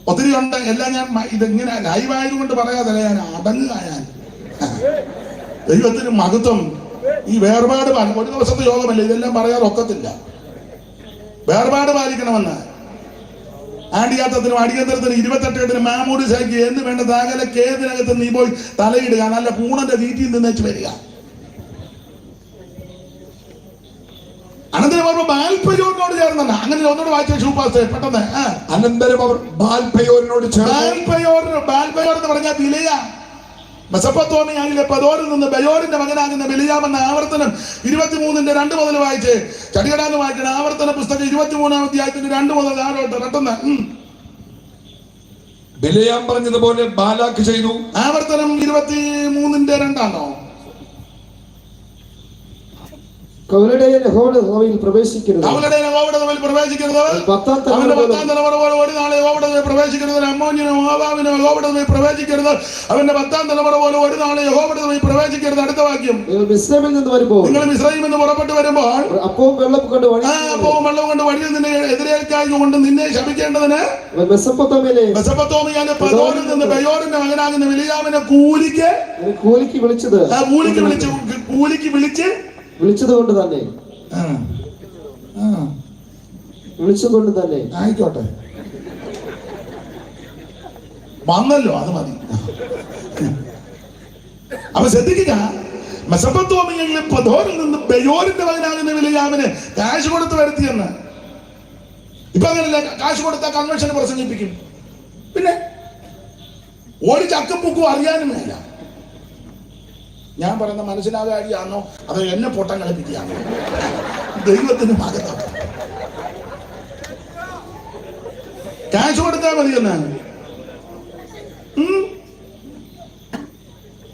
ഒത്തിരി ഉണ്ട്. എല്ലാം ഞാൻ ഇതെങ്ങനെ ലൈവായതുകൊണ്ട് പറയാതല്ല, ഞാൻ അടങ്ങുക. ഞാൻ ദൈവത്തിന് മഹത്വം. ഈ വേർപാട് ഒരു ദിവസത്തെ യോഗമല്ല, ഇതെല്ലാം പറയാതെ ഒക്കത്തില്ല. വേർപാട് പാലിക്കണമെന്ന് ആണ്ടിയാത്തത്തിനും അടിയന്തരത്തിനും 28 മാമൂരിസാക്കി എന്ന് വേണ്ട താകല കേതിനകത്ത് നീ പോയി തലയിടുക. നല്ല പൂണന്റെ തീറ്റിയിൽ നിന്നേച്ച് വരിക. അനന്തരം അവർ ബാൽപെയോരിനോട് ചേർന്നല്ല. അങ്ങനെ ഒന്നുകൂടെ വായിച്ച ഷൂപ്പാസ് പെട്ടെന്ന്. അനന്തരം അവർ ബാൽപെയോരിനോട് ചേർന്ന്. ബാൽപെയോർ എന്ന് പറഞ്ഞാൽ വിലയ. മെസൊപ്പൊത്താമിയയിലെ പദോരിൽ നിന്ന് ബയോരിന്റെ മകനാകുന്ന ബിലിയാം എന്ന ആവർത്തനം 23:2 മുതൽ വായിച്ച് ചടികടാന്ന് വായിക്കണം. ആവർത്തന പുസ്തകം 23-ാം അധ്യായത്തിന്റെ 2 മുതൽ 6 പെട്ടെന്ന്. ബിലിയാം പറഞ്ഞതുപോലെ ബാലാക്ക് ചെയ്തു. ആവർത്തനം 23:2 കൗലുടയൻ യഹോവയുടെ സഭയിൽ പ്രവേശിക്കരുത്. അവന്റെ 10-ാം തലമുറ പോലെ ഒരു നാളെ യഹോവയുടെ സഭയിൽ പ്രവേശിക്കരുത്. അമ്മോന്യനോ മോവാബിനോ യഹോവയുടെ സഭയിൽ പ്രവേശിക്കരുത്. അവന്റെ 10-ാം തലമുറ പോലെ ഒരു നാളെ യഹോവയുടെ സഭയിൽ പ്രവേശിക്കരുത്. അടുത്ത വാക്യം, നിങ്ങൾ മിസ്രയീമിൽ നിന്ന് വരുമ്പോൾ പുറപ്പെട്ടു വരുമ്പോൾ അപ്പവും വെള്ളവും കൊണ്ട് വഴിയിൽ നിന്നെ എതിരേൽക്കായതുകൊണ്ട് നിന്നെ ശപിക്കേണ്ടതിന് മെസൊപ്പൊത്താമിയയിലെ പദോരിൽ നിന്ന് ബയോരിന്റെ മകനാകുന്ന ബിലിയാമിനെ കൂലിക്ക് വിളിച്ചതുകൊണ്ട് തന്നെ ആയിക്കോട്ടെ, വന്നല്ലോ, അത് മതി. അപ്പൊ ശ്രദ്ധിക്കുക, മെസൊപ്പൊത്താമിയയിലെ പദോരിൽ നിന്ന് ബയോരിന്റെ മകനാകുന്ന ബിലിയാമിന് കാശ് കൊടുത്ത് വരുത്തിയെന്ന്. ഇപ്പൊ അങ്ങനല്ല, കാശ് കൊടുത്താൽ കൺവെൻഷന് പ്രസംഗിപ്പിക്കും. പിന്നെ ഒരു ചക്കപ്പൂക്കും അറിയാനും വേണ്ട. ഞാൻ പറയുന്ന മനസ്സിലാകാരിയാണോ അതോ എന്നെ പൊട്ടം കളിപ്പിക്കുകയാണോ? ദൈവത്തിന് മകത്വം. കാശ് കൊടുത്താൽ മതി എന്നാണ്.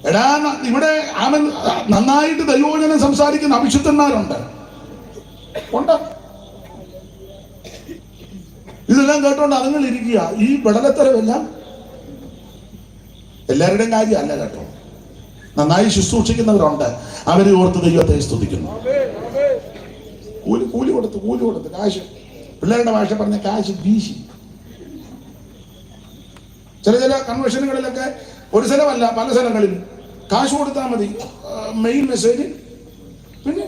എടാ, ഇവിടെ അവൻ നന്നായിട്ട് ദൈവവചനം സംസാരിക്കുന്ന അഭിഷിക്തന്മാരുണ്ട്. ഇതെല്ലാം കേട്ടോണ്ട് അതുങ്ങൾ ഇരിക്കുക. ഈ ബടലത്തരമെല്ലാം എല്ലാവരുടെയും കാര്യമല്ല കേട്ടോ. നന്നായി ശുശ്രൂഷിക്കുന്നവരുണ്ട്, അവരെ ഓർത്ത് ദൈവത്തെ സ്തുതിക്കുന്നു. കൂലി കൊടുത്ത് കാശ്, പിള്ളേരുടെ ഭാഷ പറഞ്ഞ കാശ് വീശി. ചില കൺവെൻഷനുകളിലൊക്കെ ഒരു സ്ഥലമല്ല, പല സ്ഥലങ്ങളിലും കാശ് കൊടുത്താൽ മതി മെയിൻ മെസ്സേജ്. പിന്നെ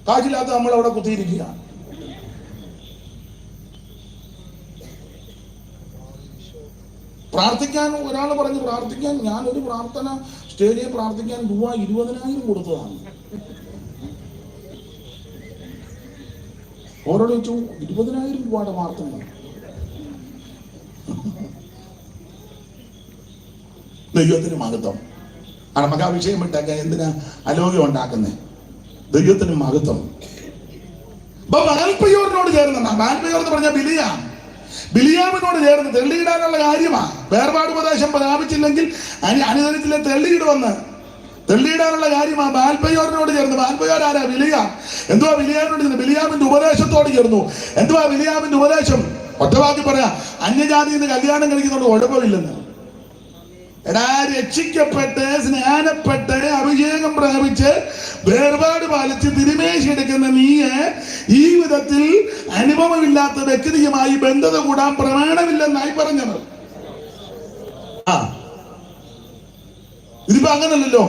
കാശില്ലാത്ത നമ്മൾ അവിടെ കുത്തിയിരിക്കുക. പ്രാർത്ഥിക്കാൻ ഒരാൾ പറഞ്ഞ് പ്രാർത്ഥിക്കാൻ, ഞാനൊരു പ്രാർത്ഥന സ്റ്റേജിൽ പ്രാർത്ഥിക്കാൻ രൂപ 20,000 കൊടുത്തതാണ്. ഓരോ 20,000 രൂപയുടെ പ്രാർത്ഥന. ദൈവത്തിന് മഹത്വം. നമുക്ക് ആ വിഷയം വിട്ടൊക്കെ എന്തിനാ അലോഗ്യം ഉണ്ടാക്കുന്നേ? ദൈവത്തിന് മഹത്വം. ബാൽപെയോറിനോട് ചേർന്നാ, ബാൽപെയോർ എന്ന് പറഞ്ഞാൽ ബിലിയാമിനോട് ചേർന്ന് തെള്ളിയിടാനുള്ള കാര്യമാണ്. വേർപാട് ഉപദേശം പ്രാപിച്ചില്ലെങ്കിൽ അനുസരിച്ചില്ല തെള്ളിയിടുവന്ന്. തെള്ളിയിടാനുള്ള കാര്യമാണ്. ബാൽപെയോറിനോട് ചേർന്ന്. ബാൽപെയോർ ആരാ? ബിലിയാം. എന്തുവാ ബിലിയാമിനോട് ചേർന്ന്? ബിലിയാമിന്റെ ഉപദേശത്തോട് ചേർന്നു. എന്തുവാ ബിലിയാമിന്റെ ഉപദേശം? ഒറ്റവാക്കി പറയാ, അന്യജാതിയിൽ നിന്ന് കല്യാണം കഴിക്കുന്നതുകൊണ്ട് കുഴപ്പമില്ലെന്ന്. എടാ, രക്ഷിക്കപ്പെട്ട് സ്നാനപ്പെട്ട് അഭിഷേകം പ്രാപിച്ച് വേർപാട് പാലിച്ച് തിരുമേശി എടുക്കുന്ന നീ ഈ വിധത്തിൽ അനുഭവമില്ലാത്ത വ്യക്തിയുമായി ബന്ധത കൂടാൻ പ്രമാണമില്ലെന്നായി പറഞ്ഞത്. ഇതിപ്പോ അങ്ങനല്ലല്ലോ.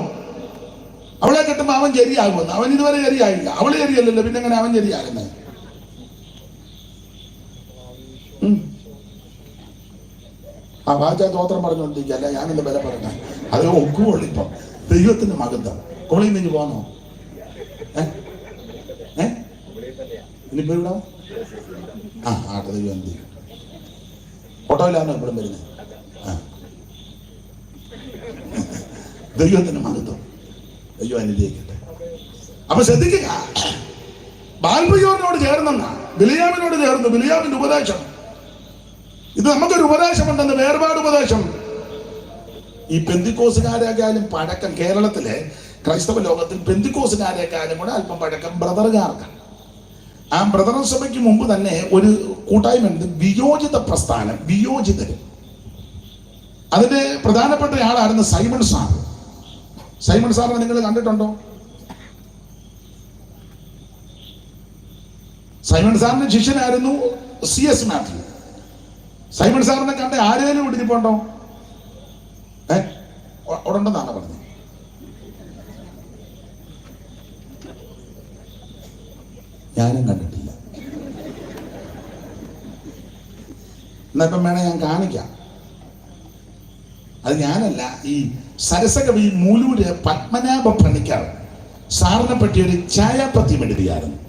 അവളെ കെട്ടുമ്പോ അവൻ ശരിയാകുമെന്ന്. അവൻ ഇതുവരെ ശരിയായില്ല. അവള് ശരിയല്ലല്ലോ, പിന്നെ എങ്ങനെ അവൻ ശരിയാകുന്നത്? വാചാ സ്തോത്രം പറഞ്ഞുകൊണ്ടിരിക്കല്ല, ഞാനെന്ത് വില പറഞ്ഞ അത് ഒക്കുവുള്ളൂ. ഇപ്പം ദൈവത്തിന്റെ മകത്വം. കോളിൽ നിന്ന് പോന്നോ? ഇനിയിപ്പോ ഇവിടെ ആട്ടെ, ദൈവം എന്ത് ചെയ്യും? ഓട്ടോയിലാണോ ഇപ്പോഴും വരുന്നത്? ദൈവത്തിന്റെ മകത്വം. ദൈവം അനുഗ്രഹിക്കട്ടെ. അപ്പൊ ശ്രദ്ധിക്കുക, ബാൽപെയോറിനോട് ചേർന്നെന്ന ബിലിയാമിനോട് ചേർന്നു. ബിലിയാമിന്റെ ഉപദേശം ഇത് നമുക്കൊരു ഉപദേശമുണ്ടെന്ന്, വേർപാട് ഉപദേശം. ഈ പെന്തിക്കോസുകാരെക്കാളും പഴക്കം കേരളത്തിലെ ക്രൈസ്തവ ലോകത്തിൽ പെന്തിക്കോസുകാരെക്കാളും കൂടെ അല്പം പഴക്കം ബ്രദറുകാർക്കാണ്. ആ ബ്രദർ സഭയ്ക്ക് മുമ്പ് തന്നെ ഒരു കൂട്ടായ്മയുണ്ട്, വിയോജിത പ്രസ്ഥാനം, വിയോജിതര്. അതിന്റെ പ്രധാനപ്പെട്ട ആളായിരുന്നു സൈമൺ സാർ. സൈമൺ സാറിനെ നിങ്ങൾ കണ്ടിട്ടുണ്ടോ? സൈമൺ സാറിന്റെ ശിഷ്യനായിരുന്നു CS മാത്യു. സൈമൺ സാറിനെ കണ്ട ആരെങ്കിലും ഇടിഞ്ഞിപ്പോണ്ടോ? ഉടണ്ടെന്നാണ് പറഞ്ഞത്. ഞാനും കണ്ടിട്ടില്ല. എന്നിപ്പം വേണേ ഞാൻ കാണിക്കാം. അത് ഞാനല്ല, ഈ സരസകവി മൂലൂര് പത്മനാഭ പണിക്കർ സാറിനെ പറ്റി ഒരു ഛായാപത്യം എഴുതിയായിരുന്നു.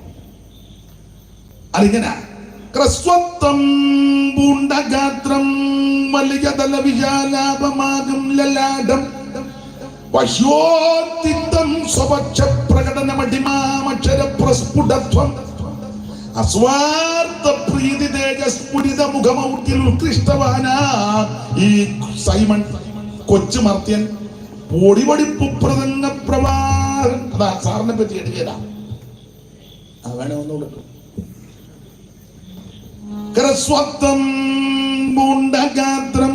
അതിങ്ങനെ ക്രസ്വത്വം പൂണ്ടഗാത്രം വലിയ തല വിശാലാപമാകും ലലാടം വശ്യോത്തിത്തം സ്വപക്ഷ പ്രകടനമടിമാമക്ഷര പ്രസ്ഫുടത്വം അസ്വാർത്ഥ പ്രീതി തേജസ്ഫുരിത മുഖമൗട്ടിൽ ഉത്കൃഷ്ടവാനാ ഈ സൈമൺ കൊച്ചുമർത്യൻ പൊടിപൊടിപ്പു പ്രസംഗ പ്രവാഹം. അതാ സാറിനെ പറ്റി എഴുതിയതാ. വേണേ ഒന്നുകൂടെ ക്രസ്വത്വം പൂണ്ടഗാത്രം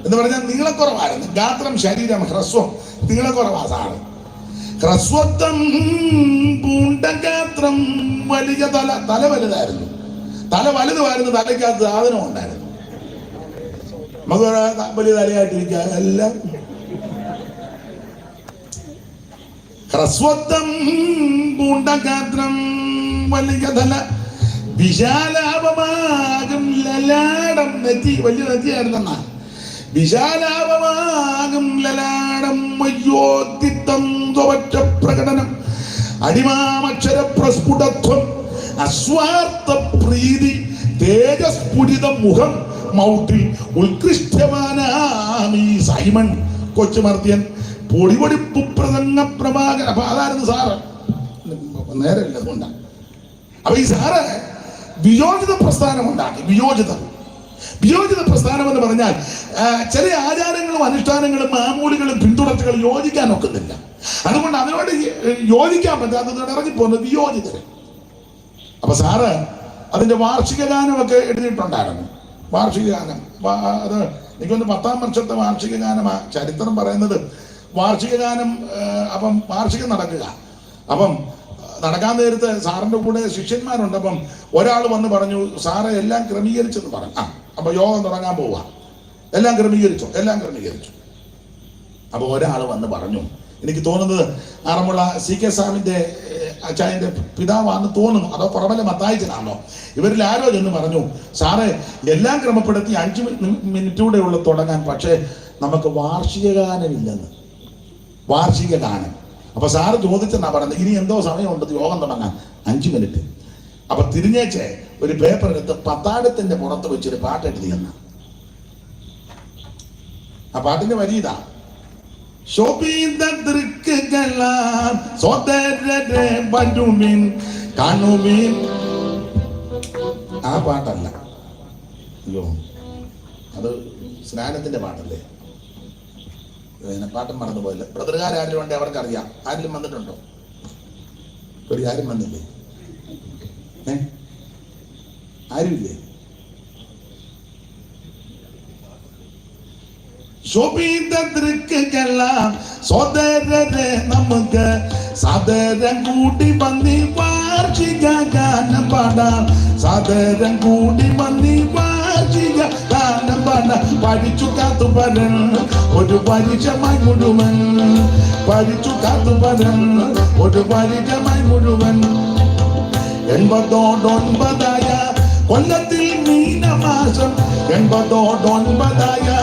എന്ന് പറഞ്ഞാൽ നീളക്കുറവായിരുന്നു. ഗാത്രം ശരീരം, ഹ്രസ്വം നീളക്കുറവാ സാറ്. ഹ്രസ്വത്വം പൂണ്ടഗാത്രം വലിയ തല വലുതായിരുന്നു. തല വലുതുമായിരുന്നു, തലയ്ക്കകത്ത് സാധനം ഉണ്ടായിരുന്നു. നമുക്ക് വലിയ തലയായിട്ടിരിക്കുക എല്ലാം. ഹ്രസ്വത്വം പൂണ്ടഗാത്രം വലിയ തല വിശാലാപമാകും ലലാടം. നെറ്റി വലിയ നെറ്റിയായിരുന്നെന്നാ. വിശാലാപമാകും ലലാടം വയ്യോത്തിത്തം സ്വപക്ഷ പ്രകടനം അടിമാമക്ഷര പ്രസ്ഫുടത്വം അസ്വാർത്ഥ പ്രീതി തേജസ്ഫുരിത മുഖം മൗട്ടിൽ ഉത്കൃഷ്ടവാനാം ഈ സൈമൺ കൊച്ചുമർത്യൻ പൊടിപൊടിപ്പു പ്രസംഗ പ്രഭാകരൻ. അപ്പൊ അതായിരുന്നു സാറ്. നേരമില്ല, അതുകൊണ്ടാണ്. അപ്പൊ ഈ സാറ് വിയോജിത പ്രസ്ഥാനം ഉണ്ടാക്കി. വിയോജിത പ്രസ്ഥാനം എന്ന് പറഞ്ഞാൽ ചില ആചാരങ്ങളും അനുഷ്ഠാനങ്ങളും മാമൂലികളും പിന്തുടർച്ചകളും യോജിക്കാൻ ഒക്കുന്നില്ല. അതുകൊണ്ട് അതിനോട് യോജിക്കാൻ പറ്റാത്തതോടെ ഇറങ്ങിപ്പോകുന്നത് വിയോജിതര്. അപ്പൊ സാറ് അതിന്റെ വാർഷിക ഗാനമൊക്കെ എഴുതിയിട്ടുണ്ടായിരുന്നു. വാർഷിക ഗാനം അത് എനിക്കൊന്ന് 10ാം വർഷത്തെ വാർഷിക ഗാനമാ. ചരിത്രം പറയുന്നത് വാർഷിക ഗാനം. അപ്പം വാർഷികം നടക്കുക. അപ്പം നടക്കാൻ നേരത്ത് സാറിന്റെ കൂടെ ശിഷ്യന്മാരുണ്ട്. അപ്പം ഒരാൾ വന്ന് പറഞ്ഞു, സാറെ എല്ലാം ക്രമീകരിച്ചെന്ന് പറഞ്ഞു. അപ്പൊ യോഗം തുടങ്ങാൻ പോവുക. എല്ലാം ക്രമീകരിച്ചു. അപ്പൊ ഒരാൾ വന്ന് പറഞ്ഞു, എനിക്ക് തോന്നുന്നത് ആറന്മുള CK സ്വാമിന്റെ അച്ചായന്റെ പിതാവാന്ന് തോന്നുന്നു, അതോ പുറമല മത്തായിച്ചനാണോ, ഇവരിൽ ആരോ എന്ന് പറഞ്ഞു, സാറേ എല്ലാം ക്രമപ്പെടുത്തി 5 മിനിറ്റൂടെ ഉള്ളു തുടങ്ങാൻ, പക്ഷേ നമുക്ക് വാർഷിക ഗാനമില്ലെന്ന്. വാർഷിക ഗാനം. അപ്പൊ സാറ് ചോദിച്ചെന്നാ പറഞ്ഞത്, ഇനി എന്തോ സമയമുണ്ട് യോഗം തുടങ്ങാൻ? 5 മിനിറ്റ്. അപ്പൊ തിരിഞ്ഞേച്ച് ഒരു പേപ്പർ എടുത്ത് പത്താഴത്തിന്റെ പുറത്ത് വെച്ചൊരു പാട്ട് എഴുതിയെന്ന. ആ പാട്ടിന്റെ വരി ഇതാ: ആ പാട്ടല്ല, അയ്യോ അത് സ്നാനത്തിന്റെ പാട്ടല്ലേ. പാട്ടും മറന്നുപോയില്ല. ബ്രദറുകാരും ഉണ്ട്, അവർക്കറിയാം. ആരെങ്കിലും വന്നിട്ടുണ്ടോ? ഒരു ആരും വന്നില്ലേ? ആരുമില്ലേ? സോദരരെ നമുക്ക് സാദരം കൂടി വന്നി വാർഷിക ഗാനം പാടാം. സാദരം കൂടി വന്നി വാർഷിക ഗാനം പാടാം. പഠിച്ചു കാത്തുപരൻ ഒരു പരിചയമായി മുഴുവൻ. പഠിച്ചു കാത്തുപരൻ ഒരു പരിചയമായി മുഴുവൻ. 89 കൊല്ലത്തിൽ മീനമാസം. 89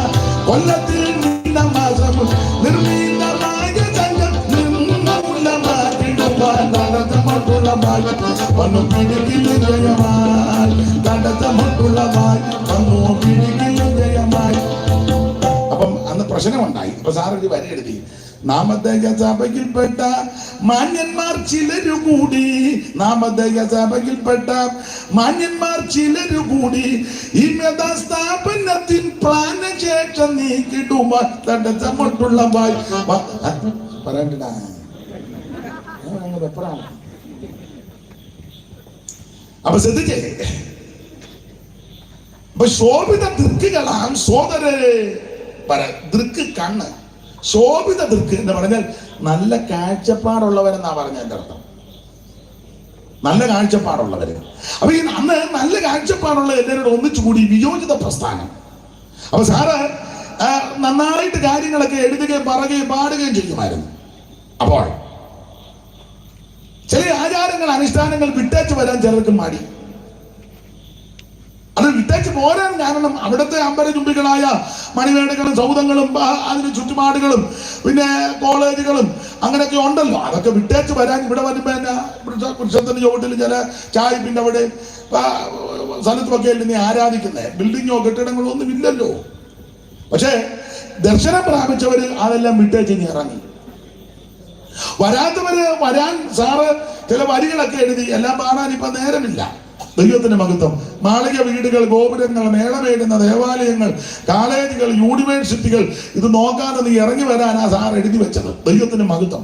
കൊല്ലത്തിൽ മീനമാസം. നിർമ്മീതമായ സംഘം നിർമ്മൂലമാക്കിടുവാൻ തടസ്സമട്ടുള്ളമായി വന്നു പിടിക്കില്ല ജയമായി. തടസ്സമട്ടുള്ളമായി വന്നു പിടിക്കില്ല ജയമായി. അപ്പം അന്ന് പ്രശ്നമുണ്ടായി. അപ്പൊ സാറൊരു വരി എഴുതി: നാമധേയ സഭയിൽപ്പെട്ട മാന്യന്മാർ ചിലരു കൂടി. നാമധേയ സഭയിൽപ്പെട്ട മാന്യന്മാർ ചിലരു കൂടി ഈ സ്ഥാപനത്തിൽ പ്രാണശേഷം നീക്കിടുവാൻ തടസ്സമട്ടുള്ള പറയണ്ട. അപ്പൊ ശ്രദ്ധിച്ചേ, അപ്പൊ ശോഭിത ദൃക്കുകളാണ് സോദരരെ. ദൃക്ക് കണ്ണ്. ശോഭിത ദൃക്ക് എന്ന് പറഞ്ഞാൽ നല്ല കാഴ്ചപ്പാടുള്ളവരെന്നാ പറഞ്ഞതിന്റെ അർത്ഥം. നല്ല കാഴ്ചപ്പാടുള്ളവര്. അപ്പൊ ഈ അന്ന് നല്ല കാഴ്ചപ്പാടുള്ള എല്ലാവരോടും ഒന്നിച്ചുകൂടി വിയോജിത പ്രസ്ഥാനം. അപ്പൊ സാറ് നന്നായിട്ട് കാര്യങ്ങളൊക്കെ എഴുതുകയും പറയുകയും പാടുകയും ചെയ്യുമായിരുന്നു. അപ്പോൾ ചില ആചാരങ്ങൾ അനുഷ്ഠാനങ്ങൾ വിട്ടേച്ച് വരാൻ ചിലർക്ക് മടി. അത് വിട്ടേച്ച് പോരാൻ കാരണം അവിടുത്തെ അമ്പരചുംബികളായ മണിമേടുകളും സൗധങ്ങളും അതിന് ചുറ്റുപാടുകളും പിന്നെ കോളേജുകളും അങ്ങനെയൊക്കെ ഉണ്ടല്ലോ. അതൊക്കെ വിട്ടേച്ച് വരാൻ ഇവിടെ വരുമ്പോ തന്നെ വൃക്ഷത്തിന്റെ ചുവട്ടിൽ ചില ചായപ്പിന്റെ അവിടെ സ്ഥലത്തുമൊക്കെ അല്ലേ നീ ആരാധിക്കുന്നത്. ബിൽഡിങ്ങോ കെട്ടിടങ്ങളോ ഒന്നും ഇല്ലല്ലോ. പക്ഷേ ദർശനം പ്രാപിച്ചവര് അതെല്ലാം വിട്ടേച്ച് ഇറങ്ങി. വരാത്തവര് വരാൻ സാറ് ചില വരികളൊക്കെ എഴുതി, എല്ലാം പാടാൻ ഇപ്പൊ നേരമില്ല. ദൈവത്തിന്റെ മഹത്വം. മാളിക വീടുകൾ, ഗോപുരങ്ങൾ, മേളമേടുന്ന ദേവാലയങ്ങൾ, കോളേജുകൾ, യൂണിവേഴ്സിറ്റികൾ, ഇത് നോക്കാതെ നീ ഇറങ്ങി വരാൻ ആ സാർ എഴുതി വെച്ചത്. ദൈവത്തിന്റെ മഹത്വം.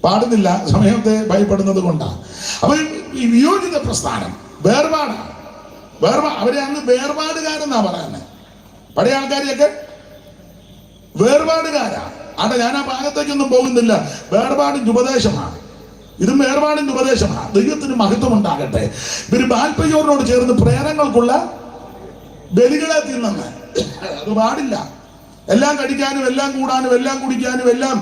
പാടുന്നില്ല, സമയത്തെ ഭയപ്പെടുന്നത് കൊണ്ടാണ്. അപ്പൊ ഈ വിയോജിത പ്രസ്ഥാനം വേർപാടാണ്. അവരെ അന്ന് വേർപാടുകാരെന്നാ പറയുന്നത്. പഴയ ആൾക്കാരെയൊക്കെ വേർപാടുകാരാ. അവിടെ ഞാൻ ആ ഭാഗത്തേക്കൊന്നും പോകുന്നില്ല. വേർപാടിന്റെ ഉപദേശമാണ്, ഇതും വേർപാടിന്റെ ഉപദേശമാണ്. ദൈവത്തിന് മഹത്വം ഉണ്ടാകട്ടെ. ഇവര് ബാൽപയോറിനോട് ചേർന്ന് പ്രേരങ്ങൾക്കുള്ള ബലികളെ തിന്നുന്നത് അത് പാടില്ല. എല്ലാം കടിക്കാനും എല്ലാം കൂടാനും എല്ലാം കുടിക്കാനും എല്ലാം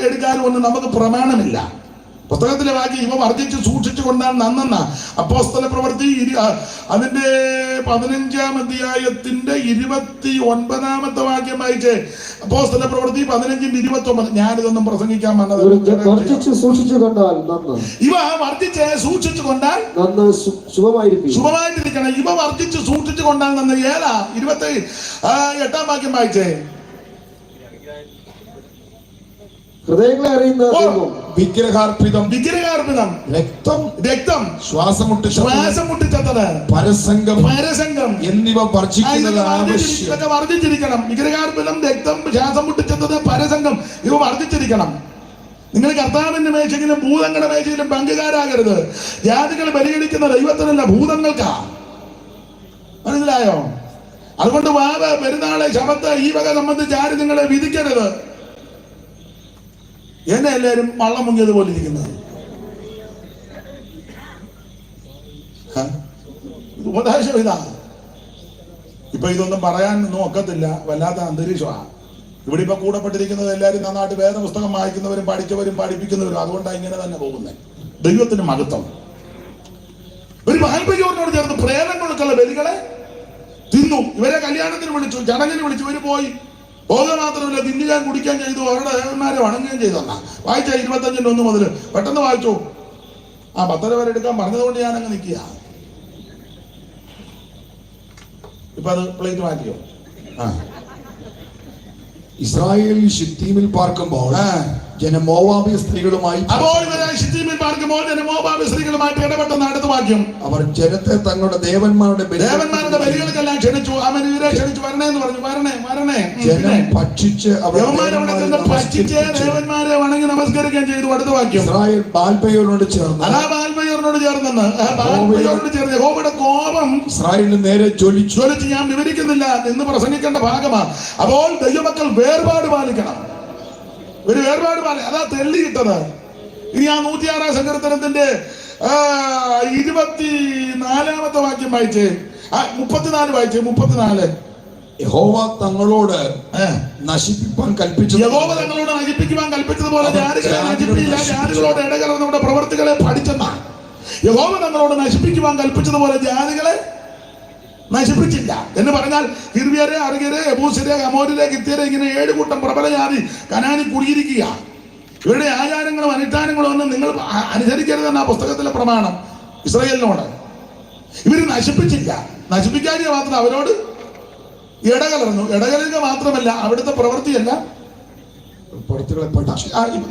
എടുക്കാനും ഒന്നും നമുക്ക് പ്രമാണമില്ല. പുസ്തകത്തിലെ വാക്യം ഇവ വർദ്ധിച്ച് സൂക്ഷിച്ചു കൊണ്ടാണ് നന്നെന്ന. അപ്പോസ്തല പ്രവൃത്തി അതിന്റെ 15-ാം അധ്യായത്തിന്റെ 29-ാമത്തെ വാക്യം വായിച്ച്. അപ്പോസ്തല പ്രവൃത്തി 15-29. ഞാനിതൊന്നും പ്രസംഗിക്കാൻ വന്നത് ഇവ വർദ്ധിച്ച് സൂക്ഷിച്ചു കൊണ്ടാൽ ശുഭമായിട്ടിരിക്കണം. ഇവ വർദ്ധിച്ച് സൂക്ഷിച്ചു കൊണ്ടാൽ നന്ന്. 28-ാം വാക്യം വായിച്ചേ. ഹൃദയങ്ങളെ അറിയുന്ന വിഗ്രഹാർപ്പിതം രക്തം ശ്വാസം മുട്ടിച്ചത് പരസംഗം എന്നിവ വർദ്ധിച്ചിരിക്കണം. വിഗ്രഹാർപ്പിതം, രക്തം, ശ്വാസം മുട്ടിച്ചത്, പരസംഗം ഇവ വർദ്ധിച്ചിരിക്കണം. നിങ്ങൾ കർത്താവിന്റെ മേശയിലും ഭൂതങ്ങളുടെ മേശയിലും പങ്കുകാരാകരുത്. ജാതികൾ പരിഗണിക്കുന്ന ദൈവത്തിനല്ല, ഭൂതങ്ങൾക്കാ. മനസ്സിലായോ? അതുകൊണ്ട് പെരുന്നാളെ, ശബത്ത് ഈ വക സംബന്ധിച്ച് ആരും നിങ്ങളെ വിധിക്കരുത്. എന്നെ എല്ലാവരും വള്ളം മുങ്ങിയത് പോലെ ഇരിക്കുന്നത്. ഉപദേശം ഇതാ. ഇപ്പൊ ഇതൊന്നും പറയാനൊന്നും ഒക്കത്തില്ല, വല്ലാത്ത അന്തരീക്ഷമാണ് ഇവിടെ. ഇപ്പൊ കൂടപ്പെട്ടിരിക്കുന്നത് എല്ലാവരും നന്നായിട്ട് വേദപുസ്തകം വായിക്കുന്നവരും പഠിച്ചവരും പഠിപ്പിക്കുന്നവരും. അതുകൊണ്ടാണ് ഇങ്ങനെ തന്നെ പോകുന്നത്. ദൈവത്തിന് മഹത്വം. ഒരു ബാൽപയോറിനോട് ചേർന്ന് പ്രേതങ്ങൾക്കുള്ള ബലികളെ തിന്നു. ഇവരെ കല്യാണത്തിന് വിളിച്ചു, ചടങ്ങിന് വിളിച്ചു. ഇവര് പോയി. പോക മാത്രമല്ല, തിന്നുകാൻ കുടിക്കാൻ ചെയ്തു, അവരുടെ ദേവന്മാരെ വണങ്ങുകയും ചെയ്തെന്നാ. വായിച്ച 25-1 മുതൽ പെട്ടെന്ന് വായിച്ചു. 10 വരെ എടുക്കാൻ പറഞ്ഞതുകൊണ്ട് ഞാനങ്ങ് നിൽക്കുക. ഇപ്പൊ അത് പ്ലേറ്റ് മാറ്റിയോ? ഇസ്രായേലിൽ ശിത്തീമിൽ പാർക്കുമ്പോൾ ജനമോവാബിയ സ്ത്രീകളുമായി സ്ത്രീകളുമായിട്ട് ഇടപെട്ടെന്ന് അടുത്ത വാക്യം. അവർ ജനത്തെ തങ്ങളുടെ ദേവന്മാരുടെ ബലികൾക്കെല്ലാം ക്ഷണിച്ചു. അവൻ ഇവരെ ക്ഷണിച്ചു വരണേന്ന് പറഞ്ഞു. വരണേ. ജനം ഭക്ഷിച്ച് ദേവന്മാരെ വണങ്ങി നമസ്കരിക്കുകയും ചെയ്തു. അടുത്ത വാക്യം. ഇസ്രായേൽ ബാൽപയോറിനോട് ചേർന്ന് യഹോവയുടെ കോപം ഇസ്രായേലിന് നേരെ ജ്വലിച്ചു. ഞാൻ വിവരിക്കുന്നില്ല, ഇന്ന് പ്രസംഗിക്കേണ്ട ഭാഗമാണ്. അപ്പോൾ ദൈവമക്കൾ വേർപാട് പാലിക്കണം. ഒരു വേർപാട് അതാ തെള്ളിയിട്ടത്. ഇനി ആ 106-ാം സങ്കീർത്തനത്തിന്റെ 24-ാമത്തെ വാക്യം വായിച്ചേ. 34 വായിച്ചേ. 34. യഹോവ തങ്ങളോട് നശിപ്പിക്കാൻ കൽപ്പിച്ചതുപോലെ ജാതികളോട് ഇടകലർന്ന് നമ്മുടെ പ്രവർത്തികളെ പഠിച്ചെന്നാണ്. യഹോവ തങ്ങളോട് നശിപ്പിക്കുവാൻ കൽപ്പിച്ചതുപോലെ ജാതികളെ നശിപ്പിച്ചില്ല എന്ന് പറഞ്ഞാൽ ഹിർവ്യരെ, അർഗ്യരെ, യബൂസ്യരെ, അമോര്യരെ, ഹിത്യരെ, ഇങ്ങനെ 7 കൂട്ടം പ്രബല ജാതി കനാനി കുടിയിരിക്കുക. ഇവരുടെ ആചാരങ്ങളും അനുഷ്ഠാനങ്ങളും ഒന്നും നിങ്ങൾ അനുസരിക്കരുതെന്ന ആ പുസ്തകത്തിലെ പ്രമാണം ഇസ്രായേലിനോട്. ഇവര് നശിപ്പിച്ചില്ല. നശിപ്പിക്കാതെ മാത്രം അവരോട് ഇടകലർന്നു. ഇടകലരുക മാത്രമല്ല, അവിടുത്തെ പ്രവൃത്തിയല്ല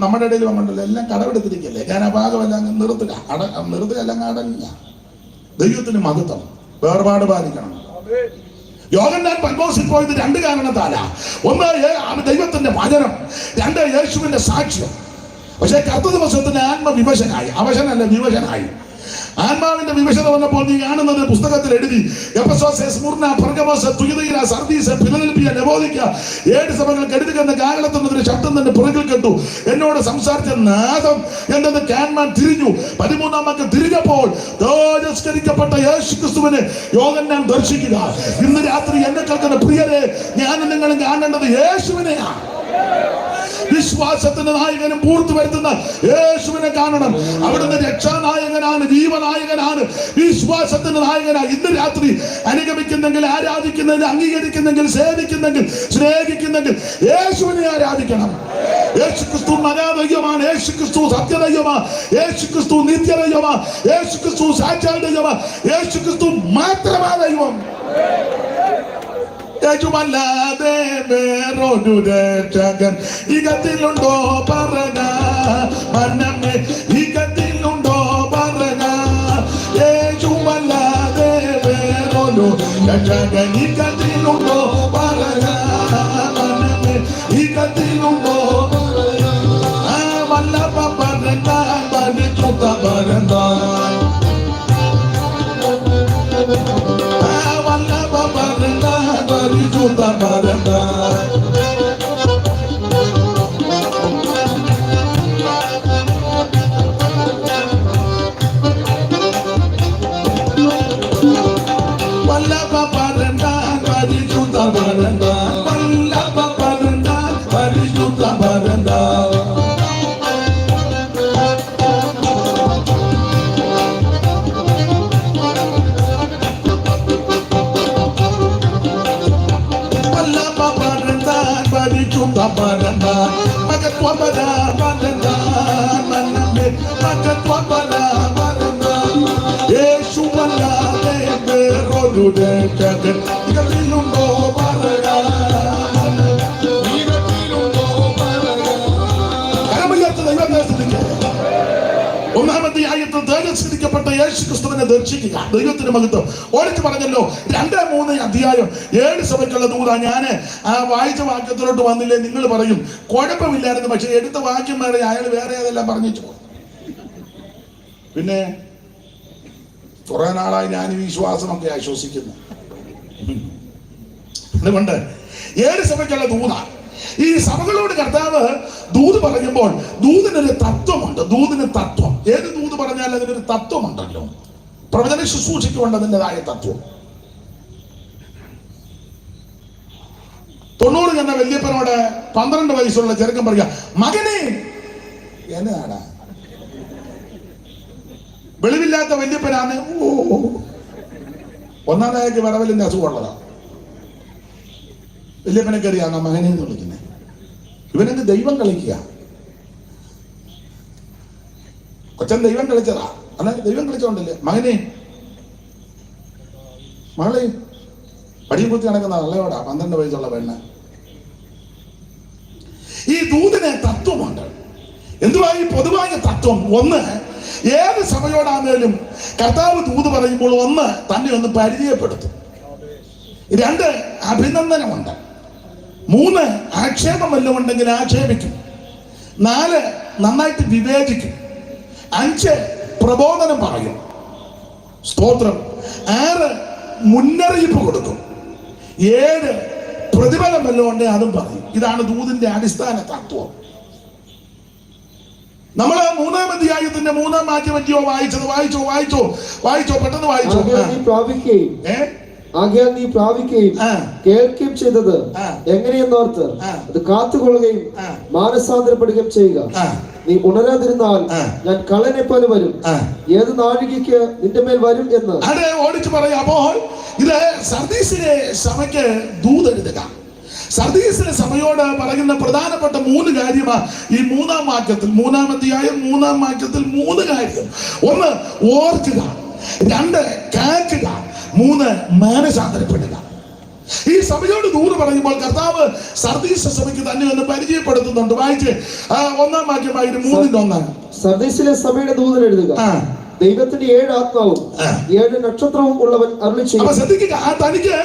നമ്മുടെ ഇടയിൽ വന്നിട്ടല്ലോ എല്ലാം കടമെടുത്തിരിക്കല്ലേ. ഞാൻ ആ ഭാഗമെല്ലാം നിർത്തുക എല്ലാം അടങ്ങുക. ദൈവത്തിന് മഹത്വം. വേർപാട് പാലിക്കണം. യോഹന്നാൻ പത്മോസിൽ പോയത് 2 കാരണത്താലാ. 1 ദൈവത്തിന്റെ വചനം, 2 യേശുവിന്റെ സാക്ഷ്യം. പക്ഷെ കർത്ത ദിവസത്തിന് ആത്മവിവശനായി, അവശനല്ല വിവശനായി. ആത്മാവിന്റെ വിവശത വന്നപ്പോൾ നീ കാണുന്നത് പുസ്തകത്തിൽ എഴുതി. Ephesus, Smyrna, Pergamos, തുയതൈര, Sardis, Philadelphia, ലവോദിക്ക 7 സഭകൾ കെടുതിക്കുന്ന കാഹളത്തുന്നതിന് ശബ്ദം തന്നെ പുറകിൽ കേട്ടു. എന്നോട് സംസാരിച്ച നാദം എന്തെന്ന് കാൺമാൻ തിരിഞ്ഞു. 13-ാം വാക്യം. തിരിഞ്ഞപ്പോൾ തേജസ്കരിക്കപ്പെട്ട യേശുക്രിസ്തുവിനെ യോഹന്നാൻ ദർശിക്കുക. ഇന്ന് രാത്രി എന്നെ കേൾക്കുന്ന പ്രിയരെ, ഞാൻ നിങ്ങളും കാണേണ്ടത് യേശുവിനെയാണ്. വിശ്വാസത്തിന്റെ നായകനും പൂർത്തി വരുത്തുന്ന യേശുവിനെ കാണണം. അവിടുന്ന് രക്ഷാനായകനാണ്, ജീവനായകനാണ്, വിശ്വാസത്തിന്റെ നായകനാണ്. ഇന്ന് രാത്രി അനുഗമിക്കുന്നെങ്കിൽ, ആരാധിക്കുന്നെങ്കിൽ, അംഗീകരിക്കുന്നെങ്കിൽ, സേവിക്കുന്നെങ്കിൽ, സ്നേഹിക്കുന്നെങ്കിൽ യേശുവിനെ ആരാധിക്കണം. യേശുക്രിസ്തു മനാദൈവമാണ്, യേശുക്രിസ്തു സത്യദൈവമാണ്, യേശുക്രിസ്തു നിത്യദൈവമാണ്, യേശുക്രിസ്തു സാക്ഷാൽ ദൈവമാണ്, യേശുക്രിസ്തു മാത്രമാണ് ദൈവം. യേശുവല്ലാതെ വേറൊരു രക്ഷകൻ ഇകത്തിലുണ്ടോ പറക മനമേ, ഇകത്തിലുണ്ടോ പറക. യേശുവല്ലാതെ വേറൊരു രക്ഷകൻ ഇകത്തിലുണ്ടോ പറക മനമേ, ഇകത്തിലുണ്ടോ പറക. വല്ലഭ പറക പരിശുദ്ധ പറക, പരിശുദ്ധ പറക. വല്ലഭ പറക പരിശുദ്ധ പറക, വല്ലഭ പറക പരിശുദ്ധ പറക. യേശുവല്ലാതെ വേറൊരു രക്ഷകൻ ഇകത്തിലുണ്ടോ പറക, ഇകത്തിലുണ്ടോ പറക. കരമുയർത്തി ദൈവത്തെ സ്തുതിക്കുക. ഒന്നാമത്തെ ആയത്തിൽ തേജസ്കരിക്കപ്പെട്ട യേശുക്രിസ്തുവിനെ ദർശിക്കുക. ദൈവത്തിന് മഹത്വം. ഓടിച്ചു പറഞ്ഞല്ലോ 2-3 അധ്യായം 7 സഭയ്ക്കുള്ള ദൂത. ഞാൻ ആ വായിച്ച വാക്യത്തിലോട്ട് വന്നില്ലേ നിങ്ങൾ പറയും കുഴപ്പമില്ലായിരുന്നു, പക്ഷെ എടുത്ത വാക്യം വേറെ, അയാൾ വേറെ ഏതെല്ലാം പറഞ്ഞു. പിന്നെ കുറെ നാളായി ഞാൻ ഈ വിശ്വാസമൊക്കെ ആശ്വസിക്കുന്നു. അതുകൊണ്ട് 7 സഭയ്ക്കുള്ള ദൂത. ഈ സഭകളോട് കർത്താവ് ദൂത് പറയുമ്പോൾ ദൂതിനൊരു തത്വമുണ്ട്. ദൂതിന് തത്വം, ഏത് ദൂത് പറഞ്ഞാൽ അതിനൊരു തത്വമുണ്ടല്ലോ. പ്രവചന ശുശ്രൂഷയ്ക്കുണ്ട് അതിൻ്റെതായ തത്വം. 90 എന്ന വല്യപ്പനോട് 12 വയസ്സുള്ള ചെറുക്കൻ പറയുക, മകനെ എന്നാടാ. വെളിവില്ലാത്ത വല്യപ്പനാണ്. ഒന്നാമതായിട്ട് വിറവലിന്റെ അസുഖമുള്ളതാ. വല്യപ്പനെ കയറിയാണ് മകനെ എന്ന് വിളിക്കുന്നത്. ഇവനെന്ത് ദൈവം കളിക്കുക. കൊച്ചൻ ദൈവം കളിച്ചതാ. അല്ല ദൈവം കളിച്ചോണ്ടല്ലേ മകനെ, മകളെ പടിയും കുത്തി നടക്കുന്ന നല്ലയോടാ 12 വയസ്സുള്ള പെണ്ണ്. ഈ ദൂതിന് തത്വമുണ്ട്. എന്തുവായി പൊതുവായ തത്വം? ഒന്ന്, ഏത് സഭയോടാണേലും കർത്താവ് ദൂത് പറയുമ്പോൾ ഒന്ന് തന്നെ ഒന്ന് പരിചയപ്പെടുത്തും. 2, അഭിനന്ദനമുണ്ട്. 3, ആക്ഷേപം വല്ലതും ഉണ്ടെങ്കിൽ ആക്ഷേപിക്കും. 4, നന്നായിട്ട് വിവേചിക്കും. 5, പ്രബോധനം പറയും. സ്തോത്രം. 6, മുന്നറിയിപ്പ് കൊടുക്കും. 7, പ്രതിഫലം വല്ലതും ഉണ്ടെങ്കിൽ അതും പറയും. ഇതാണ് ദൂതിന്റെ അടിസ്ഥാന തത്വം. നമ്മൾ 3-ാം അധ്യായത്തിന്റെ 3-ാം വാക്യം പറ്റിയോ വായിച്ചത്? വായിച്ചോ പെട്ടെന്ന് വായിച്ചോ. ആകയാൽ നീ പ്രാപിക്കുകയും കേൾക്കുകയും ചെയ്തത് എങ്ങനെയെന്നോർത്ത് അത് കാത്തുകൊള്ളുകയും മാനസാന്തരപ്പെടുകയും ചെയ്യുക. നീ ഉണരാതിരുന്നാൽ ഞാൻ കള്ളനെ പോലെ വരും, ഏത് നാഴികയ്ക്ക് നിന്റെ മേൽ വരും എന്ന്. അതെ, ഓടിച്ചു പറയാം. അപ്പോൾ ഇത് സർദീസിലെ സഭയ്ക്ക് ദൂതെഴുതുക. സർദീസിലെ സഭയോട് പറയുന്ന പ്രധാനപ്പെട്ട 3 കാര്യമാണ് ഈ 3-ാം വാക്യത്തിൽ. 3-ാം അധ്യായം 3-ാം വാക്യത്തിൽ 3 കാര്യം. 1, ഓർക്കുക. 2, കേൾക്കുക. 3, മാനസാന്തരപ്പെടുക. ഈ സഭയോട് ദൂത് പറയുമ്പോൾ കർത്താവ് സർദീസ് സഭയ്ക്ക് തന്നെ ഒന്ന് പരിചയപ്പെടുത്തുന്നുണ്ട്. വായിച്ച് 1-ാം വാക്യമായിട്ട് 3-ൽ 1. സർദീസിലെ സഭയുടെ ദൂതൻ എഴുതുക, ദൈവത്തിന്റെ 7 ആത്മാവും 7 നക്ഷത്രവും ഉള്ളവൻ അരുളി ചെയ്യും. ശ്രദ്ധിക്കുക, തനിക്ക്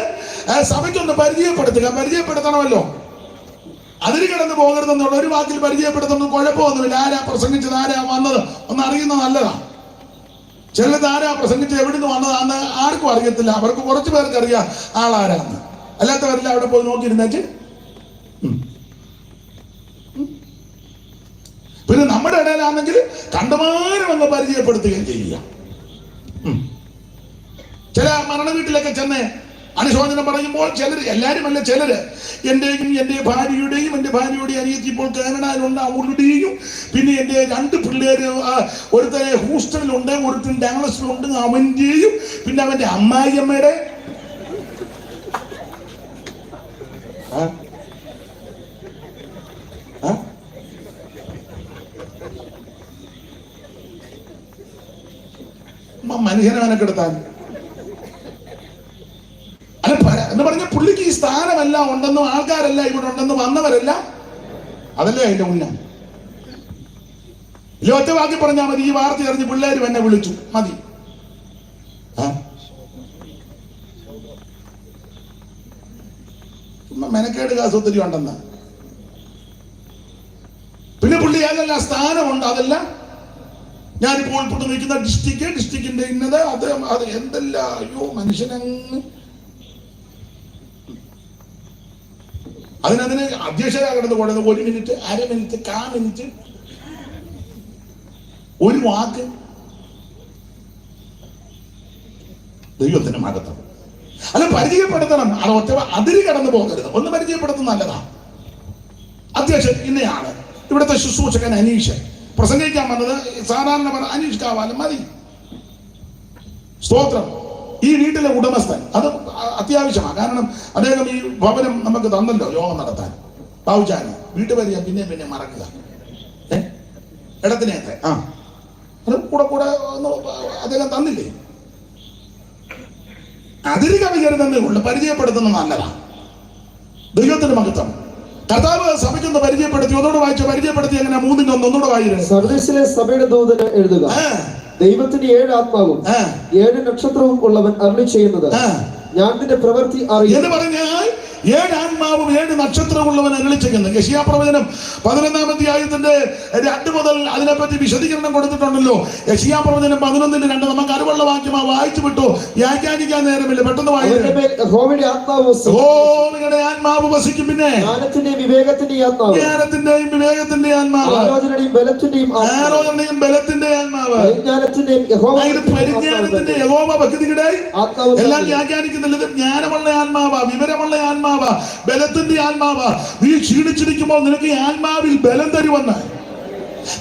സഭയ്ക്കൊന്ന് പരിചയപ്പെടുത്തണമല്ലോ. അതിന് കിടന്ന് പോകരുതെന്നുള്ള ഒരു വാക്കിൽ പരിചയപ്പെടുത്തുന്നത് കുഴപ്പമൊന്നുമില്ല. ആരാ പ്രസംഗിച്ചത്, ആരാ വന്നത് ഒന്ന് അറിയുന്നത് നല്ലതാണ്. ചിലത് ആരാ പ്രസംഗിച്ച് എവിടുന്ന് വന്നതാന്ന് ആർക്കും അറിയത്തില്ല. അവർക്ക് കുറച്ച് പേർക്ക് അറിയാം ആളാരാന്ന്. അല്ലാത്തവരെല്ലാം അവിടെ പോയി നോക്കിയിരുന്നേച്ച്. പിന്നെ നമ്മുടെ ഇടയിലാണെങ്കിൽ കണ്ടമാനം അങ്ങ് പരിചയപ്പെടുത്തുകയും ചെയ്യുക. ചില മരണ വീട്ടിലൊക്കെ ചെന്ന് അനുശോചനം പറയുമ്പോൾ ചിലർ, എല്ലാവരും അല്ല, ചിലര് എന്റെയും എന്റെ ഭാര്യയുടെയും എന്റെ ഭാര്യയുടെ അനിയത്തി ഇപ്പോൾ കാനഡയിലുണ്ട് അവളുടെയും, പിന്നെ എന്റെ 2 പിള്ളേര്, ഒരുത്തരെ ഹൂസ്റ്റണിലുണ്ട്, ഒരുത്തൻ ഡാലസിലുണ്ട്, അവന്റെയും, പിന്നെ അവന്റെ അമ്മായിയമ്മയുടെ. മനുഷ്യനെ മെനക്കെടുത്താൻ എന്ന് പറഞ്ഞ പുള്ളിക്ക് ഈ സ്ഥാനമെല്ലാം ഉണ്ടെന്നും ആൾക്കാരെല്ലാം ഇവിടെ ഉണ്ടെന്ന് വന്നവരല്ല, അതല്ലേ അതിന്റെ ഉന്നം. ഇല്ല, ഒറ്റ വാക്കി പറഞ്ഞാൽ മതി, ഈ വാർത്ത അറിഞ്ഞ് പിള്ളേരും എന്നെ വിളിച്ചു, മതി. മെനക്കേട് കാസ് ഒത്തിരി ഉണ്ടെന്ന്. പിന്നെ പുള്ളി ഏതെല്ലാം സ്ഥാനമുണ്ട്, അതെല്ലാം ഞാനിപ്പോൾ ഉൾപ്പെട്ട് നിൽക്കുന്ന ഡിസ്ട്രിക്റ്റിന്റെ ഇന്നത് അത് എന്തെല്ലാം. അയ്യോ, മനുഷ്യനങ്ങ് അതിന് അധ്യക്ഷരാ കിടന്ന് കൊടുക്കുന്നത് 1 മിനിറ്റ്, അര മിനിറ്റ്, 1/4 മിനിറ്റ്, ഒരു വാക്ക്. ദൈവത്തിന് മഹത്വം. അല്ല, പരിചയപ്പെടുത്തണം, അത് ഒറ്റ അതിര് കടന്നു പോകരുത്. ഒന്ന് പരിചയപ്പെടുത്തുന്ന നല്ലതാ. അധ്യക്ഷൻ ഇന്നയാണ്, ഇവിടുത്തെ ശുശ്രൂഷകൻ അനീഷ്, പ്രസംഗിക്കാൻ വന്നത് സാധാരണ അനീഷ് കാവാലും മതി. സ്തോത്രം. ഈ വീട്ടിലെ ഉടമസ്ഥൻ, അത് അത്യാവശ്യമാണ്. കാരണം അദ്ദേഹം ഈ ഭവനം നമുക്ക് തന്നല്ലോ യോഗം നടത്താൻ. ബാബുജാന് വീട്ടുപരിചയം പിന്നെ മറക്കുക, ഇടത്തിനേത്തെ അത് കൂടെ അദ്ദേഹം തന്നില്ലേ. അതിര് കവിയരുതെന്നേ ഉള്ളു, പരിചയപ്പെടുത്തുന്ന നല്ലതാണ്. ദൈവത്തിന്റെ മഹത്വം. കർത്താവ് സഭയ്ക്കൊന്ന് പരിചയപ്പെടുത്തി, ഒന്നുകൂടെ വായിച്ചു. പരിചയപ്പെടുത്തി എങ്ങനെ? 3-1 ഒന്നുകൂടെ വായിച്ചു. സർവീസിലെ സഭയുടെ ദൂതന് എഴുതുക, ദൈവത്തിന് 7 ആത്മാവും 7 നക്ഷത്രവും ഉള്ളവൻ അരുളി ചെയ്യുന്നത്, ഞാൻ നിന്റെ പ്രവൃത്തി അറിയും എന്ന് പറഞ്ഞാൽ 7 ആത്മാവും 7 നക്ഷത്രമുള്ളവൻ അരുളിച്ചെയ്യുന്നു. യെശയ്യാ പ്രവചനം 11-ാം അധ്യായത്തിന്റെ 2 മുതൽ അതിനെപ്പറ്റി വിശദീകരണം കൊടുത്തിട്ടുണ്ടല്ലോ. യെശയ്യാ പ്രവചനം 11-2 നമുക്ക് അറിവുള്ള വാക്യമാ, വായിച്ചു വിട്ടു, വ്യാഖ്യാനിക്കാൻ നേരമില്ല, പെട്ടെന്ന് വായിക്കും. യഹോവയുടെ ആത്മാവ് വസിക്കും. പിന്നെ ജ്ഞാനത്തിന്റെയും വിവേകത്തിന്റെയും ആത്മാവ്, ആലോചനയുടെയും ബലത്തിന്റെയും ആത്മാവ്, പരിജ്ഞാനത്തിന്റെ യഹോവ ഭക്തിയുടെ എല്ലാം വ്യാഖ്യാനിക്കുന്നില്ല. ജ്ഞാനമുള്ള ആത്മാവാ, വിവരമുള്ള ആത്മാവാ, ബലത്തിന്റെ ആത്മാവാ. നീ ക്ഷീണിച്ചിരിക്കുമ്പോൾ നിനക്ക് ഈ ആത്മാവിൽ ബലം തരുമെന്ന്.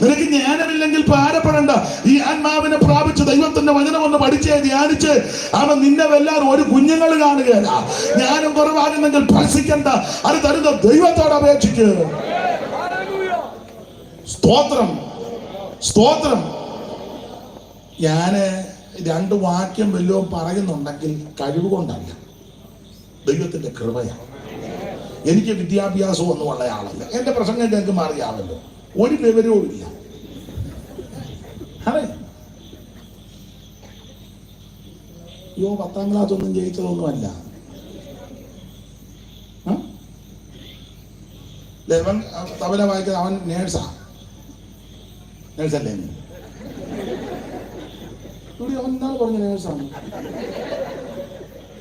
നിനക്ക് ജ്ഞാനമില്ലെങ്കിൽ ഭാരപ്പെടണ്ട. ഈ ആത്മാവിനെ പ്രാപിച്ച് ദൈവത്തിന്റെ വചനം ഒന്ന് പഠിച്ച് ധ്യാനിച്ച് അവൻ നിന്നെ വെല്ലാൻ ഒരു കുഞ്ഞുങ്ങൾ കാണുകയല്ല. ജ്ഞാനം കുറവാകുന്നെങ്കിൽ ഭർഷിക്കണ്ട, അത് തരുന്ന ദൈവത്തോട് അപേക്ഷിക്കുക. സ്തോത്രം, സ്തോത്രം. ഞാന് 2 വാക്യം വല്ലതും പറയുന്നുണ്ടെങ്കിൽ കഴിവ് കൊണ്ടല്ല, ദൈവത്തിന്റെ കൃപയാണ്. എനിക്ക് വിദ്യാഭ്യാസം ഒന്നുമുള്ള ആളല്ല, എന്റെ പ്രസംഗം ഞങ്ങൾക്ക് മാറിയാവല്ലോ, ഒരു വിവരവും ഇല്ല. അതെ, 10ാം ക്ലാസ് ഒന്നും ജയിച്ചതൊന്നുമല്ല. അവൻ തബല വായിക്കുന്നത്, അവൻ നേഴ്സല്ലേ? അവൻ ഇന്നാൾ പറഞ്ഞ നേഴ്സാണ്.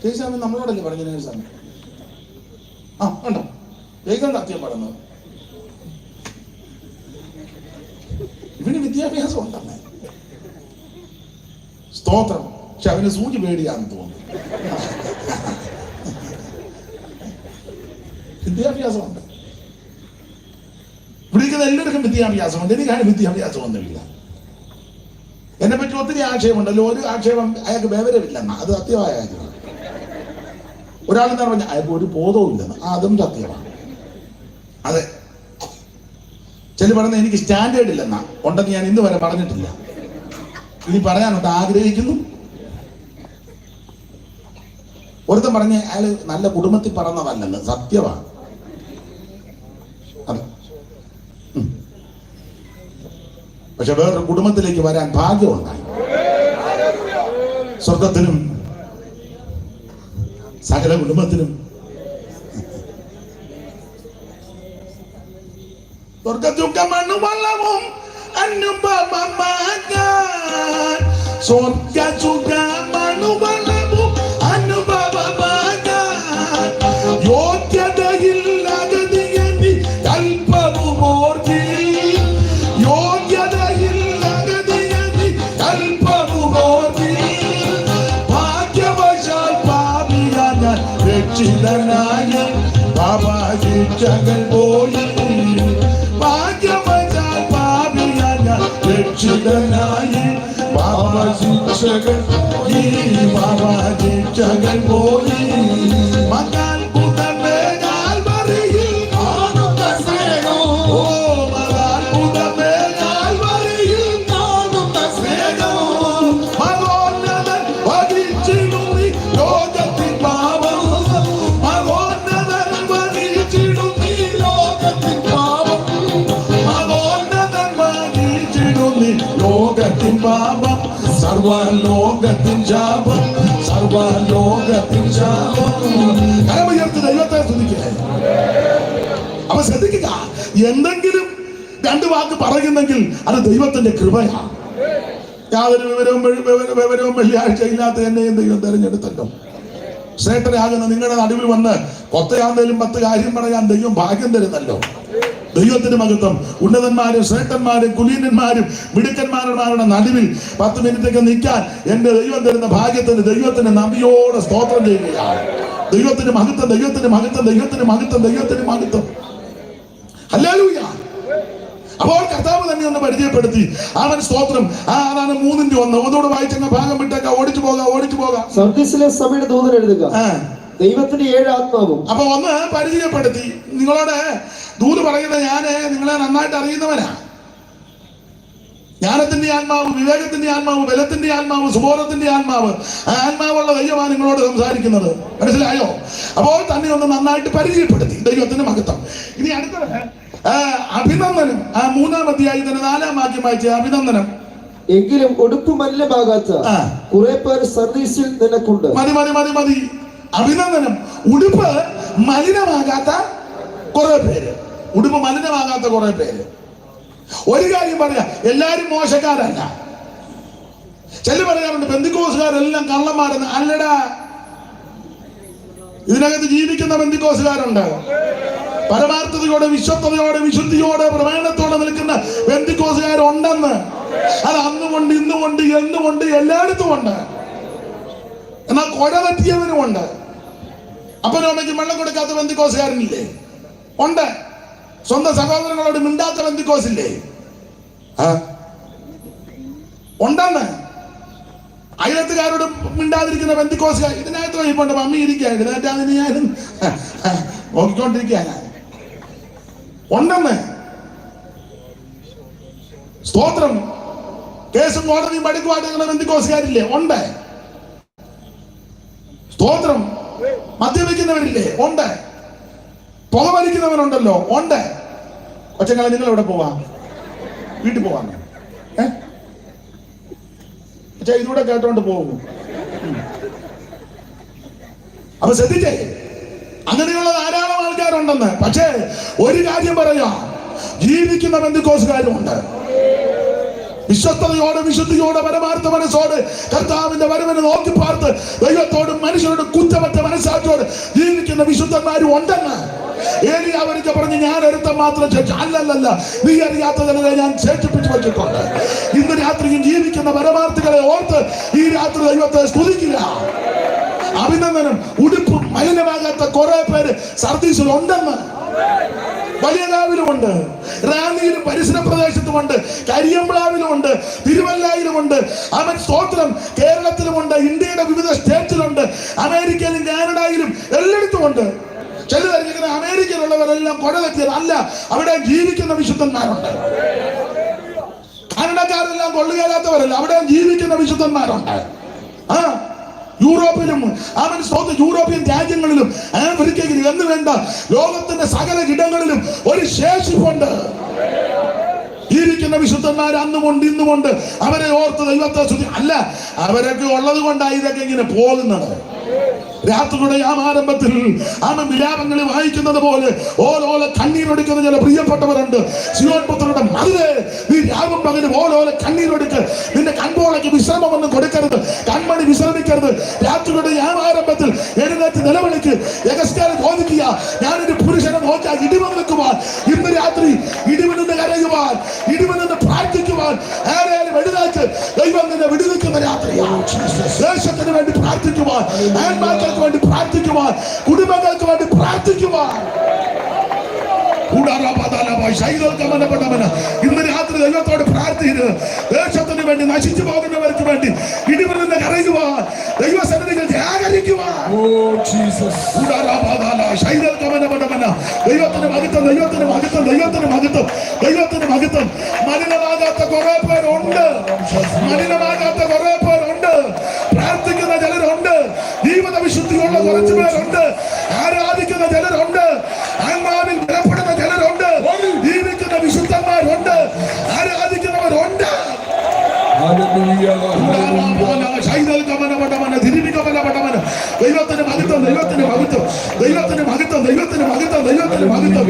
ജയിച്ചാമൻ നമ്മളോടല്ലേ പറഞ്ഞ നേഴ്സാണ്. ഉണ്ടോ ജയിക്കാൻ സത്യം പറയുന്നത്? ഇവന് വിദ്യാഭ്യാസം ഉണ്ടെന്നേ. സ്തോത്രം. പക്ഷെ അവന് സൂചി പേടിയാന്ന് തോന്നുന്നു. വിദ്യാഭ്യാസമുണ്ട്. വിളിക്കുന്ന എല്ലാവർക്കും വിദ്യാഭ്യാസമുണ്ട്. എനിക്കാണ് വിദ്യാഭ്യാസമൊന്നുമില്ല. എന്നെ പറ്റി ഒത്തിരി ആക്ഷേപമുണ്ടല്ലോ. ഒരു ആക്ഷേപം അയാൾക്ക് വിവരമില്ലെന്ന, അത് സത്യമായ കാര്യമാണ്. ഒരാളെന്ന് പറഞ്ഞാൽ അയാൾക്ക് ഒരു ബോധവും ഇല്ലെന്ന്, അതും സത്യമാണ്. അതെ, ചില പറയുന്നത് എനിക്ക് സ്റ്റാൻഡേർഡ് ഇല്ലെന്നാ, ഉണ്ടെന്ന് ഞാൻ ഇന്ന് വരെ പറഞ്ഞിട്ടില്ല. ഇനി പറയാനൊട്ട് ആഗ്രഹിക്കുന്നു. ഒരുത്തൻ പറഞ്ഞ് അയാൾ നല്ല കുടുംബത്തിൽ പറഞ്ഞതല്ലെന്ന്, സത്യമാണ്. അതെ, പക്ഷെ വേറൊരു കുടുംബത്തിലേക്ക് വരാൻ ഭാഗ്യമുണ്ടായി. സ്വർഗത്തിനും സകല കുടുംബത്തിനും സ്വർഗസുഖമണുവള്ളവും അനുഭവമാകാൻ, സ്വർഗസുഖമണുവള്ളവും അനുഭവമാകാൻ, യോഗ്യതയില്ലാതെ നീ കൽപ്പവുമോർത്തി, യോഗ്യതയില്ലാതെ നീ കൽപ്പവുമോർത്തി, ഭാഗ്യവശാൽ പാപിയാൻ രക്ഷിതനായ ബാബാ ശിക്ഷകൾ പോയി ഭാഗ്യമജാൽ പാപിയായ രക്ഷിതനായി ബാബാ ശിക്ഷകൾ പോയി ബാബാ ശിക്ഷകൾ പോയി മകാൽ പുതമേ കാൽവരിയിൽ കാണുന്ന സ്നേഹം ഓ മകാൽ പുതമേ കാൽവരിയിൽ കാണുന്ന സ്നേഹം മകോന്നതൻ വഹിച്ചിടുന്നി ലോകത്തിൻ പാപം മകോന്നതൻ വഹിച്ചിടുന്നി ലോകത്തിൻ പാപം മകോന്നതൻ വഹിച്ചിടുന്നി ലോകത്തിൻ പാപം സർവലോകത്തിൻ ശാപം സർവലോകത്തിൻ ശാപം കരമുയർത്തി ദൈവത്തെ സ്തുതിക്കുക. അപ്പൊ ശ്രദ്ധിക്കുക, എന്തെങ്കിലും രണ്ട് വാക്ക് പറയുന്നെങ്കിൽ അത് ദൈവത്തിന്റെ കൃപയാണ്. യാതൊരു വിവരവും വെള്ളിയാഴ്ച ഇല്ലാത്ത എന്നെയും ദൈവം തെരഞ്ഞെടുത്തല്ലോ. ശ്രേഷ്ഠരാകുന്ന നിങ്ങളുടെ നടുവിൽ വന്ന് കൊത്തയാന്തേലും 10 കാര്യം പറയാൻ ദൈവം ഭാഗ്യം തരുന്നല്ലോ. ദൈവത്തിന്റെ മഹത്വം. ഉന്നതന്മാരും ശ്രേഷ്ഠന്മാരും കുലീനന്മാരും മിടുക്കന്മാരുടെ നടുവിൽ 10 മിനിറ്റൊക്കെ നിൽക്കാൻ എന്റെ ദൈവം തരുന്ന ഭാഗ്യത്തിന് ദൈവത്തിന് നന്ദിയോടെ സ്തോത്രം ചെയ്യുകയാണ്. ദൈവത്തിന് മഹത്വം, ദൈവത്തിന് മഹത്വം, ദൈവത്തിന് മഹത്വം, ദൈവത്തിന് മഹത്വം. ഹല്ലേലൂയ. അപ്പോൾ കർത്താവ് തന്നെ ഒന്ന് പരിചയപ്പെടുത്തി. അവൻ സ്തോത്രം. അതാണ് 3:1. ഒന്നുകൂടെ വായിച്ചെന്ന ഭാഗം വിട്ടേക്ക. ഓടിച്ചു പോകാം. സർദീസിലെ സഭയുടെ ദൂതൻ എഴുതുക, ദൈവത്തിന്റെ 7 ആത്മാവും. അപ്പൊ ഒന്ന് പരിചയപ്പെടുത്തി. നിങ്ങളോട് ദൂത് പറയുന്നത് ഞാന് നിങ്ങളെ നന്നായിട്ട് അറിയുന്നവനാ. ജ്ഞാനത്തിന്റെ ആത്മാവ്, വിവേകത്തിന്റെ ആത്മാവ്, ബലത്തിന്റെ ആത്മാവ്, സുബോധത്തിന്റെ ആത്മാവ്, ആ ആത്മാവുള്ള ദൈവമാണ് നിങ്ങളോട് സംസാരിക്കുന്നത്. മനസ്സിലായോ? അപ്പോൾ തന്നെ ഒന്ന് നന്നായിട്ട് പരിചയപ്പെടുത്തി. ദൈവത്തിന്റെ മഹത്വം. ഇനി അടുത്തത് അഭിനന്ദനം. 3-ാം അധ്യായത്തിന്റെ 4-ാം വാക്യം വായിച്ച അഭിനന്ദനം. എങ്കിലും ഉടുപ്പ് മലിനമാകാത്ത കുറെ പേർ സർദീസിൽ നിനക്കുണ്ട്. മതി. അഭിനന്ദനം. ഉടുപ്പ് മലിനമാകാത്ത കുറെ പേര്. ഉടുപ്പ് മലിനമാകാത്ത കുറെ പേര്. ഒരു കാര്യം പറയാ, എല്ലാരും മോശക്കാരല്ല. ചില പറയാറുണ്ട് ബന്ധുക്കോസുകാരെല്ലാം കള്ളന്മാരെന്ന്. അല്ലടാ, ഇതിനകത്ത് ജീവിക്കുന്ന ബന്ധുക്കോസുകാരുണ്ട്. പരമാർത്ഥതയോടെ, വിശ്വസ്തയോടെ, വിശുദ്ധിയോടെ, പ്രമാണത്തോടെ നിൽക്കുന്ന ബന്ധുക്കോസുകാരുണ്ടെന്ന്. അത് അന്നുകൊണ്ട്, ഇന്നുകൊണ്ട്, എന്നുകൊണ്ട്, എല്ലായിടത്തും ഉണ്ട്. എന്നാൽ കൊല പറ്റിയവനുമുണ്ട്. അപ്പനും അമ്മയ്ക്കും വെള്ളം കൊടുക്കാത്ത ബന്ധുക്കോസുകാരനില്ലേ? ഉണ്ട്. സ്വന്തം സഹോദരങ്ങളോട് മിണ്ടാത്ത ബന്ധുക്കോസില്ലേ? ഉണ്ടെന്ന്. അയലത്തുകാരോട് മിണ്ടാതിരിക്കുന്ന ബന്ധുക്കോസുകാർ ഇതിനകത്ത് വൈപ്പുണ്ട്. മമ്മി ഇരിക്കുക, ഇതിനകത്ത് അതിന് ഞാനും നോക്കിക്കൊണ്ടിരിക്കുക. ഉണ്ടെന്ന്. സ്തോത്രം. കേസും കോടതിയും പഠിക്കുവാട്ടുന്ന ബന്ധുക്കോസുകാരില്ലേ? ഉണ്ട്. സ്തോത്രം. മദ്യപിക്കുന്നവരില്ലേ? ഉണ്ട്. പുക വലിക്കുന്നവനുണ്ടല്ലോ? ഉണ്ട്. ഒച്ചങ്ങളെ നിങ്ങൾ എവിടെ പോവാ? വീട്ടിൽ പോവാന്ന് ഇതിലൂടെ കേട്ടോണ്ട് പോകും. അപ്പൊ ശ്രദ്ധിച്ചേ, അങ്ങനെയുള്ള ധാരാളം ആൾക്കാരുണ്ടെന്ന്. പക്ഷേ ഒരു കാര്യം പറയാ, ജീവിക്കുന്ന ബന്ധുക്കോസുകാരുമുണ്ട്. വിശ്വസ്തയോടെ, വിശുദ്ധിയോടെ, പരമാർത്ഥ മനസ്സോടെ കർത്താവിന്റെ വരവിനെ നോക്കി പാർത്ത് ദൈവത്തോടും മനുഷ്യരോടും കുറ്റമറ്റ മനസ്സാറ്റോട് ജീവിക്കുന്ന വിശുദ്ധന്മാരും ഉണ്ടെന്ന്. അവർക്ക് പറഞ്ഞ് ഞാൻ ഒരുത്തം മാത്രം അല്ലല്ല, നീ അറിയാത്ത ചിലരെ ഞാൻ ശേഷിപ്പിച്ചു വെച്ചിട്ടുണ്ട്. ഇന്ന് രാത്രിയും ജീവിക്കുന്ന പരമാർത്ഥികളെ ഓർത്ത് ഈ രാത്രി ദൈവത്തെ സ്തുതിക്കുക. അഭിനന്ദനം. ഉടുപ്പും മലിനമാകാത്ത കുറെ പേര് സർദീസിൽ ഉണ്ടെന്ന്. വലിയകാവിലുമുണ്ട്, റാന്നിയിലും പരിസര പ്രദേശത്തുമുണ്ട്, കരിയമ്പ്ലാവിലുമുണ്ട്, തിരുവല്ലായിലുമുണ്ട്. അവൻ സ്തോത്രം. കേരളത്തിലുമുണ്ട്, ഇന്ത്യയുടെ വിവിധ സ്റ്റേറ്റിലുണ്ട്, അമേരിക്കയിലും കാനഡയിലും എല്ലായിടത്തുമുണ്ട്. ചിലരിങ്ങനെ അമേരിക്കയിലുള്ളവരെല്ലാം കൊല തെറ്റിയത് അല്ല, അവിടെ ജീവിക്കുന്ന വിശുദ്ധന്മാരുണ്ട്. കാനഡക്കാരെല്ലാം കൊള്ളുകേലാത്തവരല്ല, അവിടെ ജീവിക്കുന്ന വിശുദ്ധന്മാരുണ്ട്. യൂറോപ്പിലും അവൻ യൂറോപ്യൻ രാജ്യങ്ങളിലും ആഫ്രിക്കയിലും എന്ന് വേണ്ട ലോകത്തിന്റെ സകല ഇടങ്ങളിലും ഒരു ശേഷിപ്പുണ്ട്. ജീവിക്കുന്ന വിശുദ്ധന്മാർ അന്നുമുണ്ട്, ഇന്നുമുണ്ട്. അവരെ ഓർത്ത് ദൈവത്തെ അല്ല, അവരൊക്കെ ഉള്ളത് കൊണ്ടാണ് ഇതൊക്കെ ഇങ്ങനെ പോകുന്നത്. രാത്രിയുടെ ആരംഭത്തിൽ അവൻ വിലാപങ്ങളിൽ വായിക്കുന്നത് പോലെ ഓരോലെ കണ്ണീരൊടുക്കുന്ന ചില പ്രിയപ്പെട്ടവരുണ്ട്. സിയോൻ പുത്രരുടെ മതിലേ, നീ രാവും പകലും ഓരോലെ കണ്ണീരൊടുക്ക്. നിന്റെ കൺപോളയ്ക്ക് വിശ്രമമൊന്നും കൊടുക്കരുത്, കൺമണി വിശ്രമിക്കരുത്. രാത്രിയുടെ ആരംഭത്തിൽ എഴുന്നേറ്റ് നിലവിളിക്ക്, യഗസ്കാരം ബോധിക്കുക. ഞാനൊരു പുരുഷനെ നോക്കാൻ ഇടിവന്ന് നിൽക്കുവാൻ, ഇന്ന് രാത്രി ഇടിവെന്ന് കരയുവാൻ, ഇടിവെന്ന് പ്രാർത്ഥിക്കുവാൻ, ആരെയും എഴുന്നേറ്റ് ദൈവം നിന്നെ വിടുവിക്കുന്ന രാത്രിയാണ്. ദേശത്തിന് വേണ്ടി പ്രാർത്ഥിക്കുവാൻ, ആത്മാക്കൾക്ക് വേണ്ടി പ്രാർത്ഥിക്കുവാൻ, കുടുംബങ്ങൾ ഇന്ന് രാത്രി ദൈവത്തോട് പ്രാർത്ഥിക്കുന്നത് ദേശത്തിന് വേണ്ടി നശിച്ചു പോകുന്നവർക്ക് വേണ്ടി ഇടിവരുന്ന് കരയുവാൻ ദൈവസന്നിധികൾ ജാഗരിക്കുവാൻ ദൈവത്തിന് മഹത്വം, ദൈവത്തിന് മഹത്വം, ദൈവത്തിന് മഹത്വം, ദൈവത്തിന് മഹത്വം. മലിനമാകാത്ത കുറെ പേരുണ്ട്, മലിനമാകാത്ത കുറെ പേരുണ്ട്, പ്രാർത്ഥിക്കുന്ന ചിലരുണ്ട്, ജീവിത വിശുദ്ധിയുള്ള കുറച്ചു പേരുണ്ട്, ആരാധിക്കുന്ന ചിലരുണ്ട്, ആത്മാവിൽ ബലപ്പെടുന്ന ചിലരുണ്ട്, ജീവിക്കുന്ന വിശുദ്ധന്മാരുണ്ട്, ആരാധിക്കുന്നവരുണ്ട്. ദൈവത്തിന് മഹത്വം, ദൈവത്തിന് മഹത്വം, ദൈവത്തിന് മഹത്വം, ദൈവത്തിന് മഹത്വം, ദൈവത്തിന് മഹത്വം,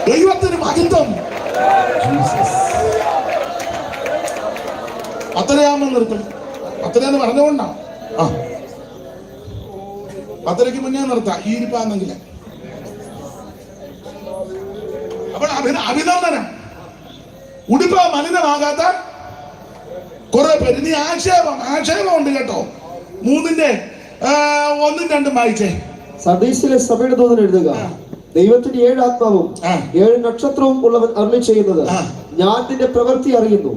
ദൈവത്തിന് മഹത്വം. പത്തരയാകുമ്പോൾ നിർത്തും. പത്തരയെന്ന് പറഞ്ഞുകൊണ്ടാണ്. ആ, പത്തരയ്ക്ക് മുന്നേ നിർത്താം ഈ ഇരിപ്പാന്നെങ്കിൽ. അപ്പോൾ അഭിനന്ദനം. ഉടുപ്പ മലിനമാകാത്ത കുറെ പേര്. ഇനി ആക്ഷേപം ഉണ്ട് കേട്ടോ. 3:1-2 വായിച്ചേ. സർദീസിലെ സഭയുടെ ദൂതൻ എഴുതുക, ദൈവത്തിന് 7 ആത്മാവും 7 നക്ഷത്രവും ഉള്ളവൻ അരുളി ചെയ്യുന്നത്, ഞാൻ നിന്റെ പ്രവൃത്തി അറിയുന്നു.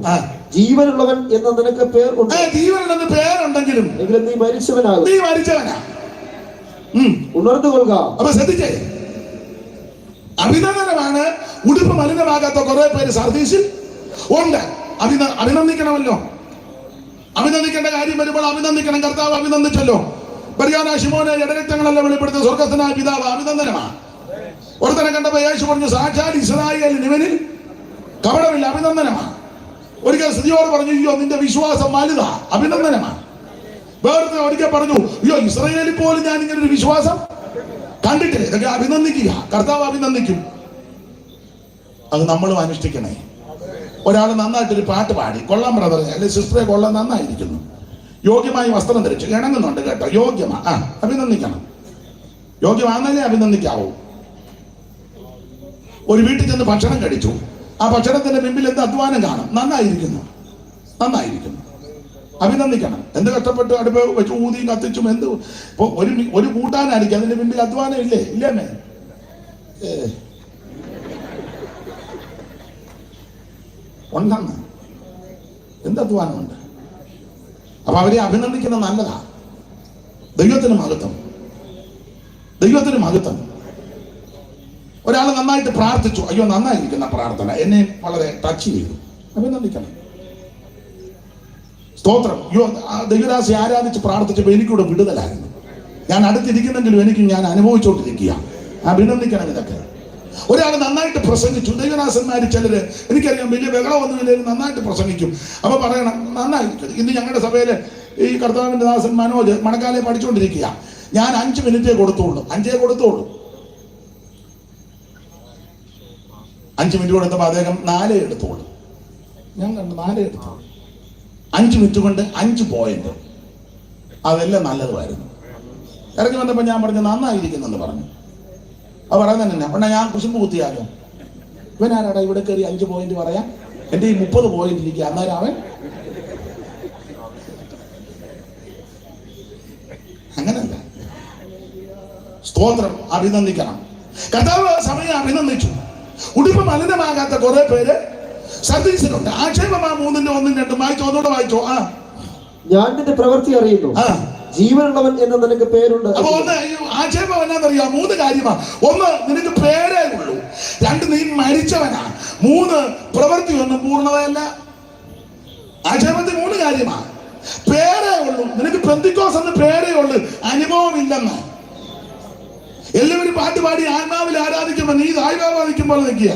ജീവനുള്ളവൻ എന്ന നിനക്ക് പേർ ഉണ്ട്. ജീവനുണ്ടെന്ന് പേരുണ്ടെങ്കിലും എങ്കിലും നീ മരിച്ചവനാകും. നീ മരിച്ചവനാ. ഉണർന്നുകൊള്ളുക. അപ്പൊ ശ്രദ്ധിച്ചേ, അഭിനന്ദനമാണ്. ഉടുപ്പ് മലിനമാകാത്ത കുറെ പേര് സർദീസിൽ ഉണ്ട്. അഭിനന്ദിക്കണമല്ലോ. അഭിനന്ദിക്കേണ്ട കാര്യം വരുമ്പോൾ അഭിനന്ദിക്കണം. കർത്താവ് അഭിനന്ദിച്ചല്ലോ. ബർയാന ശിമോനെ ഇടരക്തങ്ങളെല്ലാം വെളിപ്പെടുത്തിയ സ്വർഗസ്ഥനായ പിതാവ് അഭിനന്ദനമാണ്. ഒരുത്തനെ കണ്ടപ്പോ യേശു പറഞ്ഞു, സാക്ഷാൽ ഇസ്രായേലിൽ ഇവനിൽ കപടമില്ല. അഭിനന്ദനമാണ്. ഒരിക്കൽ സ്ത്രീയോട് പറഞ്ഞു, അയ്യോ നിന്റെ വിശ്വാസം വലുതാ. അഭിനന്ദനമാണ്. വേറെ ഒരിക്കൽ പറഞ്ഞു, അയ്യോ ഇസ്രായേലിൽ പോലും ഞാൻ ഇങ്ങനെ ഒരു വിശ്വാസം കണ്ടിട്ടില്ല. ഇതൊക്കെ അഭിനന്ദിക്കുക. കർത്താവ് അഭിനന്ദിക്കും. അത് നമ്മളും അനുഷ്ഠിക്കണേ. ഒരാൾ നന്നായിട്ടൊരു പാട്ട് പാടി, കൊള്ളാം ബ്രദറെ അല്ലെ സിസ്റ്ററെ, കൊള്ളാം, നന്നായിരിക്കുന്നു, യോഗ്യമായി വസ്ത്രം ധരിച്ചു, ഇണങ്ങുന്നുണ്ട് കേട്ടോ, യോഗ്യമാ, അഭിനന്ദിക്കണം. യോഗ്യമാണെന്നല്ലേ അഭിനന്ദിക്കാവൂ. ഒരു വീട്ടിൽ ചെന്ന് ഭക്ഷണം കഴിച്ചു. ആ ഭക്ഷണത്തിന്റെ മുമ്പിൽ എന്ത് അധ്വാനം കാണും? നന്നായിരിക്കുന്നു, നന്നായിരിക്കുന്നു, അഭിനന്ദിക്കണം. എന്ത് കഷ്ടപ്പെട്ട് അടുപ്പ് വെച്ച് ഊതിയും കത്തിച്ചും എന്ത്. ഇപ്പൊ ഒരു കൂട്ടാനായിരിക്കും, അതിന്റെ മുമ്പിൽ അധ്വാനം ഇല്ലേ? ഇല്ലേമേ. ഉണ്ടെന്ന് എന്ത് അധ്വാനമുണ്ട്. അപ്പൊ അവരെ അഭിനന്ദിക്കുന്നത് നല്ലതാ. ദൈവത്തിന് മഹത്വം, ദൈവത്തിന് മഹത്വം. ഒരാൾ നന്നായിട്ട് പ്രാർത്ഥിച്ചു, അയ്യോ നന്നായിരിക്കുന്ന പ്രാർത്ഥന, എന്നെ വളരെ ടച്ച് ചെയ്തു, അഭിനന്ദിക്കണം. സ്തോത്രം. അയ്യോ ദൈവദാസി ആരാധിച്ച് പ്രാർത്ഥിച്ചപ്പോൾ എനിക്കൂടെ വിടുതലായിരുന്നു. ഞാൻ അടുത്തിരിക്കുന്നെങ്കിലും ഞാൻ അനുഭവിച്ചുകൊണ്ടിരിക്കുക. അഭിനന്ദിക്കണം ഇതൊക്കെ. ഒരാൾ നന്നായിട്ട് പ്രസംഗിച്ചു. ദൈവദാസന്മാർ ചിലര്, എനിക്കറിയാം, വലിയ ബഹളമൊന്നുമില്ലെങ്കിൽ നന്നായിട്ട് പ്രസംഗിക്കും. അപ്പൊ പറയണം നന്നായിരിക്കും. ഇന്ന് ഞങ്ങളുടെ സഭയില് ഈ കർത്താവിന്റെ ദാസൻ മനോജ് മണക്കാലെ പഠിച്ചുകൊണ്ടിരിക്കുക. ഞാൻ 5 മിനിറ്റേ കൊടുത്തോളൂ. 5 കൊടുത്തോളൂ. 5 മിനിറ്റ് കൊടുത്തപ്പോൾ അദ്ദേഹം 4 എടുത്തോളൂ. ഞാൻ കണ്ടു 4 എടുത്തോളൂ. 5 മിനിറ്റ് കൊണ്ട് 5 പോയിന്റ്. അതെല്ലാം നല്ലതുമായിരുന്നു. ഇറങ്ങി വന്നപ്പോൾ ഞാൻ പറഞ്ഞു നന്നായിരിക്കുന്നെന്ന് പറഞ്ഞു. അത് പറയുന്നത് തന്നെ. അപ്പൊ ഞാൻ കുശുമ്പ് കുത്തിയാലോ, ഇവനാരാടാ ഇവിടെ കയറി 5 പോയിന്റ് പറയാം? എന്റെ ഈ 30 പോയിന്റ് ഇരിക്കുക. അന്നേരം അവൻ അങ്ങനല്ല. സ്തോത്രം. അഭിനന്ദിക്കണം. കർത്താവ് സമയം അഭിനന്ദിച്ചു. ഉടുപ്പ് മലിനമാകാത്ത കുറെ പേര് സർദീസിലുണ്ട്. ആക്ഷേപമാ 3:1-2 വായിച്ചോ, ഒന്നുകൂടെ വായിച്ചോ. ഞാൻ നിന്റെ പ്രവൃത്തി അറിയുന്നു, ജീവനുള്ളവൻ എന്ന് നിനക്ക് പേരുണ്ട്. അപ്പൊ ഒന്ന് ആക്ഷേപം എന്നാന്നറിയാം? 3 കാര്യമാ. 1, നിനക്ക് പേരേ ഉള്ളൂ. 2, നീ മരിച്ചവനാ. 3, പ്രവൃത്തി ഒന്നും പൂർണ്ണതയല്ല. ആക്ഷേപത്തിൽ 3 കാര്യമാ. പേരേ ഉള്ളൂ. നിനക്ക് പെന്തിക്കോസ് എന്ന് പേരേ ഉള്ളൂ, അനുഭവം ഇല്ലെന്ന്. എല്ലാവരും പാട്ട് പാടി ആത്മാവിൽ ആരാധിക്കുമ്പോ നീ ആത്മാവാദിക്കുമ്പോൾ നിൽക്കുക.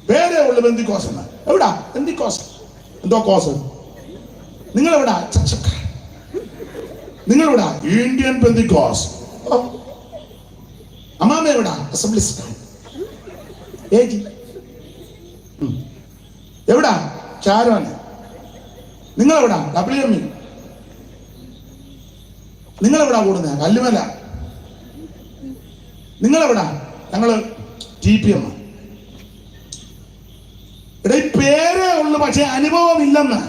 പേരേ ഉള്ളു പെന്തിക്കോസ് എന്ന്. എവിടാ പെന്തിക്കോസ്? എന്തോ കോസ്? നിങ്ങളെവിടാ? നിങ്ങളെവിടാ? ഇന്ത്യൻ പെന്തിക്കോസ്. അമ്മാമ എവിടാ? അസംബ്ലീസ്. എവിടാ? ചാരോന്. നിങ്ങളെവിടാ? WME. നിങ്ങളെവിടാ കൂടുന്നത്? കല്ലുമല. നിങ്ങളെവിടാ? ഞങ്ങള് TPM. ഇവിടെ പേരേ ഉള്ളു, പക്ഷെ അനുഭവം ഇല്ലെന്ന്.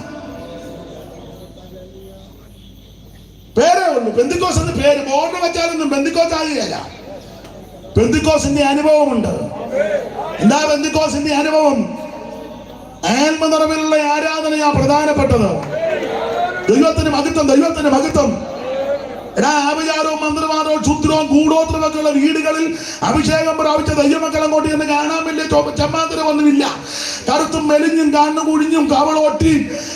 പേരേ ഉള്ളു. പെന്തിക്കോസ് എന്ന് പേര് ബോർഡ് വെച്ചാലൊന്നും പെന്തിക്കോസ് ആകുകയല്ല. പെന്തിക്കോസിന്റെ അനുഭവമുണ്ട്. എന്താ പെന്തിക്കോസിന്റെ അനുഭവം? ആത്മ നിറവിലുള്ള ആരാധനയാ പ്രധാനപ്പെട്ടത്. ദൈവത്തിന് മഹത്വം, ദൈവത്തിന് മഹത്വം. ആഭിചാരവും മന്ത്രവാദവും ക്ഷുദ്രവും കൂടോത്രവും ഒക്കെ ഉള്ള വീടുകളിൽ അഭിഷേകം പ്രാപിച്ച ദൈവമക്കൾ അങ്ങോട്ട് എന്ന് കാണാൻ വലിയ ചമ്മാന്തരമൊന്നുമില്ല. കറുത്തും മെലിഞ്ഞും കണ്ണു കുഴിഞ്ഞും കവളൊട്ടി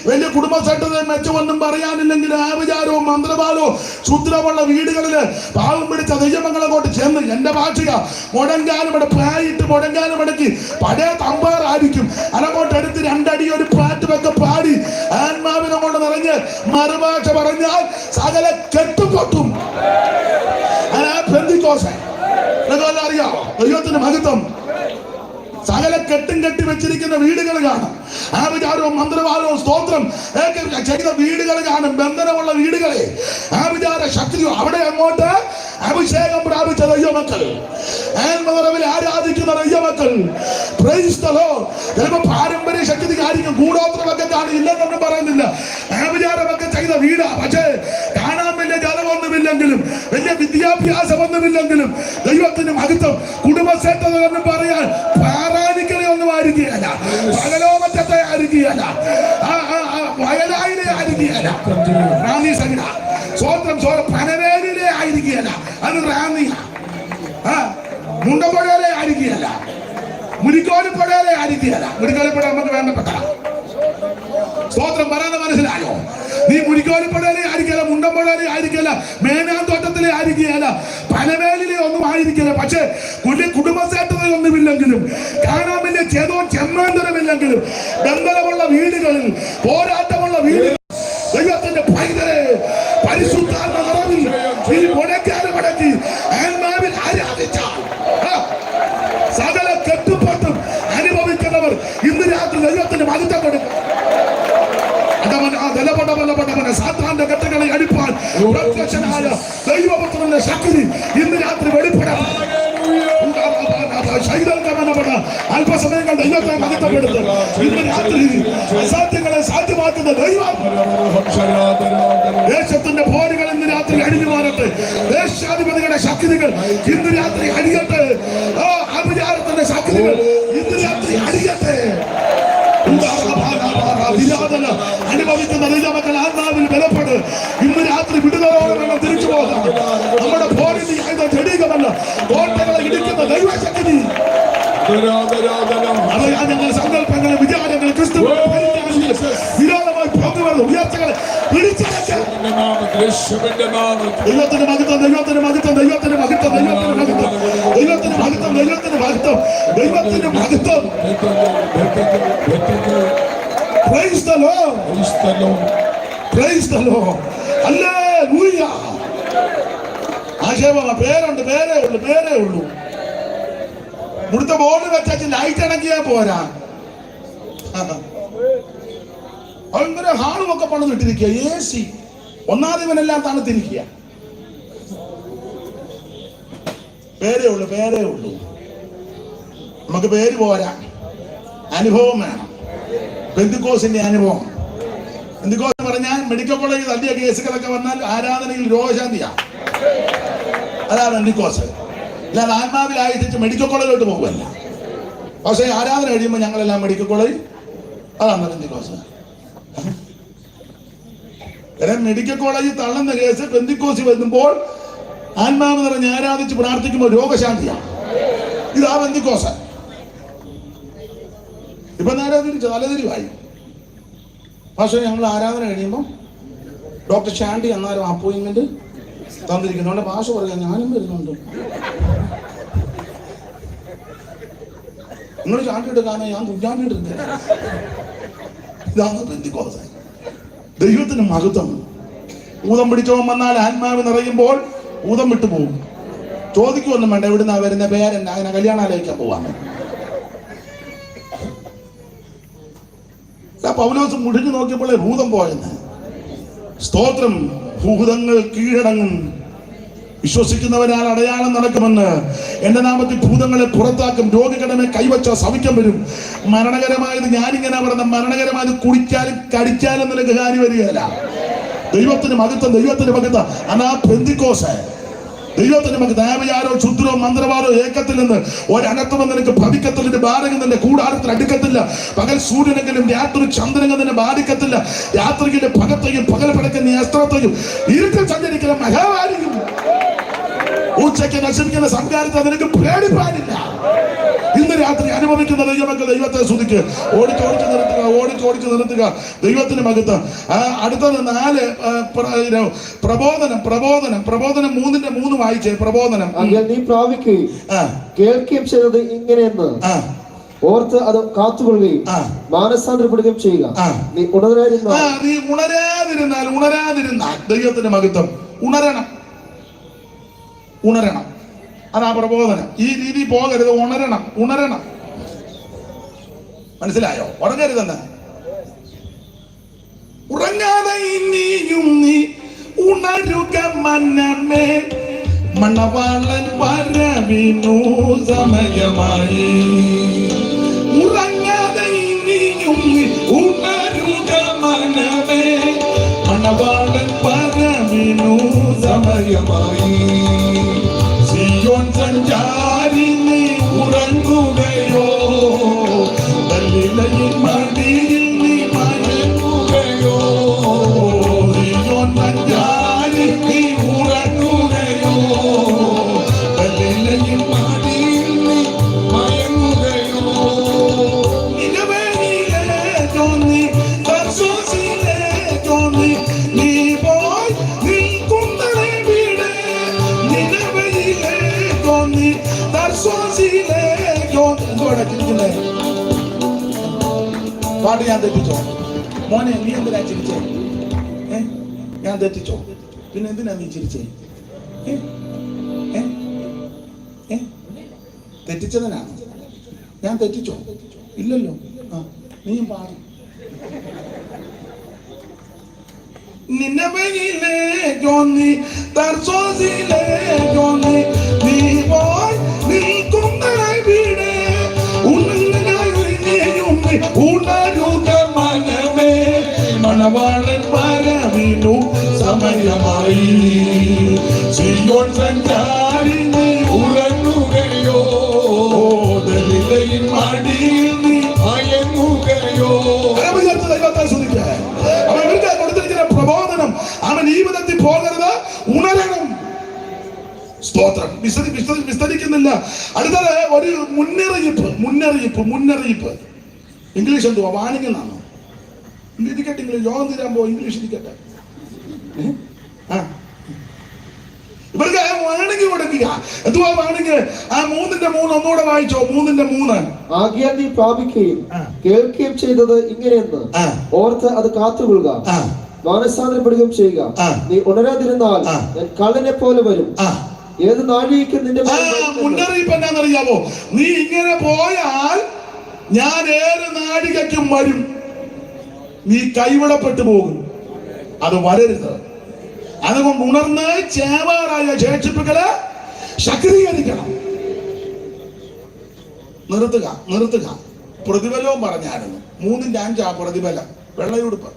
വലിയ കുടുംബസെട്ടതയും മെച്ചമൊന്നും പറയാനില്ലെങ്കിൽ ആഭിചാരവും മന്ത്രവാദവും ക്ഷുദ്രമുള്ള വീടുകളിൽ പാവം പിടിച്ച ദൈവമക്കൾ അങ്ങോട്ട് ചെന്ന്, എന്റെ ഭാഷക മുഴങ്കാലും ഇവിടെ പായിട്ട് മുഴങ്കാലും ഇടയ്ക്ക് പഴയ തമ്പാറായിരിക്കും അതങ്ങോട്ട് എടുത്ത് രണ്ടടി ഒരു പാട്ടുമൊക്കെ പാടി ആത്മാവിനെ കൊണ്ട് നിറഞ്ഞ് മറുഭാഷ പറഞ്ഞാൽ സകല കെട്ടും അറിയാമോ? ദൈവത്തിന്റെ മഹത്വം. സകല കെട്ടും കെട്ടി വെച്ചിരിക്കുന്ന വീടുകൾ കാണും. ആഭിചാരവും മന്ത്രവാദവും സ്തോത്രം ചെയ്ത വീടുകൾ കാണും. ബന്ധനമുള്ള വീടുകളെ ആഭിചാര ശക്തിയോ അവിടെ അങ്ങോട്ട് അഭിഷേകം പ്രാപിച്ച ദൈവമക്കൾ, ആത്മനിറവിൽ ആരാധിക്കുന്ന ദൈവമക്കൾ. ചിലപ്പോ പാരമ്പര്യ ശക്തിക്കായിരിക്കും, കൂടോത്രമൊക്കെ കാണും, ഇല്ലെന്നൊന്നും പറയുന്നില്ല. ആഭിചാരമൊക്കെ ചെയ്ത വീടാ, പക്ഷേ കാണാൻ വലിയ ജലമൊന്നുമില്ലെങ്കിലും വലിയ വിദ്യാഭ്യാസമൊന്നുമില്ലെങ്കിലും ദൈവത്തിന് മഹത്വം. കുടുംബസേട്ടതെന്ന് പറയാൻ പാറാനിക്കലെ ഒന്നും ആയിരിക്കുകയല്ല, പകലോമറ്റത്തെ ആയിരിക്കുകയല്ല, വയലായിലെ ആയിരിക്കുകയല്ല, റാന്നി സംഘ സ്വന്തം പനവേലിലെ ആയിരിക്കുകയല്ല, അത് റാന്നിയ മുണ്ടപ്പുഴയിലെ ആയിരിക്കുകയല്ല, മുരിക്കോലിപ്പുഴയിലെ ആയിരിക്കുകയല്ല. മുരിക്കോലിപ്പുഴ നമുക്ക് വേണ്ടപ്പെട്ട സ്തോത്രം പറയാതെ മനസ്സിലായോ? നീ മുരിക്കോലിപ്പുഴയിലെ ആയിരിക്കല, മുണ്ടമ്പുഴയിലെ ആയിരിക്കല, മേനാന്തോട്ടത്തിലെ ആയിരിക്കുകയല്ല, പനവേലിലെ ഒന്നും ആയിരിക്കില്ല. പക്ഷെ വലിയ കുടുംബസേട്ടതയൊന്നുമില്ലെങ്കിലും കാണാൻ വലിയ ചേതവും ചെമ്മാന്തരമില്ലെങ്കിലും ബന്ധനമുള്ള വീടുകളിൽ, പോരാട്ടമുള്ള വീടുകൾ ദൈവത്തിന്റെ പൈതലെ പരിശുദ്ധാത്മ നിറവിൽ മുടക്കി ആത്മാവിൽ ആരാധിച്ചാൽ സകല കെട്ടുപാട്ടും അനുഭവിക്കുന്നവർ ഇന്ന് രാത്രി ദൈവത്തിന്റെ മഹത്വം കൊടുക്കും. സാത്താന്റെ കെട്ടുകളെ അടിപ്പാൻ പ്രത്യക്ഷനായ ദൈവപുത്രന്റെ ശക്തി ഇന്ന് രാത്രി വെളിപ്പെടാം. അല്പസമയങ്ങൾ ദൈവത്തെ മഹത്വപ്പെടുത്ത്. ഇന്ന് രാത്രി അസാധ്യങ്ങളെ സാധ്യമാക്കുന്ന ദൈവം. ദേശത്തിന്റെ പോരുകൾ ഇന്ന് രാത്രി അടിഞ്ഞു മാറട്ടെ. ദേശാധിപതികളുടെ ശക്തികൾ ഇന്ന് രാത്രി അടിയട്ടെ. അഭിചാരത്തിന്റെ ശക്തികൾ ഇന്ന് രാത്രി അടിയട്ടെ. അനുഭവിക്കുന്ന ദൈവമക്കൾ ആത്മാവിൽ ബലപ്പെട്. ഇന്ന് രാത്രി വിടുതലോടെ വേണം തിരിച്ചു പോകാം. നമ്മുടെ പോരിന്റെ ആയുധം ചെടികമല്ല, കോട്ടകളെ ഇടിക്കുന്ന ദൈവശക്തി. ഞങ്ങൾ സങ്കല്പങ്ങളെ വിചാരങ്ങളെ ക്രിസ്തു വിരോധമായി പോകുന്നത് ഉയർച്ചകളെ പിടിച്ചടക്കാൻ ദൈവത്തിന് മഹത്വം, ദൈവത്തിന് മഹത്വം, ദൈവത്തിന് മഹത്വം, ദൈവത്തിന് മഹത്വം, ദൈവത്തിന് മഹത്വം, ദൈവത്തിന് മഹത്വം, ദൈവത്തിന് മഹത്വം. Praise the Lord. Praise the Lord. Praise the Lord. Hallelujah. ആശയമാണ്. പേരുണ്ട്, പേരേ ഉള്ളൂ. ഇവിടുത്തെ ബോർഡ് വെച്ചാൽ ലൈറ്റ് അടങ്ങിയാ പോരാ. ഭയങ്കര ഹാളും ഒക്കെ പണിത് ഇട്ടിരിക്കുക, AC ഒന്നാദിവനെല്ലാം തണുത്തിരിക്കുക. പേരേ ഉള്ളൂ. നമുക്ക് പേര് പോരാ, അനുഭവം വേണം. പെന്തിക്കോസിന്റെ അനുഭവം. പെന്തിക്കോസ് പറഞ്ഞാൽ മെഡിക്കൽ കോളേജ് തള്ളിയ കേസുകളൊക്കെ വന്നാൽ ആരാധനയിൽ രോഗശാന്തിയാ. അതാ പെന്തിക്കോസ്. അല്ലാതെ ആത്മാവിൽ ആയിട്ട് മെഡിക്കൽ കോളേജിലോട്ട് പോകുമല്ല. പക്ഷേ ആരാധന കഴിയുമ്പോൾ ഞങ്ങളെല്ലാം മെഡിക്കൽ കോളേജ്, അതാണ് പെന്തിക്കോസ്. മെഡിക്കൽ കോളേജിൽ തള്ളുന്ന കേസ് പെന്തിക്കോസ് വരുമ്പോൾ ആത്മാവ് നിറഞ്ഞ് ആരാധിച്ച് പ്രാർത്ഥിക്കുമ്പോൾ രോഗശാന്തിയാണ്. ഇതാ പെന്തിക്കോസ്. ഇപ്പൊ നേരെ തിരിച്ചു തലതിരിവായി. പക്ഷേ ഞങ്ങൾ ആരാധന കഴിയുമ്പോൾ ഡോക്ടർ ഷാൻഡി എന്നാലും അപ്പോയിന്റ്മെന്റ് തന്നിരിക്കുന്നു. ഭാഷ പറയാൻ ഞാനും വരുന്നുണ്ട്. നിങ്ങൾ ചാണ്ടി എടുക്കാനോ ഞാൻ കുഞ്ഞാണ്ടി എടുക്കുക. ഇതാണ് പെന്തിക്കോസ്. ദൈവത്തിന് മഹത്വം. ഊതം പിടിച്ചവൻ വന്നാൽ ആത്മാവ് നിറയുമ്പോൾ ഊതം വിട്ടു പോകും. ചോദിക്കുമൊന്നും വേണ്ട, എവിടുന്നാ വരുന്ന പേരെന്നാ, അങ്ങനെ കല്യാണാലോചിക്കാൻ പോവാണ്. പൗലോസ് മുടിഞ്ഞു നോക്കിയപ്പോൾ ഭൂതം പോയെന്ന്. സ്തോത്രം. ഭൂതങ്ങൾ കീഴടങ്ങും. വിശ്വസിക്കുന്നവരാൽ അടയാളം നടക്കുമെന്ന്. എന്റെ നാമത്തിൽ ഭൂതങ്ങളെ പുറത്താക്കും. രോഗികളുടെ കൈവച്ച സൗഖ്യം വരും. മരണകരമായത് ഞാനിങ്ങനെ പറഞ്ഞ മരണകരമായത് കുടിച്ചാലും കടിച്ചാലും നിനക്ക് കാര്യം വരികയല്ല. ദൈവത്തിന് മഹത്വം, ദൈവത്തിന് മഹത്വം. അനാ പെന്തിക്കോസ് ദൈവത്തിന് നമുക്ക് ദേവയാരോ ക്ഷുദ്രോ മന്ത്രവാദോ ഏക്കത്തിൽ നിന്ന് ഒരനർത്ഥവും നിനക്ക് ഭവിക്കത്തില്ല. ബാധകം നിന്റെ കൂടാരത്തിൽ അടുക്കത്തില്ല. പകൽ സൂര്യനെങ്കിലും രാത്രി ചന്ദ്രനെങ്കിലും നിന്നെ ബാധിക്കത്തില്ല. രാത്രിയിലെ പകത്തെയും പകൽ പടക്കുന്ന അസ്ത്രത്തെയും ഇരുട്ടിൽ സഞ്ചരിക്കുന്ന മഹാവാരിയും ഉച്ചയ്ക്ക് നശിപ്പിക്കുന്ന സംസ്കാരത്തെ നിനക്ക് പേടിപ്പാനില്ല. ഇന്ന് രാത്രി അനുഭവിക്കുന്ന ദൈവമക്കൾ ദൈവത്തെ സ്തുതിക്ക്. ഓടിച്ചോടിച്ച് നിർത്തുക. ദൈവത്തിന് മഹത്വം. അടുത്തത് 4 പ്രബോധനം. 3:3 വായിച്ചേ. പ്രബോധനം. നീ പ്രാപിക്കുകയും കേൾക്കുകയും ചെയ്തത് ഇങ്ങനെയെന്ന് ഓർത്ത് അത് കാത്തുകൊള്ളുകയും മാനസാന്തരപ്പെടുകയും ചെയ്യുക. നീ ഉണരാതിരുന്നാൽ ദൈവത്തിന്റെ മഹത്വം. ഉണരണം. അതാ പ്രബോധനം. ഈ രീതി പോകരുത്. ഉണരണം. മനസ്സിലായോ? ഉറങ്ങരുതെന്ന്. ഉറങ്ങാതെ ഇനിയും നീ ഉണരുക മനമേ, മണവാളൻ വരവിനു സമയമായി. ഉറങ്ങാതെ ഇനിയും നീ ഉണരുക മനമേ, മണവാളൻ വരവിനു സമയമായി. സിയോൻ സഞ്ചാരി നീ ഉറങ്ങുകയോ, ഗലീലയിൻ മടിയിൽ നീ മയങ്ങുകയോ. സിയോൻ സഞ്ചാരി നീ ഉറങ്ങുകയോ, ഗലീലയിൻ മടിയിൽ നീ മയങ്ങുകയോ. നിനവേലിയിലെ തോന്നി തർശീശിലെ തോന്നി നീ പോയി നിൽക്കുന്നവരെ വീട്. നിനവേലിയിലെ തോന്നി തർശീശിലെ എന്തോടെ ചിരിക്കുന്നേ? പാട്ട് ഞാൻ തെറ്റിച്ചോ? മോനെ നീ എന്തിനാ ചിരിച്ചേ? ഞാൻ തെറ്റിച്ചോ? പിന്നെ എന്തിനാ നീ ചിരിച്ചേ? തെറ്റിച്ചതിനാണ്. ഞാൻ തെറ്റിച്ചോ? ഇല്ലല്ലോ. നീയും പാടും. നിന്നവയിലെ ജോന്നി തർശോസിലെ ജോന്നി നീ പോയി നിൽക്കുന്നവരെ വീട്. ഉണരുക മനമേ, മണവാളൻ വരവിനു സമയമായി. സിയോൻ സഞ്ചാരി നീ ഉറങ്ങുകയോ, ഗലീലയിൻ മടിയിൽ നീ മയങ്ങുകയോ. ദൈവത്തെ സ്തുതിക്കുക. അവൻ ഇവർക്ക് കൊടുത്തിരിക്കുന്ന പ്രബോധനം, അവൻ ഈ വിധത്തിൽ പോകരുത്, ഉണരണം. സ്തോത്രം. വിസ്തരിക്കുന്നില്ല. അടുത്തത് ഒരു മുന്നറിയിപ്പ്. ഇംഗ്ലീഷ് എന്തുവാ? വാണിംഗ് എന്നാണോ? ഇരിക്കട്ടെ, ഇംഗ്ലീഷ് യോഗം തീരാൻ ഇംഗ്ലീഷ് ഇരിക്കട്ടെ. ഇവർക്ക് വാണിംഗ് കൊടുക്കുക. എന്തുവാ വാണിംഗ്? 3:3 ഒന്നുകൂടെ വായിച്ചോ. 3:3. ആകയാൽ നീ പ്രാപിക്കുകയും കേൾക്കുകയും ചെയ്തത് ഇങ്ങനെയെന്ന് ഓർത്ത് അത് കാത്തുകൊള്ളുക, മാനസാന്തരപ്പെടുകയും ചെയ്യുക. നീ ഉണരാതിരുന്നാൽ ഞാൻ കള്ളനെ പോലെ വരും. ഏത് നാഴികയ്ക്ക് നിന്റെ മുന്നറിയിപ്പ് എന്നാന്നറിയാമോ? നീ ഇങ്ങനെ പോയാൽ ഞാൻ ഏത് നാഴികയ്ക്കും വരും. നീ കൈവിടപ്പെട്ടു പോകും. അത് വരരുത്. അതുകൊണ്ട് ഉണർന്ന് ചേവാറായ ശേഷിപ്പുകളെ ശക്തീകരിക്കണം. നിർത്തുക. പ്രതിഫലവും പറഞ്ഞായിരുന്നു. 3:5 പ്രതിഫലം. വെള്ളയുടുപ്പ്.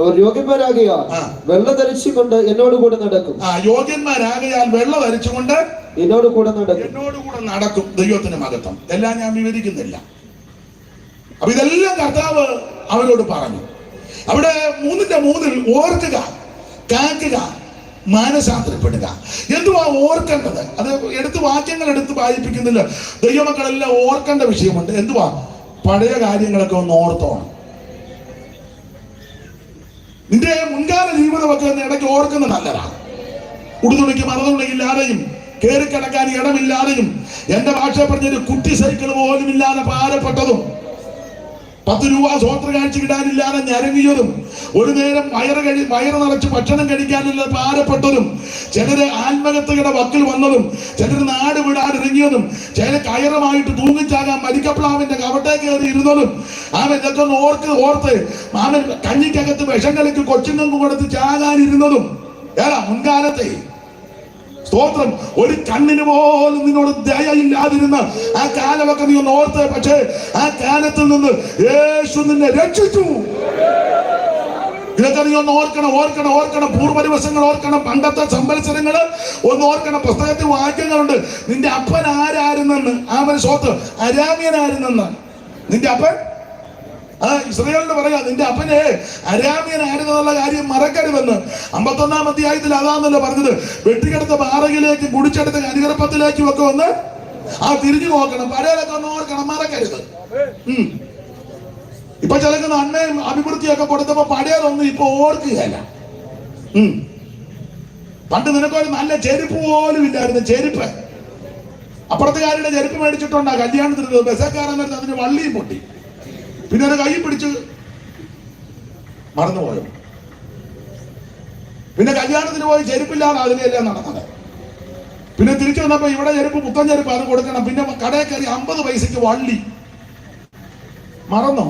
അവർ യോഗ്യന്മാരാകയാൽ വെള്ള ധരിച്ചുകൊണ്ട് എന്നോട് കൂടെ നടക്കും. യോഗ്യന്മാരാകയാൽ വെള്ള ധരിച്ചുകൊണ്ട് എന്നോട് കൂടെ നടക്കും. ദൈവത്തിന്റെ മഹത്വം. എല്ലാം ഞാൻ വിവരിക്കുന്നില്ല. അപ്പൊ ഇതെല്ലാം കർത്താവ് അവരോട് പറഞ്ഞു. അവിടെ 3:3 ഓർക്കുക, കേൾക്കുക, മാനസാന്തരപ്പെടുക. എന്തുവാ ഓർക്കേണ്ടത്? അത് വാക്യങ്ങൾ എടുത്ത് വായിപ്പിക്കുന്നില്ല. ദൈവമക്കളെല്ലാം ഓർക്കേണ്ട വിഷയമുണ്ട്. എന്തുവാ? പഴയ കാര്യങ്ങളൊക്കെ ഒന്ന് ഓർത്തോണം. നിന്റെ മുൻകാല ജീവിതമൊക്കെ ഇടയ്ക്ക് ഓർക്കുന്നത് നല്ലതാണ്. ഉടുതുണിക്ക് മറന്നുള്ളില്ലാതെയും കയറി കിടക്കാൻ ഇടമില്ലാതെയും, എന്റെ ഭാഷ പറഞ്ഞൊരു കുട്ടി സൈക്കിൾ പോലും ഇല്ലാതെ ഭാരപ്പെട്ടതും, 10 രൂപ സ്വോത്ര കാഴ്ച കിട്ടാനില്ലാതെ ഞരങ്ങിയതും, ഒരു നേരം വയറ് നിറച്ച് ഭക്ഷണം കഴിക്കാനില്ലാതെ ഭാരപ്പെട്ടതും, ചിലര് ആത്മഹത്യയുടെ വക്കിൽ വന്നതും, ചിലർ നാട് വിടാൻ ഇറങ്ങിയതും, ചില കയറുമായിട്ട് തൂങ്ങിച്ചാകാൻ മരിക്കപ്ലാവിന്റെ കവട്ടെ കയറി ഇരുന്നതും, അവൻ ഇതൊക്കെ ഓർത്ത് അവൻ കഞ്ഞിക്കകത്ത് വിഷം കലക്കി കൊച്ചുങ്ങൾക്ക് കൊടുത്ത് ചാകാനിരുന്നതും മുൻകാലത്തെ. സ്തോത്രം. ഒരു കണ്ണിന് പോലും നിന്നോട് ദയയില്ലാതിരുന്ന ആ കാലമൊക്കെ നീ ഒന്ന് ഓർത്ത്. പക്ഷേ ആ കാലത്തിൽ നിന്ന് യേശു നിന്നെ രക്ഷിച്ചു. ഇതൊക്കെ നീ ഒന്ന് ഓർക്കണം. പൂർവ്വ ദിവസങ്ങൾ ഓർക്കണം, പണ്ടത്തെ സംവത്സരങ്ങള് ഒന്ന് ഓർക്കണം. പുസ്തകത്തിൽ വാക്യങ്ങളുണ്ട്. നിന്റെ അപ്പൻ ആരായിരുന്നെന്ന്, അവൻ സ്വത്ത് അരാമ്യനായിരുന്നെന്ന്. നിന്റെ അപ്പൻ ഇസ്രായേലിന് പറയാ, നിന്റെ അപ്പനെ അരാമ്യനായിരുന്നുള്ള കാര്യം മറക്കരുതെന്ന്. 51-ാം അധ്യായത്തിൽ അതാന്നല്ലോ പറഞ്ഞത്. വെട്ടിക്കെടുത്ത പാറയിലേക്ക് കുടിച്ചെടുത്ത കരികർപ്പത്തിലേക്കും ഒക്കെ ഒന്ന് തിരിഞ്ഞു നോക്കണം. പഴയതൊക്കെ ഒന്ന് ഓർക്കണം, മറക്കരുത്. ഇപ്പൊ ചിലക്ക് നന്മയും അഭിവൃദ്ധിയൊക്കെ കൊടുത്തപ്പോ പഴയതൊന്നും ഇപ്പൊ ഓർക്കുകയല്ല. പണ്ട് നിനക്കൊരു നല്ല ചെരുപ്പ് പോലും ഇല്ലായിരുന്നു. ചെരുപ്പ് അപ്പുറത്തുകാരുടെ ചെരുപ്പ് മേടിച്ചിട്ടുണ്ടാ കല്യാണത്തിന്. ബസ്സക്കാരൻ വരുന്നത് അതിന് വള്ളിയും പൊട്ടി. പിന്നെ ഒരു കൈ പിടിച്ച് മറന്നുപോയോ. പിന്നെ കല്യാണത്തിന് പോയി ചെരുപ്പില്ലാതെ അതിനെല്ലാം നടന്നത്. പിന്നെ തിരിച്ചു വന്നപ്പോ ഇവിടെ ചെരുപ്പ്, പുത്തൻ ചെരുപ്പ്, അത് കൊടുക്കണം. പിന്നെ കടയിൽ കയറി 50 പൈസക്ക് വള്ളി. മറന്നോ?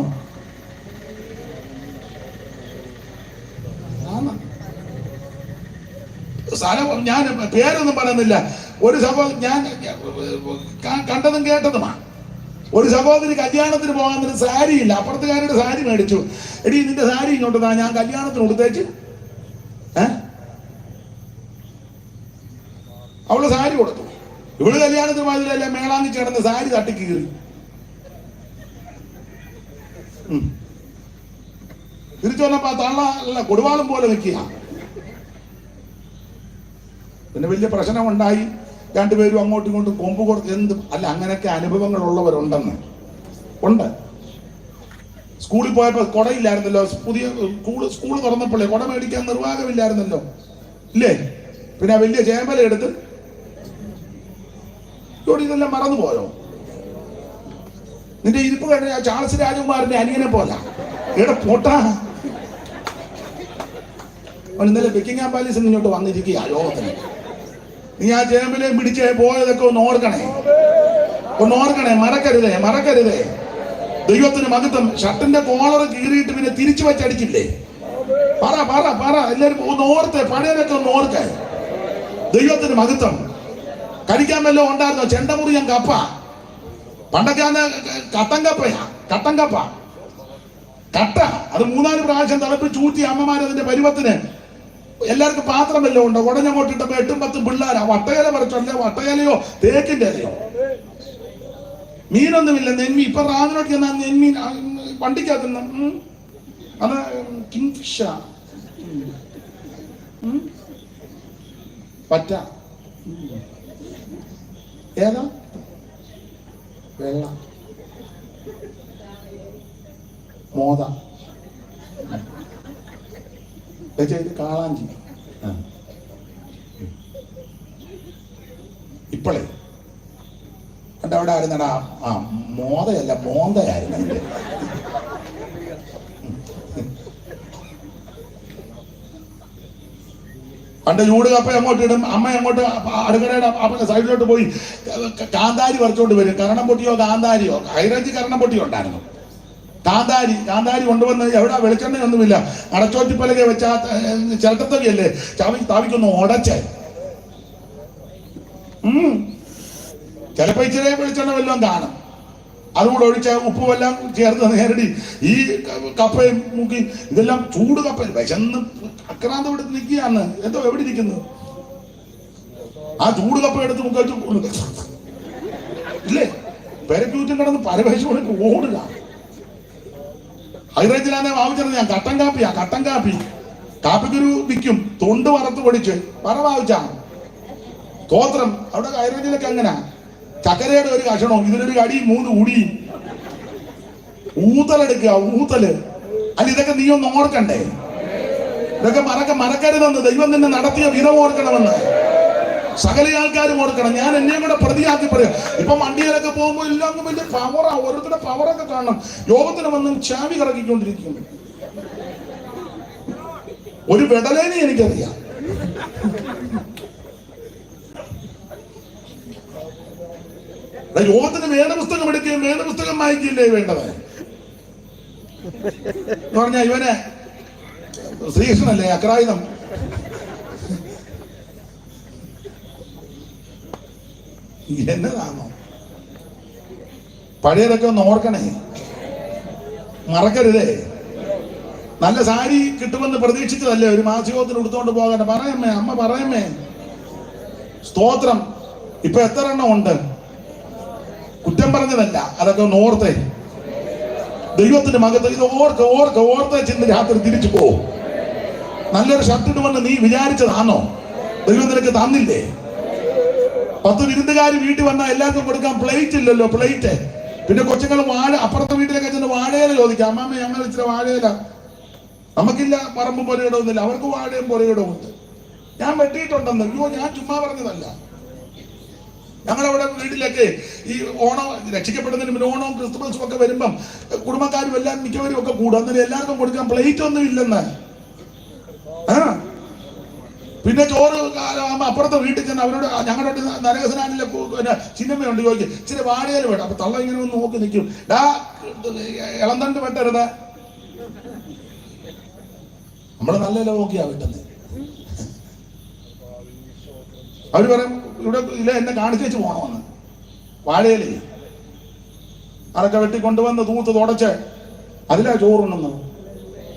സ്ഥലം ഞാൻ പേരൊന്നും പറയുന്നില്ല. ഒരു സഹോദരൻ, ഞാൻ കണ്ടതും കേട്ടതുമാണ്. ഒരു സഹോദരി കല്യാണത്തിന് പോകാൻ സാരി ഇല്ല. അപ്പുറത്തുകാരുടെ സാരി മേടിച്ചു. എടി നിന്റെ സാരി ഇങ്ങോട്ട് താ, ഞാൻ കല്യാണത്തിന് കൊടുത്തേച്ച്. അവള് സാരി കൊടുത്തു. ഇവള് കല്യാണത്തിന് പോയതിലല്ല മേളാങ്കി ചേർന്ന് സാരി തട്ടിക്കീറി. തിരിച്ചു വന്നപ്പോ തള്ള കൊടുവാളും പോലെ നിൽക്കുക. പിന്നെ വലിയ പ്രശ്നമുണ്ടായി. രണ്ടുപേരും അങ്ങോട്ടും ഇങ്ങോട്ടും കൊമ്പ് കൊടുത്ത് എന്ത് അല്ല, അങ്ങനെയൊക്കെ അനുഭവങ്ങൾ ഉള്ളവരുണ്ടെന്ന് ഉണ്ട്. സ്കൂളിൽ പോയപ്പോ കുടയില്ലായിരുന്നല്ലോ. പുതിയ സ്കൂൾ തുറന്നപ്പോഴേ കുട മേടിക്കാൻ നിർവാഹമില്ലായിരുന്നല്ലോ, ഇല്ലേ? പിന്നെ വലിയ ചേമ്പല എടുത്ത് ഇതെല്ലാം മറന്നുപോയോ? നിന്റെ ഇരിപ്പ് കഴിഞ്ഞ ചാൾസ് രാജകുമാരന്റെ അനിയനെ പോലെ ഇവിടെ പോട്ടാ. ഇന്നലെ ബക്കിംഗ്ഹാം പാലസിൽ ഇങ്ങോട്ട് വന്നിരിക്കുക യോഗത്തിന്. നീ ആ ചേമ്പിലെ പിടിച്ച് പോയതൊക്കെ ഒന്ന് ഓർക്കണേ. മറക്കരുതേ. ദൈവത്തിന് മഹത്വം. ഷർട്ടിന്റെ കോളർ കീറിയിട്ട് പിന്നെ തിരിച്ചു വെച്ചടിച്ചില്ലേ? പറ എല്ലാരും ഒന്ന് ഓർത്തേ. പഴയതൊക്കെ ഒന്ന് ഓർക്കേ. ദൈവത്തിന് മഹത്വം. കഴിക്കാൻ വല്ലതും ഉണ്ടായിരുന്നോ? ചെണ്ടമുറിയൻ കപ്പ. പണ്ടൊക്കെ അന്ന് കട്ടൻ കപ്പ കട്ട അത് 3-4 പ്രാവശ്യം തിളപ്പിച്ച് ചൂറ്റി അമ്മമാർ അതിന്റെ പരുവത്തിന്. എല്ലാവർക്കും പാത്രം വല്ലതും ഉണ്ടോ? ഉടഞ്ഞങ്ങോട്ട് ഇട്ടപ്പോ 8-10 പിള്ളേരാ. വട്ടയില പറിച്ചല്ലേ? വട്ടയിലയോ തേക്കിന്റെ ഇലയോ? മീനൊന്നുമില്ല. നെന്മീൻ. ഇപ്പൊ റാന്നിനോട്ട് ചെന്നാൽ നെന്മീൻ വണ്ടിക്കകത്തുന്ന അത് കിങ് ഫിഷാ. പറ്റ ഏതാ? വെള്ള മോത കാളാഞ്ചി. ഇപ്പോഴേ എന്റെ അവിടെ ആയിരുന്നടാ. മോതയല്ല, മോന്തയായിരുന്നു അതിന്റെ. പണ്ട് ചൂട് കപ്പ അങ്ങോട്ട് ഇടും. അമ്മ അങ്ങോട്ട് അടുക്കളയുടെ സൈഡിലോട്ട് പോയി കാന്താരി പറിച്ചോണ്ട് വരും. കരണം പൊട്ടിയോ കാന്താരിയോ, ഹൈറേഞ്ച് കരണം പൊട്ടിയോ ഉണ്ടായിരുന്നു. കാന്താരി കൊണ്ടുവന്ന് എവിടെ വെളിച്ചെണ്ണയൊന്നുമില്ല. അടച്ചോറ്റിപ്പലകെ വെച്ച ചിരട്ടത്തവിയല്ലേ താവിക്കൊന്ന് ഉടച്ചേ. ചിലപ്പോ ഇച്ചിരി വെളിച്ചെണ്ണ വല്ലതും കാണും. അതുകൂടെ ഒഴിച്ച ഉപ്പുമെല്ലാം ചേർത്ത് നേരടി ഈ കപ്പയും മുക്കി. ഇതെല്ലാം ചൂട് കപ്പ. വിശന്ന് അക്രാന്തം എടുത്ത് നിൽക്കുകയാണ്. എന്തോ എവിടെ ഇരിക്കുന്നു? ആ ചൂട് കപ്പ എടുത്ത് മുക്കി ഇല്ലേ? പെരക്കൂറ്റും കിടന്ന് പരവേശം കൊണ്ട് ഓടുക. ഹൈറേഞ്ചിലാന്നെ വാങ്ങിച്ചത് ഞാൻ കട്ടൻ കാപ്പി. കാപ്പിക്കൊരു വിൽക്കും. തൊണ്ട് വറുത്ത് പൊടിച്ച് വാങ്ങിച്ച സ്തോത്രം. അവിടെ ഹൈറേഞ്ചിലൊക്കെ അങ്ങനെ ചക്കരയുടെ ഒരു കഷണവും ഇതിനൊരു കടിയും 3 ഉടിയും. ഊത്തലെടുക്കുക. അല്ല, ഇതൊക്കെ നീ ഒന്ന് ഓർക്കണ്ടേ? ഇതൊക്കെ മറക്കരുതെന്ന്. ദൈവം നിന്നെ നടത്തിയ വിധം ഓർക്കണമെന്ന് സകല ആൾക്കാരും ഓർക്കണം. ഞാൻ എന്നെയും കൂടെ പ്രതിയാക്കി പറയാം. ഇപ്പൊ വണ്ടിയിലൊക്കെ പോകുമ്പോൾ എല്ലാം വലിയ പവറാ. ഓരോരുത്തരുടെ പവറൊക്കെ കാണണം. യോഗത്തിന് വന്നും ചാവി കറക്കിക്കൊണ്ടിരിക്കും. ഒരു വെടലേനെ എനിക്കറിയാം. യോഗത്തിന് വേദപുസ്തകം എടുക്കുകയും വേദപുസ്തകം വായിക്കുകയല്ലേ വേണ്ടത് എന്ന് പറഞ്ഞാ ഇവനെ ശ്രീകൃഷ്ണനല്ലേ അക്രായുധം. എന്നതാണോ? പഴയതൊക്കെ ഒന്ന് ഓർക്കണേ, മറക്കരുതേ. നല്ല സാരി കിട്ടുമെന്ന് പ്രതീക്ഷിച്ചതല്ലേ ഒരു മാസികത്തിന് എടുത്തോണ്ട് പോകാൻ. പറയമ്മേ, അമ്മ പറയമ്മേ. സ്തോത്രം. ഇപ്പൊ എത്ര എണ്ണം ഉണ്ട്? കുറ്റം പറഞ്ഞതല്ല, അതൊക്കെ ഒന്ന് ഓർത്തേ. ദൈവത്തിന്റെ മകത്ത് ഇത് ഓർത്തേ ചെന്ന് രാത്രി തിരിച്ചു പോകും. നല്ലൊരു ഷർട്ട് ഇടുമെന്ന് നീ വിചാരിച്ചതാണോ? ദൈവം നിനക്ക് തന്നില്ലേ? 10 വിരുന്നുകാർ വീട്ടിൽ വന്നാൽ എല്ലാവർക്കും കൊടുക്കാൻ പ്ലേറ്റ് ഇല്ലല്ലോ, പ്ലേറ്റ്. പിന്നെ കൊച്ചുങ്ങൾ വാഴ, അപ്പുറത്തെ വീട്ടിലൊക്കെ ചെന്ന് വാഴയില ചോദിക്കാം. അമ്മാമ്മ ഞങ്ങൾ ഇച്ചിരി വാഴയില. നമുക്കില്ല, പറമ്പും പൊരയിടമൊന്നുമില്ല, അവർക്ക് വാഴയും പൊരയിടവും ഉണ്ട്. ഞാൻ വെട്ടിയിട്ടുണ്ടെന്ന്. അയ്യോ, ഞാൻ ചുമ്മാ പറഞ്ഞതല്ല. ഞങ്ങളവിടെ വീട്ടിലൊക്കെ ഈ ഓണം രക്ഷിക്കപ്പെടുന്നതിന് മുന്നേ ഓണവും ക്രിസ്തുമസും ഒക്കെ വരുമ്പം കുടുംബക്കാരും എല്ലാം മിക്കവരും ഒക്കെ കൂടും. അന്നേരം എല്ലാവർക്കും കൊടുക്കാൻ പ്ലേറ്റ് ഒന്നും ഇല്ലെന്ന്. പിന്നെ ചോറ് അപ്പുറത്തെ വീട്ടിൽ ചെന്ന് അവരോട് ഞങ്ങളുടെ നരകസനാനിലെ ചിന്നമ്മയുണ്ട്, ചോദിക്കും ഇച്ചിരി വാഴയില വേണം. അപ്പൊ തള്ള ഇങ്ങനെ ഒന്ന് നോക്കി നിൽക്കും. ഇളന്തണ്ട് വെട്ടരുത്. നമ്മള് നല്ല നോക്കിയാ വെട്ടുന്നത്. അവര് പറയും ഇവിടെ ഇല്ല, എന്നെ കാണിച്ചു പോകണമെന്ന്. വാഴയിലേ അതൊക്കെ വെട്ടിക്കൊണ്ടുവന്ന് തൂത്ത് തുടച്ച് അതിലാ ചോറുണ്ടെന്ന്.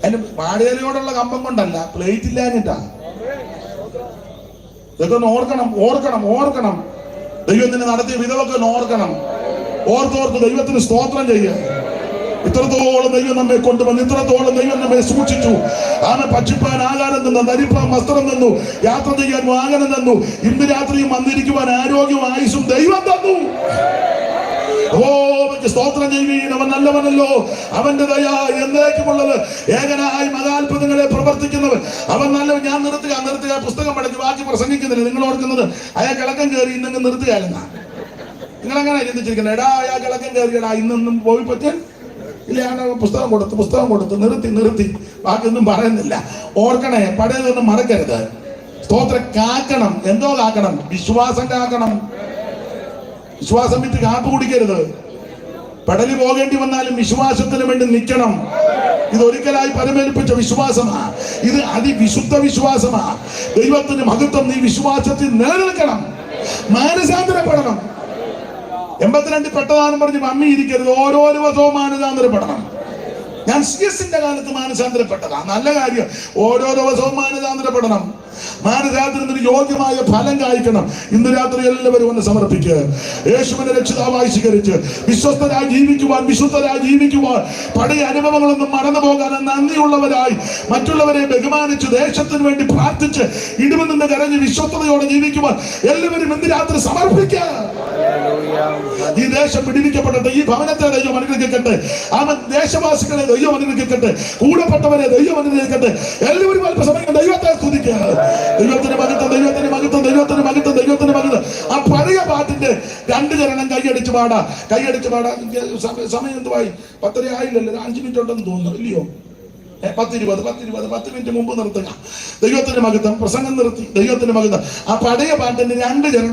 അതിന് വാഴയിലയോടുള്ള കമ്പം കൊണ്ടല്ല, പ്ലേറ്റ് ഇല്ലാഞ്ഞിട്ടാ. ഇതൊക്കെ ഒന്ന് ഓർക്കണം. ദൈവത്തിന് നടത്തിയ വിധമൊക്കെ ഒന്ന് ഓർക്കണം. ഓർത്തോർക്ക് ദൈവത്തിന് സ്തോത്രം ചെയ്യുക. ഇത്രത്തോളം ദൈവം നമ്മെ കൊണ്ടുവന്നു, ഇത്രത്തോളം ദൈവം നമ്മെ സൂക്ഷിച്ചു. ആമേ, ഭക്ഷിപ്പാൻ ആഹാരം തന്നു, ധരിപ്പാൻ വസ്ത്രം തന്നു, യാത്ര ചെയ്യാൻ വാഹനം തന്നു, ഇന്ന് രാത്രിയും വന്നിരിക്കുവാൻ ആരോഗ്യവും ആയുസ്സും ദൈവം തന്നു. സ്തോത്രം ചെയ്യുവീൻ. അവൻ നല്ലവനല്ലോ, അവന്റെ ദയ എന്നേക്കുമുള്ളത്. ഏകനായി മഹാത്ഭുതങ്ങളെ പ്രവർത്തിക്കുന്നവൻ അവൻ നല്ലവൻ. ഞാൻ നിർത്തുക. പുസ്തകം പഠിച്ച് ബാക്കി പ്രസംഗിക്കുന്നില്ല. നിങ്ങൾ ഓർക്കുന്നത് അയാൾ കിളക്കം കയറി ഇന്നങ്ങ് നിർത്തുകയല്ലെന്നാ. നിങ്ങളെങ്ങനെ ചിന്തിച്ചിരിക്കുന്നത്? എടാ, അയാൾ കിളക്കം കയറിയടാ, ഇന്നൊന്നും പോയി പറ്റാൻ ഇല്ല. പുസ്തകം കൊടുത്ത് നിർത്തി ബാക്കിയൊന്നും പറയുന്നില്ല. ഓർക്കണേ, പഴയതൊന്നും മറക്കരുത്. സ്തോത്രം കാക്കണം. എന്തോ കാക്കണം? വിശ്വാസം കാക്കണം. വിശ്വാസം വിറ്റ് കാപ്പ് കുടിക്കരുത്. പെടലി പോകേണ്ടി വന്നാലും വിശ്വാസത്തിന് വേണ്ടി നിൽക്കണം. ഇത് ഒരിക്കലായി പരമേൽപ്പിച്ച വിശ്വാസമാ. ഇത് അതിവിശുദ്ധ വിശ്വാസമാ. ദൈവത്തിന് മഹത്വം. നീ വിശ്വാസത്തിൽ നിലനിൽക്കണം, മാനസാന്തരപ്പെടണം. 82 പെട്ടതാണെന്ന് പറഞ്ഞ് മമ്മി ഇരിക്കരുത്. ഓരോ ദിവസവും മാനസാന്തരപ്പെടണം. ഞാൻ CS-ന്റെ കാലത്ത് മാനസാന്തരപ്പെട്ടതാ. നല്ല കാര്യം. ഓരോ ദിവസവും മാനസാന്തരപ്പെടണം. മാനസാന്തരത്തിന് യോഗ്യമായ ഫലം കായ്ക്കണം. ഇന്ന് രാത്രി എല്ലാവരും ഒന്ന് സമർപ്പിക്കുക. യേശുവിനെ രക്ഷിതാവായി സ്വീകരിച്ച് വിശ്വസ്തരായി ജീവിക്കുവാൻ, വിശുദ്ധരായി ജീവിക്കുവാൻ, പഴയ അനുഭവങ്ങളൊന്നും മറന്നു പോകാൻ നന്ദിയുള്ളവരായി മറ്റുള്ളവരെ ബഹുമാനിച്ച് ദേശത്തിന് വേണ്ടി പ്രാർത്ഥിച്ച് ഇടിവിൽ നിന്ന് കരഞ്ഞ് വിശ്വസ്തയോടെ ജീവിക്കുവാൻ എല്ലാവരും ഇന്ന് രാത്രി സമർപ്പിക്കുക. ഈ ദേശം പിടിവിക്കപ്പെടട്ടെ. ഈ ഭവനത്തെ ദൈവം അനുഗ്രഹിക്കട്ടെ. അവൻ ദേശവാസികളെ ദൈവം അനുഗ്രഹിക്കട്ടെ. കൂടപ്പെട്ടവരെ ദൈവം അനുഗ്രഹിക്കട്ടെ. എല്ലാവരും അല്പസമയം ദൈവത്തെ സ്തുതിക്കുക. ദൈവത്തിന് മഹത്വം. ആ പഴയ പാട്ടിന്റെ 2 ചരണം കൈയടിച്ച് പാടാ. സമയം എന്തുവായി? 10 ആയില്ലല്ലോ, 5 മിനിറ്റ് ഉണ്ടെന്ന് തോന്നുന്നു, ഇല്ലയോ? 10 മിനിറ്റ് മുമ്പ് നിർത്തുക. ദൈവത്തിന്റെ മഹത്വം. പ്രസംഗം നിർത്തി. ദൈവത്തിന്റെ മഹത്വം. ആ പഴയ പാട്ടിന്റെ 2 ചരണം